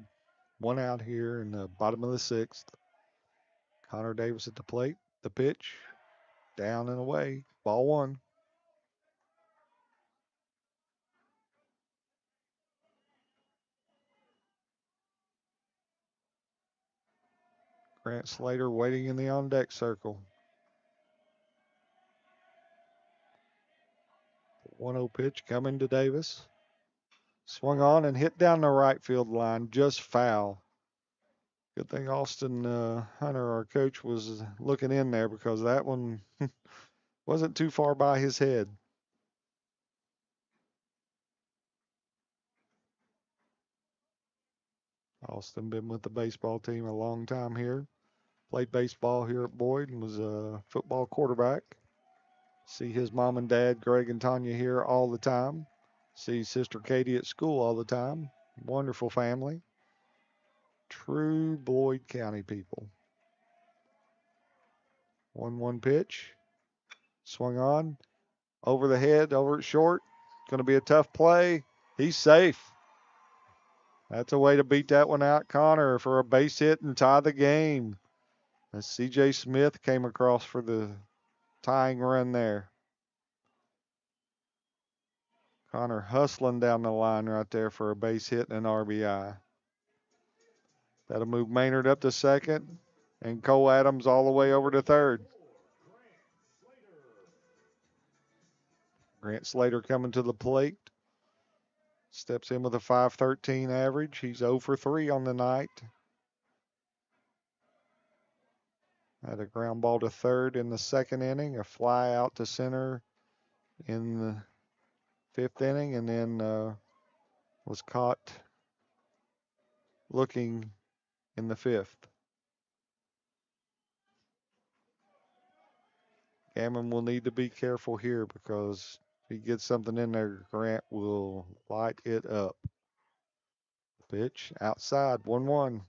1 out here in the bottom of the 6th. Connor Davis at the plate. The pitch. Down and away. Ball 1. Grant Slater waiting in the on-deck circle. 1-0 pitch coming to Davis. Swung on and hit down the right field line. Just foul. Good thing Austin Hunter, our coach, was looking in there because that one wasn't too far by his head. Austin been with the baseball team a long time here. Played baseball here at Boyd and was a football quarterback. See his mom and dad, Greg and Tanya, here all the time. See Sister Katie at school all the time. Wonderful family. True Boyd County people. 1-1 pitch. Swung on. Over the head, over at short. Going to be a tough play. He's safe. That's a way to beat that one out, Connor, for a base hit and tie the game. As C.J. Smith came across for the tying run there. Connor hustling down the line right there for a base hit and an RBI. That'll move Maynard up to second and Cole Adams all the way over to third. Grant Slater coming to the plate. Steps in with a .513 average. He's 0 for 3 on the night. Had a ground ball to third in the second inning, a fly out to center in the fifth inning, and then was caught looking in the fifth. Gammon will need to be careful here because if he gets something in there, Grant will light it up. Pitch outside, 1-1.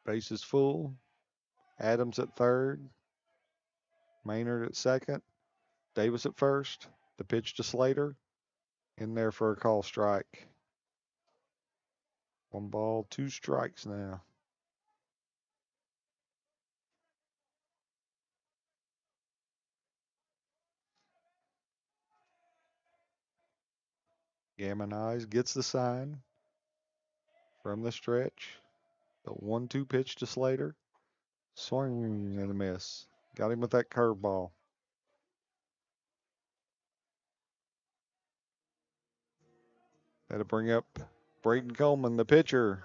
Base is full. Adams at third. Maynard at second. Davis at first. The pitch to Slater. In there for a call strike. 1 ball, 2 strikes now. Gammon Eyes gets the sign from the stretch. The 1-2 pitch to Slater. Swing and a miss. Got him with that curveball. That'll bring up Braden Coleman, the pitcher.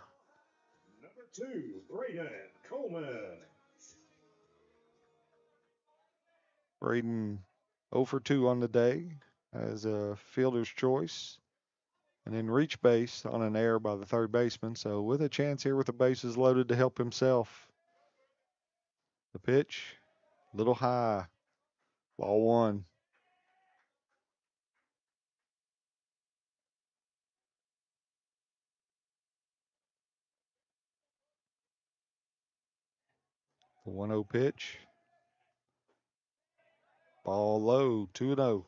Number 2, Braden Coleman. Braden 0 for 2 on the day as a fielder's choice. And then reach base on an error by the third baseman. So with a chance here with the bases loaded to help himself. The pitch, a little high. Ball 1. The 1-0 pitch. Ball low, 2-0.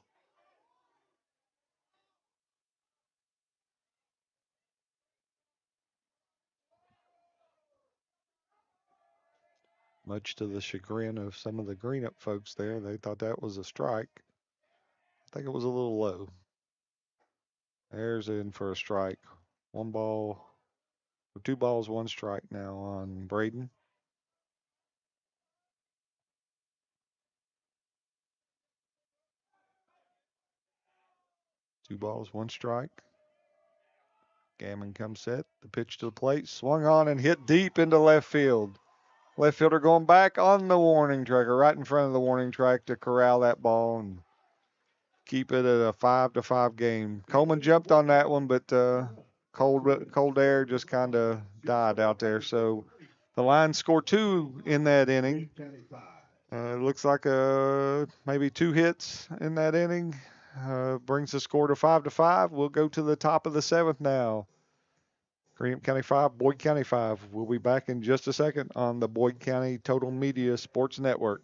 Much to the chagrin of some of the Greenup folks there, they thought that was a strike. I think it was a little low. There's in for a strike. 1 ball, 2 balls, 1 strike now on Braden. Two balls, 1 strike. Gammon comes set. The pitch to the plate, swung on and hit deep into left field. Left fielder going back on the warning track, or right in front of the warning track to corral that ball and keep it at a 5-5 game. Coleman jumped on that one, but cold air just kind of died out there. So the Lions score 2 in that inning. It looks like maybe 2 hits in that inning. Brings the score to 5-5. We'll go to the top of the 7th now. Greenup County 5, Boyd County 5. We'll be back in just a second on the Boyd County Total Media Sports Network.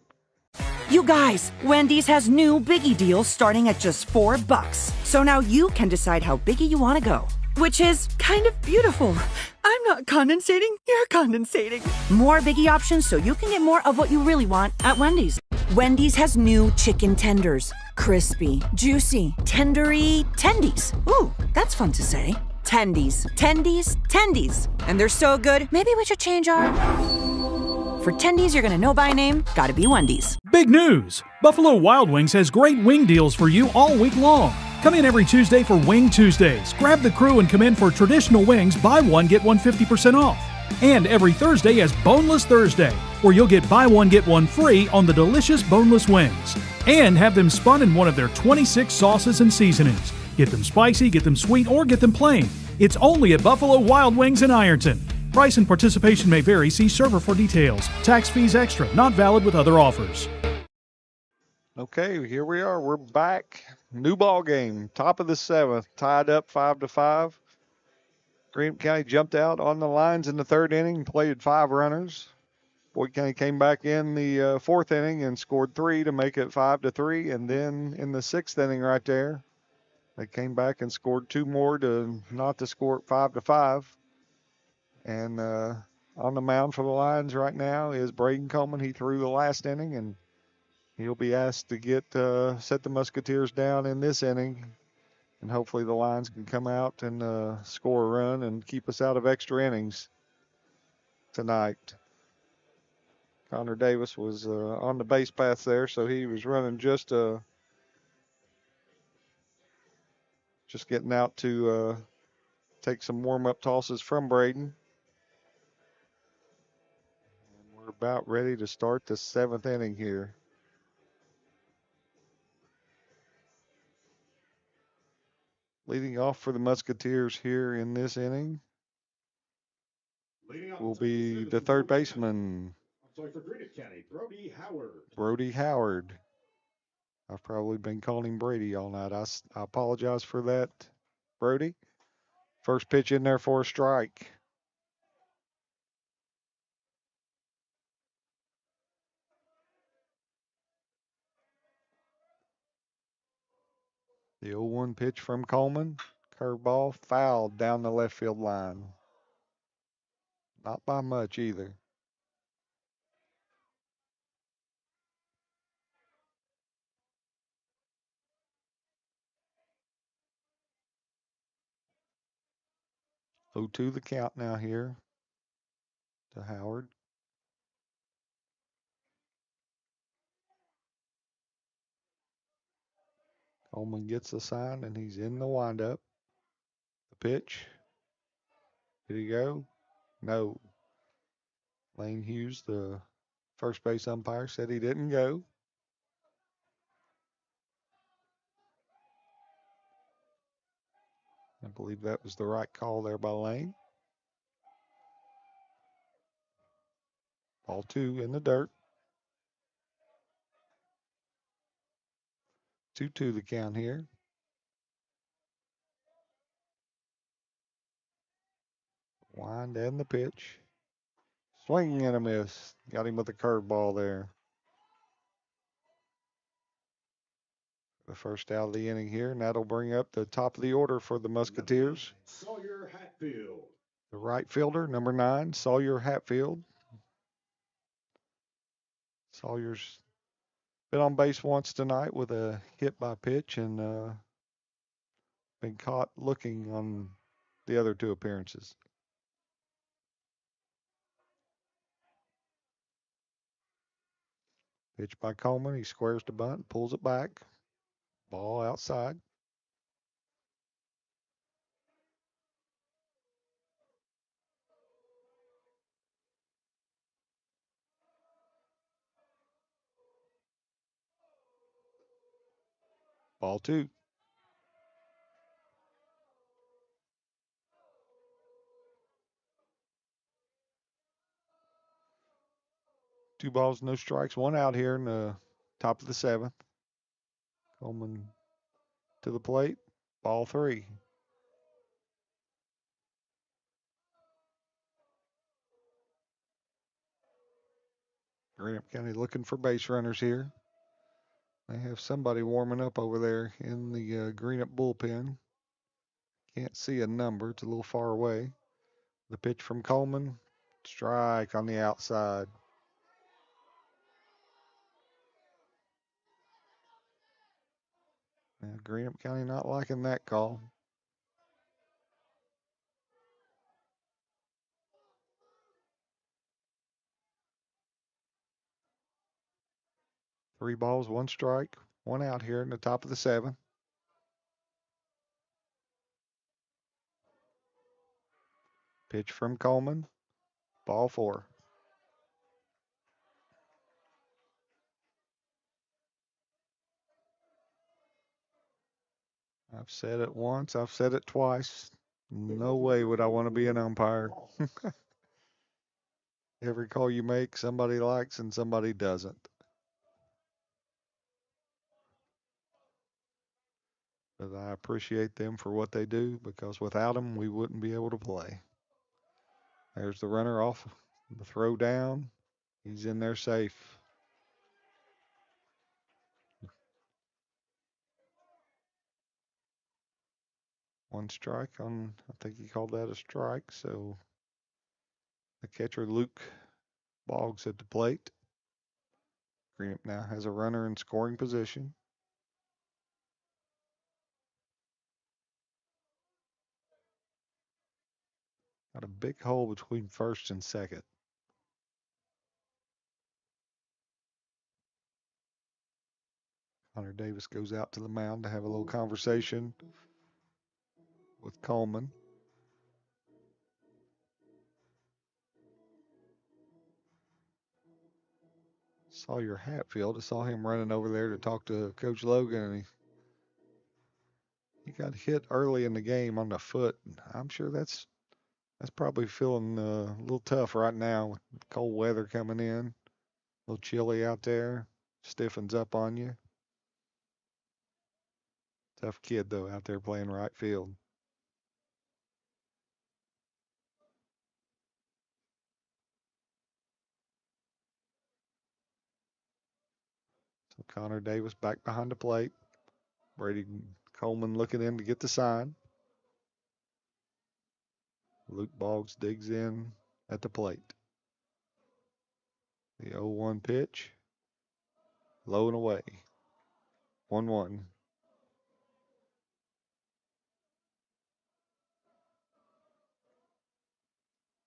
You guys, Wendy's has new Biggie deals starting at just $4. So now you can decide how biggie you want to go. Which is kind of beautiful. I'm not condensating, you're condensating. More Biggie options so you can get more of what you really want at Wendy's. Wendy's has new chicken tenders. Crispy, juicy, tendery tendies. Ooh, that's fun to say. Tendies, tendies, tendies. And they're so good, maybe we should change our for tendies you're gonna know by name, gotta be Wendy's. Big news! Buffalo Wild Wings has great wing deals for you all week long. Come in every Tuesday for Wing Tuesdays. Grab the crew and come in for traditional wings, buy one, get one 50% off. And every Thursday is Boneless Thursday, where you'll get buy one, get one free on the delicious boneless wings. And have them spun in one of their 26 sauces and seasonings. Get them spicy, get them sweet, or get them plain. It's only at Buffalo Wild Wings in Ironton. Price and participation may vary. See server for details. Tax fees extra. Not valid with other offers. Okay, here we are. We're back. New ball game. Top of the 7th. Tied up 5-5. Greenup County jumped out on the lines in the 3rd inning, played 5 runners. Boyd County came back in the 4th inning and scored 3 to make it 5-3. And then in the 6th inning right there, they came back and scored 2 more to not to score it 5-5. And on the mound for the Lions right now is Braden Coleman. He threw the last inning, and he'll be asked to get set the Musketeers down in this inning. And hopefully the Lions can come out and score a run and keep us out of extra innings tonight. Connor Davis was on the base path there, so he was running just getting out to take some warm-up tosses from Braden. And we're about ready to start the 7th inning here. Leading off for the Musketeers here in this inning will be the 3rd baseman, For Greenup County, Brody Howard. Brody Howard. I've probably been calling him Brady all night. I apologize for that, Brody. First pitch in there for a strike. The 0-1 pitch from Coleman. Curveball fouled down the left field line. Not by much either. Oh, 2 the count now here to Howard. Coleman gets the sign, and he's in the windup. The pitch. Did he go? No. Lane Hughes, the first base umpire, said he didn't go. I believe that was the right call there by Lane. Ball 2 in the dirt. 2-2 the count here. Wind and the pitch. Swinging and a miss. Got him with a curveball there. The first out of the inning here, and that'll bring up the top of the order for the Musketeers. Sawyer Hatfield. The right fielder, number 9, Sawyer Hatfield. Sawyer's been on base once tonight with a hit by pitch and been caught looking on the other 2 appearances. Pitch by Coleman. He squares the bunt, pulls it back. Ball outside. Ball 2. Two balls, no strikes, 1 out here in the top of the 7th. Coleman to the plate. Ball 3. Greenup County looking for base runners here. They have somebody warming up over there in the Greenup bullpen. Can't see a number. It's a little far away. The pitch from Coleman. Strike on the outside. Now, Greenup County not liking that call. 3 balls, 1 strike, 1 out here in the top of the 7th. Pitch from Coleman. Ball 4. I've said it once, I've said it twice. No way would I want to be an umpire. Every call you make, somebody likes and somebody doesn't. But I appreciate them for what they do, because without them, we wouldn't be able to play. There's the runner off the throw down. He's in there safe. One strike on, I think he called that a strike. So the catcher, Luke Boggs, at the plate. Greenup now has a runner in scoring position. Got a big hole between first and second. Hunter Davis goes out to the mound to have a little conversation with Coleman. Sawyer Hatfield, I saw him running over there to talk to Coach Logan, and he got hit early in the game on the foot. I'm sure that's probably feeling a little tough right now with cold weather coming in. A little chilly out there, stiffens up on you. Tough kid, though, out there playing right field. So Connor Davis back behind the plate. Brady Coleman looking in to get the sign. Luke Boggs digs in at the plate. The 0-1 pitch. Low and away. 1-1.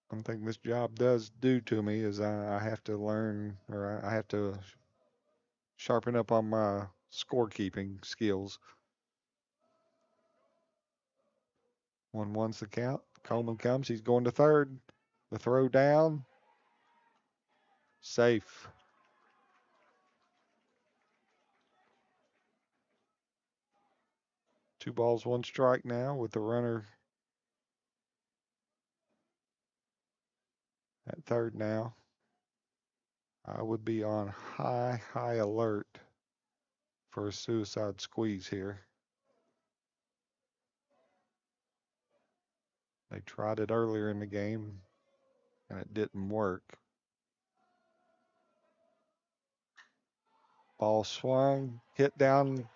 One thing this job does do to me is I have to learn, or I have to sharpen up on my scorekeeping skills. 1-1's the count. Coleman comes. He's going to third. The throw down. Safe. Two balls, one strike now with the runner at third now. I would be on high alert for a suicide squeeze here. They tried it earlier in the game and it didn't work. Ball swung, hit down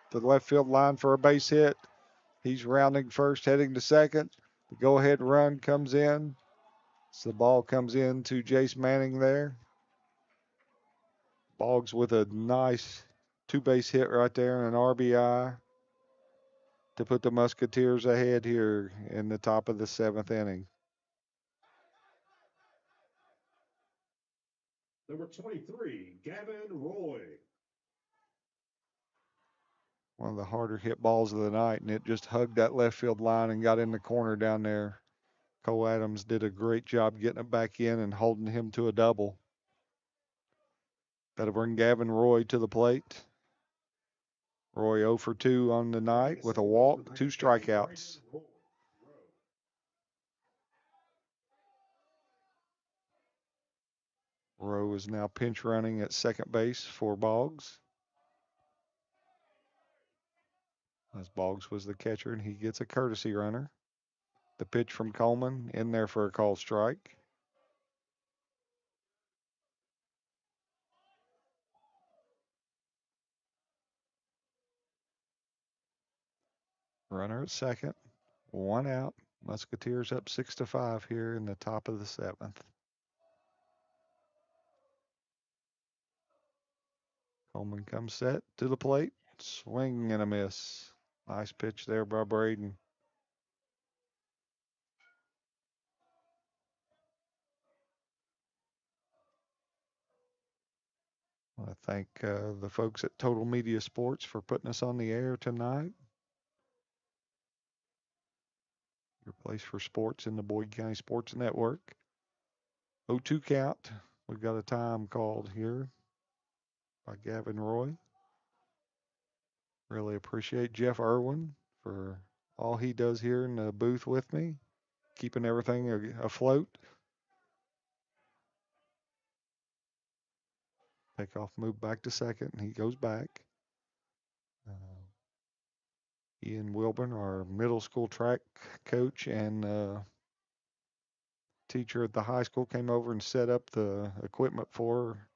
the left field line for a base hit. He's rounding first, heading to second. The go-ahead run comes in. So the ball comes in to Jace Manning there. Boggs with a nice two-base hit right there and an RBI to put the Musketeers ahead here in the top of the 7th inning. Number 23, Gavin Roy. One of the harder hit balls of the night, and it just hugged that left field line and got in the corner down there. Cole Adams did a great job getting it back in and holding him to a double. That'll bring Gavin Roy to the plate. Roy 0 for 2 on the night with a walk, 2 strikeouts. Rowe is now pinch running at second base for Boggs. As Boggs was the catcher, and he gets a courtesy runner. The pitch from Coleman in there for a called strike. Runner at second, 1 out. Musketeers up 6-5 here in the top of the 7th. Coleman comes set to the plate. Swing and a miss. Nice pitch there by Braden. I want to thank the folks at Total Media Sports for putting us on the air tonight. Your place for sports in the Boyd County Sports Network. 0-2 count. We've got a time called here by Gavin Roy. Really appreciate Jeff Irwin for all he does here in the booth with me, keeping everything afloat. Takeoff move back to second, and he goes back. Ian Wilburn, our middle school track coach and teacher at the high school, came over and set up the equipment for her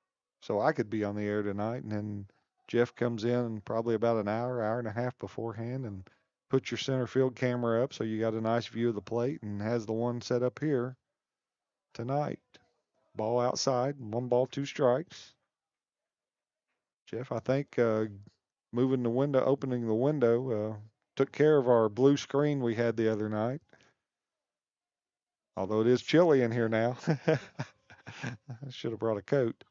so I could be on the air tonight. And then Jeff comes in probably about an hour and a half beforehand and puts your center field camera up so you got a nice view of the plate, and has the one set up here tonight. Ball outside, 1 ball, 2 strikes. Jeff, I think opening the window, took care of our blue screen we had the other night. Although it is chilly in here now. I should have brought a coat.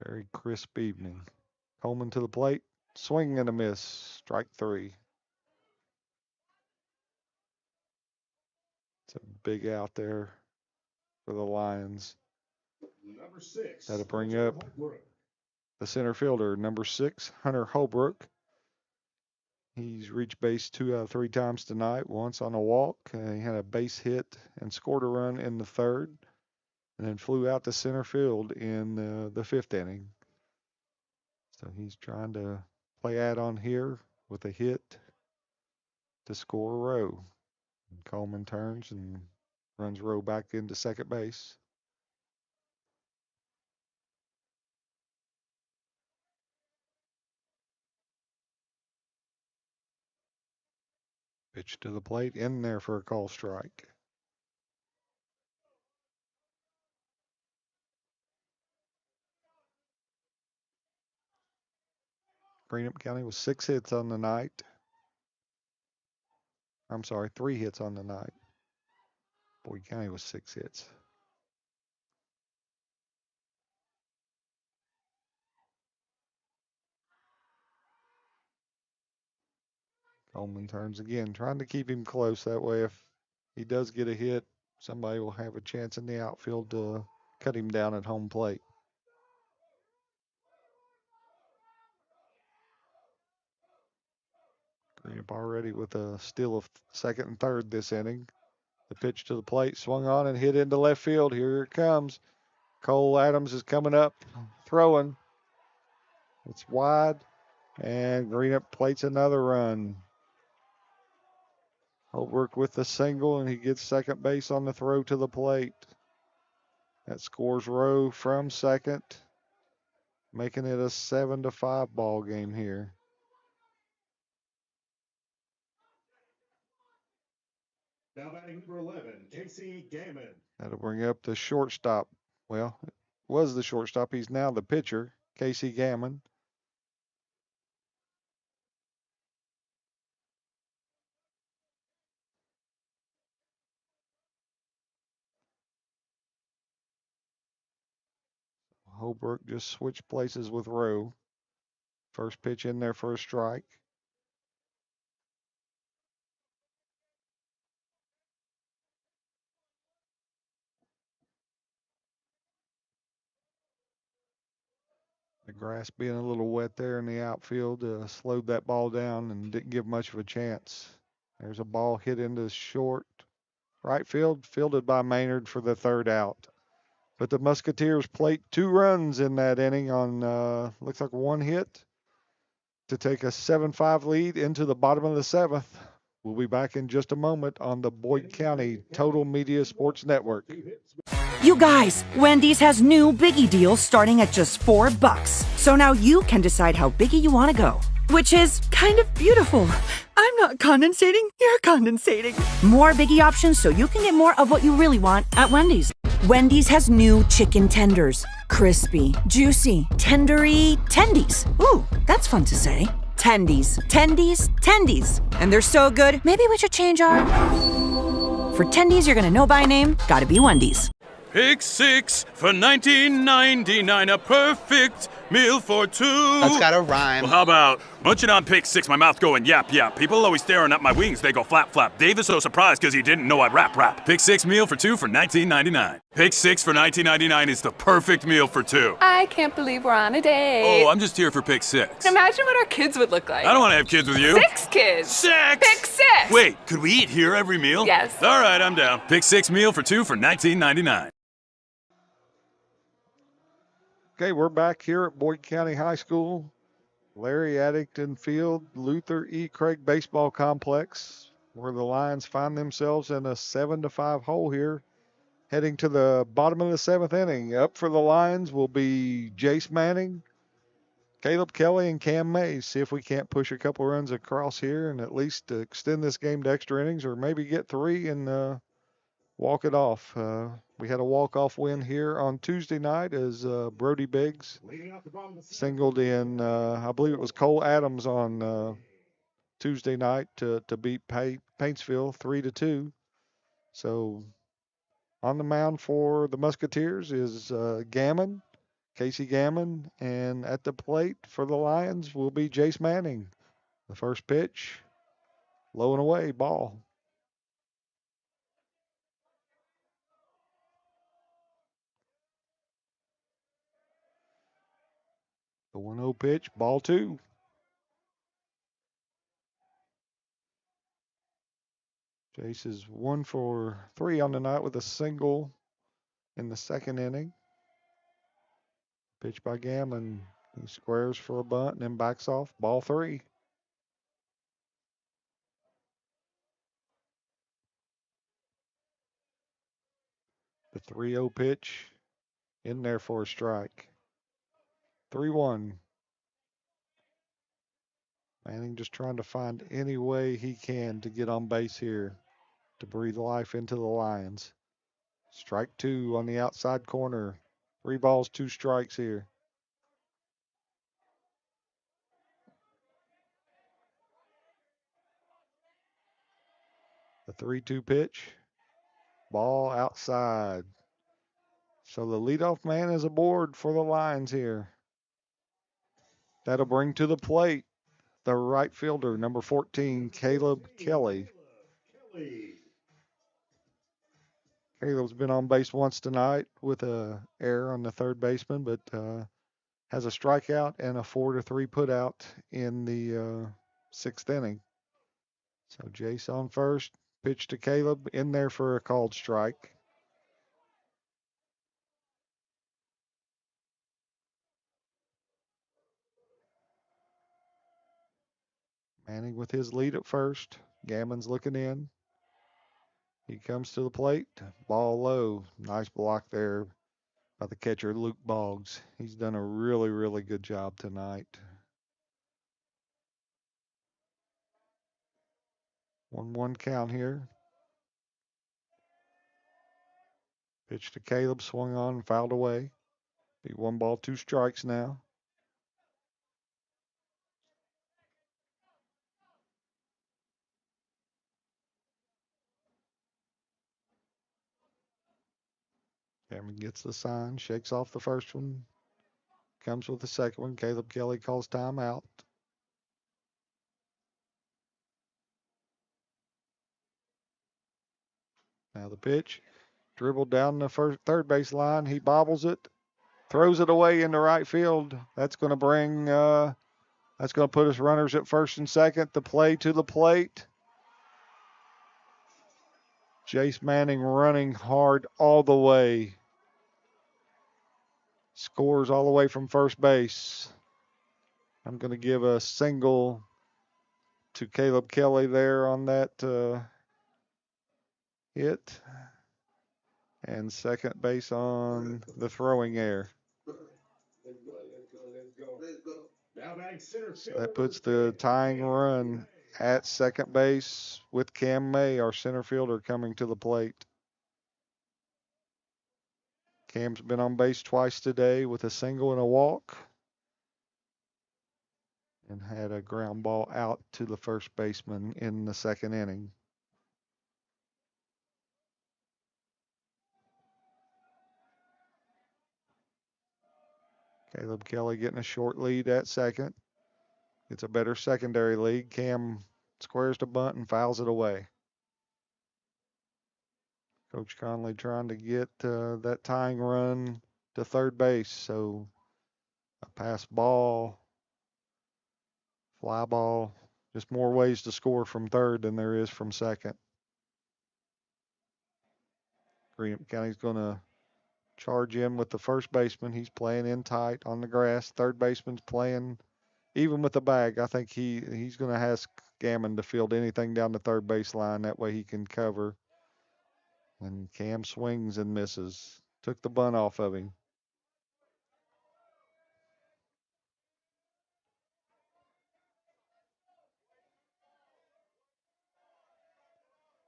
Very crisp evening. Coleman to the plate. Swing and a miss. Strike 3. It's a big out there for the Lions. Number 6. That'll bring up the center fielder, number 6, Hunter Holbrook. He's reached base 2 out of 3 times tonight, once on a walk. He had a base hit and scored a run in the 3rd, and then flew out to center field in the 5th inning. So he's trying to play add-on here with a hit to score a row. And Coleman turns and runs row back into second base. Pitch to the plate, in there for a call strike. Greenup County was 6 hits on the night. I'm sorry, 3 hits on the night. Boyd County was 6 hits. Coleman turns again, trying to keep him close. That way, if he does get a hit, somebody will have a chance in the outfield to cut him down at home plate. Greenup already with a steal of 2nd and 3rd this inning. The pitch to the plate, swung on and hit into left field. Here it comes. Cole Adams is coming up, throwing. It's wide, and Greenup plates another run. Holbrook with the single, and he gets second base on the throw to the plate. That scores row from second, making it a 7-5 ball game here. Now batting number 11, Casey Gammon. That'll bring up the shortstop. Well, it was the shortstop. He's now the pitcher, Casey Gammon. Holbrook just switched places with Rowe. First pitch in there for a strike. The grass being a little wet there in the outfield slowed that ball down and didn't give much of a chance. There's a ball hit into short right field, fielded by Maynard for the 3rd out. But the Musketeers plate 2 runs in that inning on, looks like 1 hit to take a 7-5 lead into the bottom of the 7th. We'll be back in just a moment on the Boyd County Total Media Sports Network. You guys, Wendy's has new Biggie deals starting at just $4. So now you can decide how biggie you want to go, which is kind of beautiful. I'm not condensating, you're condensating. More Biggie options so you can get more of what you really want at Wendy's. Wendy's has new chicken tenders. Crispy, juicy, tendery tendies. Ooh, that's fun to say. Tendies, tendies, tendies. And they're so good, maybe we should change our... For tendies you're gonna know by name, gotta be Wendy's. Pick six for 19.99, a perfect meal for two. That's gotta rhyme. Well, how about munching on pick six, my mouth going yap yap. People always staring at my wings, they go flap flap. Dave is so surprised because he didn't know I'd rap. Pick six meal for two for 19.99. Pick six for 19.99 is the perfect meal for two. I can't believe we're on a date. Oh, I'm just here for pick six. Imagine what our kids would look like. I don't want to have kids with you. 6 kids. Six! Pick 6. Wait, could we eat here every meal? Yes. All right, I'm down. Pick six meal for two for 19.99. Okay, we're back here at Boyd County High School, Larry Addington Field, Luther E. Craig Baseball Complex, where the Lions find themselves in a 7-5 hole here, heading to the bottom of the 7th inning. Up for the Lions will be Jace Manning, Caleb Kelly, and Cam Mays. See if we can't push a couple runs across here and at least extend this game to extra innings, or maybe get 3 and walk it off. We had a walk-off win here on Tuesday night as Brody Biggs singled in, I believe it was Cole Adams on Tuesday night to beat Paintsville 3-2. So on the mound for the Musketeers is Gammon, Casey Gammon, and at the plate for the Lions will be Jace Manning. The first pitch, low and away, ball. The 1-0 pitch, ball 2. Jace is 1 for 3 on the night with a single in the 2nd inning. Pitch by Gammon. He squares for a bunt and then backs off. Ball 3. The 3-0 pitch in there for a strike. 3-1. Manning just trying to find any way he can to get on base here to breathe life into the Lions. Strike 2 on the outside corner. 3 balls, 2 strikes here. The 3-2 pitch. Ball outside. So the leadoff man is aboard for the Lions here. That'll bring to the plate the right fielder, number 14, Caleb Kelly. Caleb's been on base once tonight with a error on the third baseman, but has a strikeout and a 4-3 putout in the 6th inning. So Jace on first, pitch to Caleb, in there for a called strike. Manning with his lead at first. Gammon's looking in. He comes to the plate. Ball low. Nice block there by the catcher, Luke Boggs. He's done a really, really good job tonight. 1-1 count here. Pitch to Caleb, swung on and fouled away. Be 1 ball, 2 strikes now. Cameron gets the sign, shakes off the first one, comes with the second one. Caleb Kelly calls timeout. Now the pitch, dribbled down the third base line. He bobbles it, throws it away into right field. That's going to bring, that's going to put us runners at first and second. The play to the plate. Jace Manning running hard all the way. Scores all the way from first base. I'm going to give a single to Caleb Kelly there on that hit. And second base on the throwing error. So that puts the tying run at second base with Cam May, our center fielder, coming to the plate. Cam's been on base twice today with a single and a walk, and had a ground ball out to the first baseman in the 2nd inning. Caleb Kelly getting a short lead at second. Gets a better secondary lead. Cam squares the bunt and fouls it away. Coach Conley trying to get that tying run to third base. So a pass ball, fly ball, just more ways to score from third than there is from second. Greenup County's going to charge in with the first baseman. He's playing in tight on the grass. Third baseman's playing even with the bag. I think he's going to ask Gammon to field anything down the third base line. That way he can cover. And Cam swings and misses. Took the bunt off of him.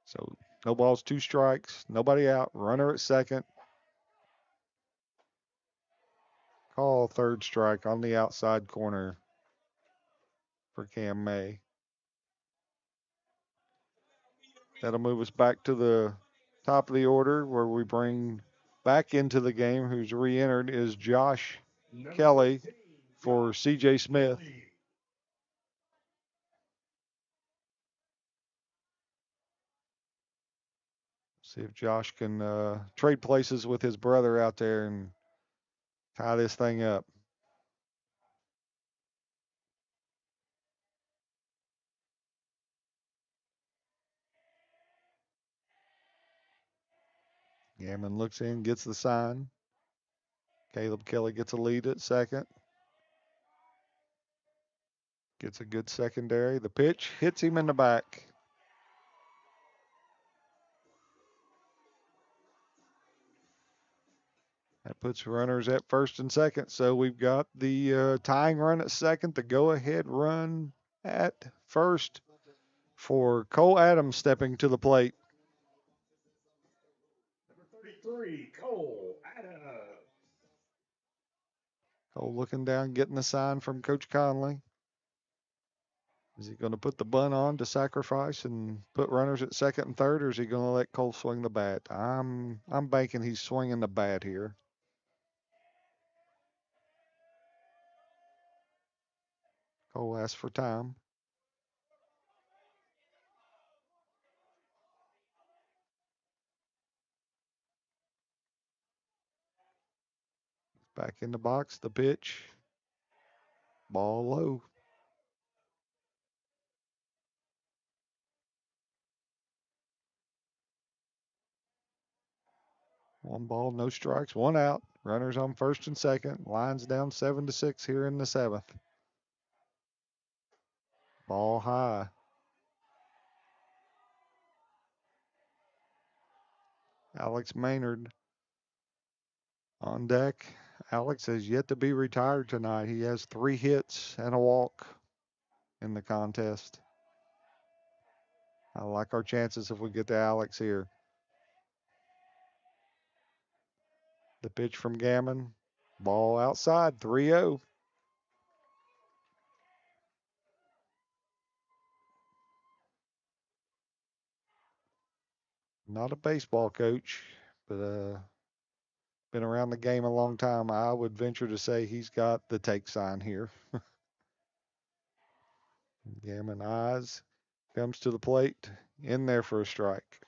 So no balls, 2 strikes, nobody out. Runner at second. Call third strike on the outside corner for Cam May. That'll move us back to the top of the order where we bring back into the game. Who's re-entered is Josh Kelly for CJ Smith. See if Josh can trade places with his brother out there and tie this thing up. Gammon looks in, gets the sign. Caleb Kelly gets a lead at second. Gets a good secondary. The pitch hits him in the back. That puts runners at first and second. So we've got the tying run at second, the go-ahead run at first for Cole Adams stepping to the plate. Number 33, Cole Adams. Cole looking down, getting the sign from Coach Conley. Is he going to put the bunt on to sacrifice and put runners at second and third, or is he going to let Cole swing the bat? I'm banking he's swinging the bat here. Cole asks for time. Back in the box, the pitch. Ball low. One ball, no strikes, one out. Runners on first and second. Lines down 7-6 here in the seventh. Ball high. Alex Maynard on deck. Alex has yet to be retired tonight. He has 3 hits and a walk in the contest. I like our chances if we get to Alex here. The pitch from Gammon. Ball outside, 3-0. Not a baseball coach, but been around the game a long time. I would venture to say he's got the take sign here. Gammon eyes, comes to the plate, in there for a strike.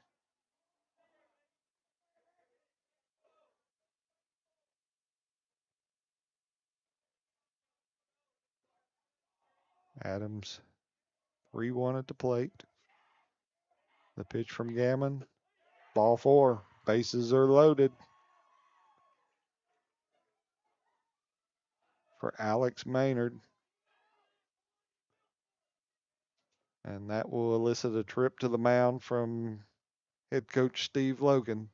Adams 3-1 at the plate. The pitch from Gammon. Ball 4. Bases are loaded for Alex Maynard. And that will elicit a trip to the mound from head coach Steve Logan.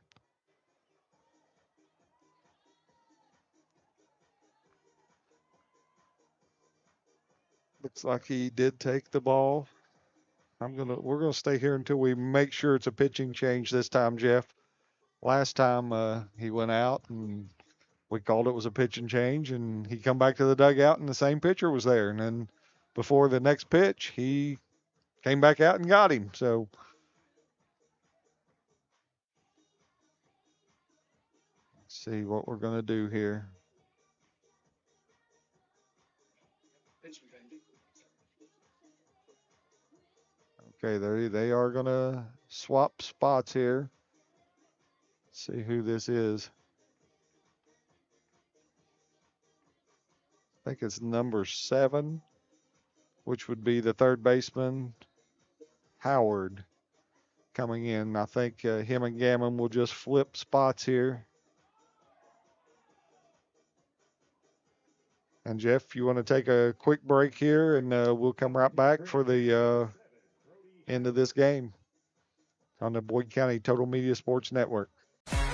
Looks like he did take the ball. We're gonna stay here until we make sure it's a pitching change this time, Jeff. Last time he went out and we called it was a pitching change, and he come back to the dugout and the same pitcher was there. And then before the next pitch, he came back out and got him. So let's see what we're gonna do here. Okay, they are going to swap spots here. See who this is. I think it's number 7, which would be the third baseman, Howard, coming in. I think him and Gammon will just flip spots here. And Jeff, you want to take a quick break here, and we'll come right back for the end of this game on the Boyd County Total Media Sports Network.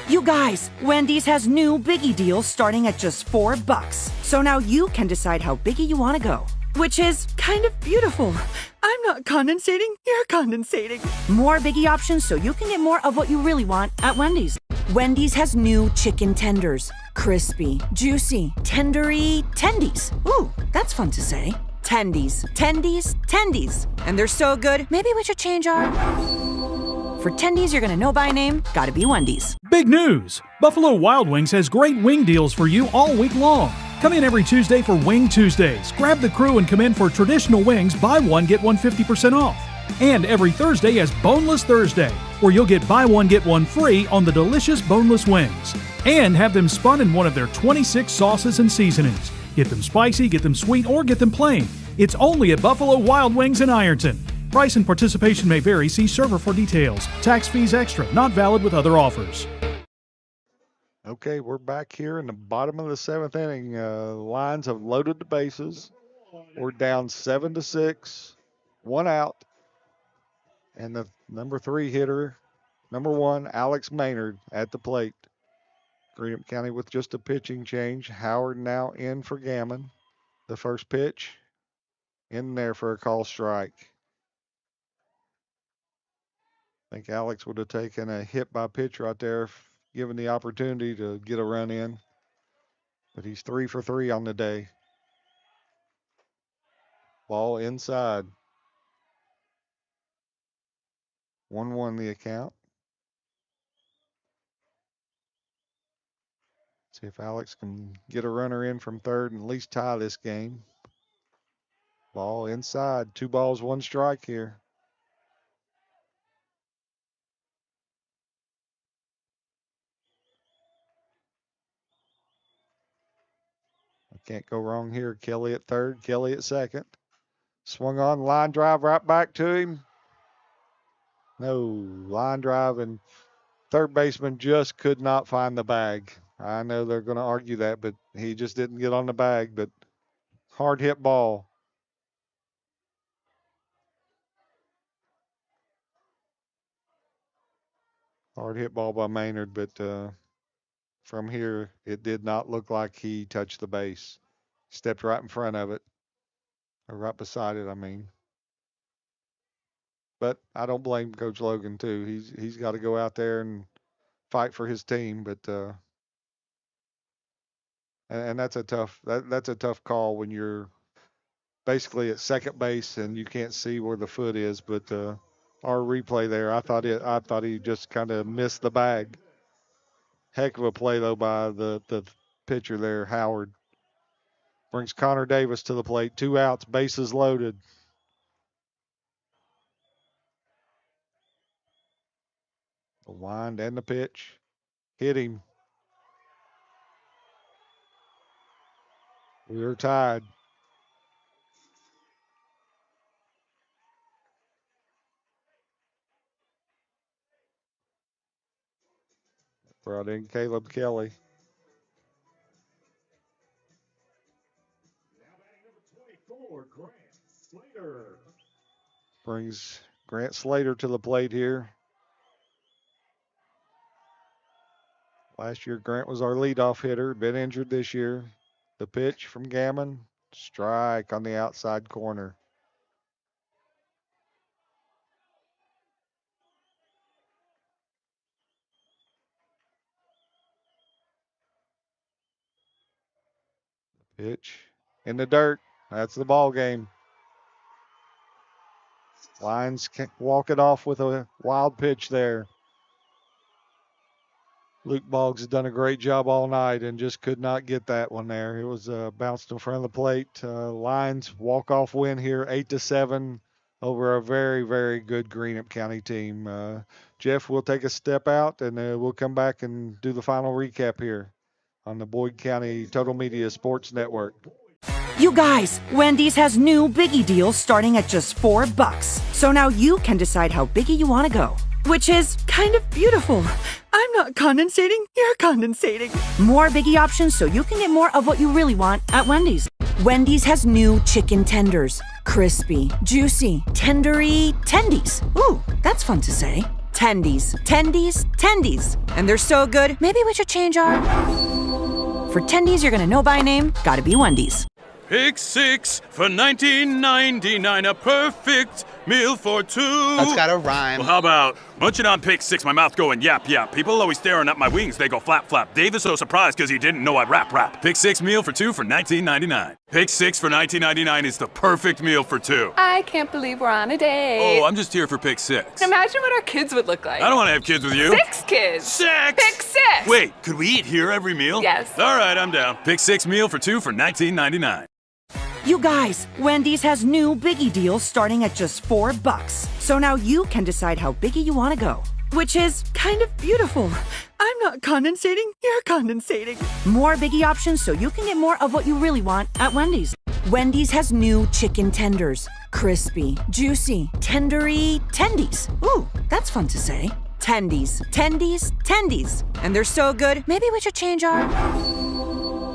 You guys, Wendy's has new Biggie deals starting at just $4. So now you can decide how biggie you want to go, which is kind of beautiful. I'm not condensating, you're condensating. More Biggie options so you can get more of what you really want at Wendy's. Wendy's has new chicken tenders. Crispy, juicy, tendery tendies. Ooh, that's fun to say. Tendies, tendies, tendies. And they're so good, maybe we should change our... For tendies you're gonna know by name, gotta be Wendy's. Big news! Buffalo Wild Wings has great wing deals for you all week long. Come in every Tuesday for Wing Tuesdays. Grab the crew and come in for traditional wings, buy one, get one 50% off. And every Thursday is Boneless Thursday, where you'll get buy one, get one free on the delicious boneless wings. And have them spun in one of their 26 sauces and seasonings. Get them spicy, get them sweet, or get them plain. It's only at Buffalo Wild Wings in Ironton. Price and participation may vary. See server for details. Tax fees extra. Not valid with other offers. Okay, we're back here in the bottom of the 7th inning. Lions have loaded the bases. We're down 7-6, 1 out. And the number 3 hitter, number 1, Alex Maynard at the plate. Greenup County with just a pitching change. Howard now in for Gammon. The first pitch in there for a call strike. I think Alex would have taken a hit by pitch right there, given the opportunity to get a run in. But he's 3 for 3 on the day. Ball inside. 1-1 the account. See if Alex can get a runner in from third and at least tie this game. Ball inside. 2 balls, 1 strike here. Can't go wrong here. Kelly at third, Kelly at second. Swung on, line drive right back to him. No, line drive, and third baseman just could not find the bag. I know they're going to argue that, but he just didn't get on the bag. But hard hit ball. Hard hit ball by Maynard, but from here, it did not look like he touched the base. Stepped right in front of it, or right beside it, I mean. But I don't blame Coach Logan too. He's got to go out there and fight for his team. But and that's a tough call when you're basically at second base and you can't see where the foot is. But our replay there, I thought he just kind of missed the bag. Heck of a play though by the pitcher there, Howard. Brings Connor Davis to the plate. 2 outs, bases loaded. The wind and the pitch. Hit him. We are tied. Brought in Caleb Kelly. Now batting number 24, Grant Slater. Brings Grant Slater to the plate here. Last year, Grant was our leadoff hitter, been injured this year. The pitch from Gammon, strike on the outside corner. Pitch in the dirt. That's the ball game. Lions can walk it off with a wild pitch there. Luke Boggs has done a great job all night and just could not get that one there. It was bounced in front of the plate. Lions walk-off win here, 8-7 over a very, very good Greenup County team. Jeff, we'll take a step out and we'll come back and do the final recap here on the Boyd County Total Media Sports Network. You guys, Wendy's has new Biggie deals starting at just $4. So now you can decide how biggie you want to go, which is kind of beautiful. I'm not condensating, you're condensating. More Biggie options so you can get more of what you really want at Wendy's. Wendy's has new chicken tenders. Crispy, juicy, tendery tendies. Ooh, that's fun to say. Tendies, tendies, tendies. And they're so good, maybe we should change our... For tendies you're gonna know by name, gotta be Wendy's. Pick six for $19.99, a perfect meal for two. That's gotta rhyme. Well, how about munching on pick six, my mouth going yap yap. People always staring at my wings, they go flap flap. Dave is so surprised because he didn't know I'd rap. Pick six meal for two for $19.99. Pick six for $19.99 is the perfect meal for two. I can't believe we're on a date. Oh, I'm just here for pick six. Imagine what our kids would look like. I don't want to have kids with you. 6 kids. Six! Pick 6. Wait, could we eat here every meal? Yes. All right, I'm down. Pick six meal for two for $19.99. You guys, Wendy's has new Biggie deals starting at just $4. So now you can decide how biggie you want to go, which is kind of beautiful. I'm not condensating, you're condensating. More Biggie options so you can get more of what you really want at Wendy's. Wendy's has new chicken tenders. Crispy, juicy, tendery tendies. Ooh, that's fun to say. Tendies, tendies, tendies. And they're so good, maybe we should change our...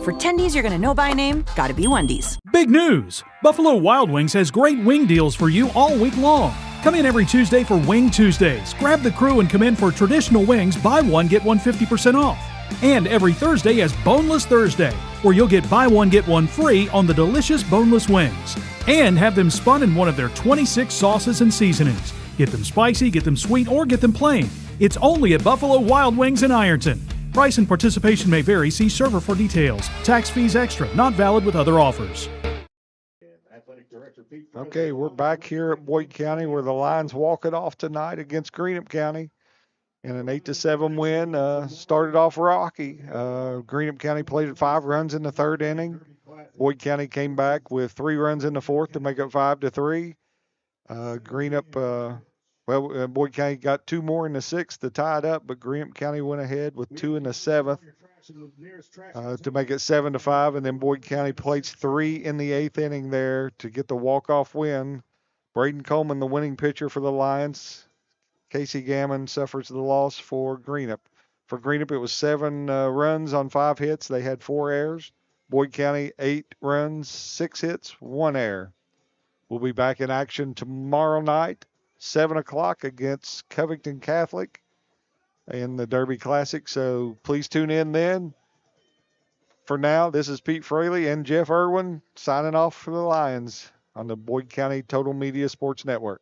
For tendies you're gonna know by name, gotta be Wendy's. Big news! Buffalo Wild Wings has great wing deals for you all week long. Come in every Tuesday for Wing Tuesdays. Grab the crew and come in for traditional wings, buy one, get one 50% off. And every Thursday is Boneless Thursday, where you'll get buy one, get one free on the delicious boneless wings. And have them spun in one of their 26 sauces and seasonings. Get them spicy, get them sweet, or get them plain. It's only at Buffalo Wild Wings in Ironton. Price and participation may vary. See server for details. Tax fees extra. Not valid with other offers. Okay, we're back here at Boyd County where the Lions walk it off tonight against Greenup County in an 8-7 win. Started off rocky. Greenup County played at 5 runs in the third inning. Boyd County came back with 3 runs in the fourth to make it 5-3. Boyd County got 2 more in the sixth to tie it up, but Greenup County went ahead with 2 in the seventh to make it 7-5, and then Boyd County plates 3 in the 8th inning there to get the walk-off win. Braden Coleman, the winning pitcher for the Lions. Casey Gammon suffers the loss for Greenup. For Greenup, it was 7 runs on 5 hits. They had 4 errors. Boyd County, 8 runs, 6 hits, 1 error. We'll be back in action tomorrow night, 7 o'clock against Covington Catholic in the Derby Classic. So please tune in then. For now, this is Pete Fraley and Jeff Irwin signing off for the Lions on the Boyd County Total Media Sports Network.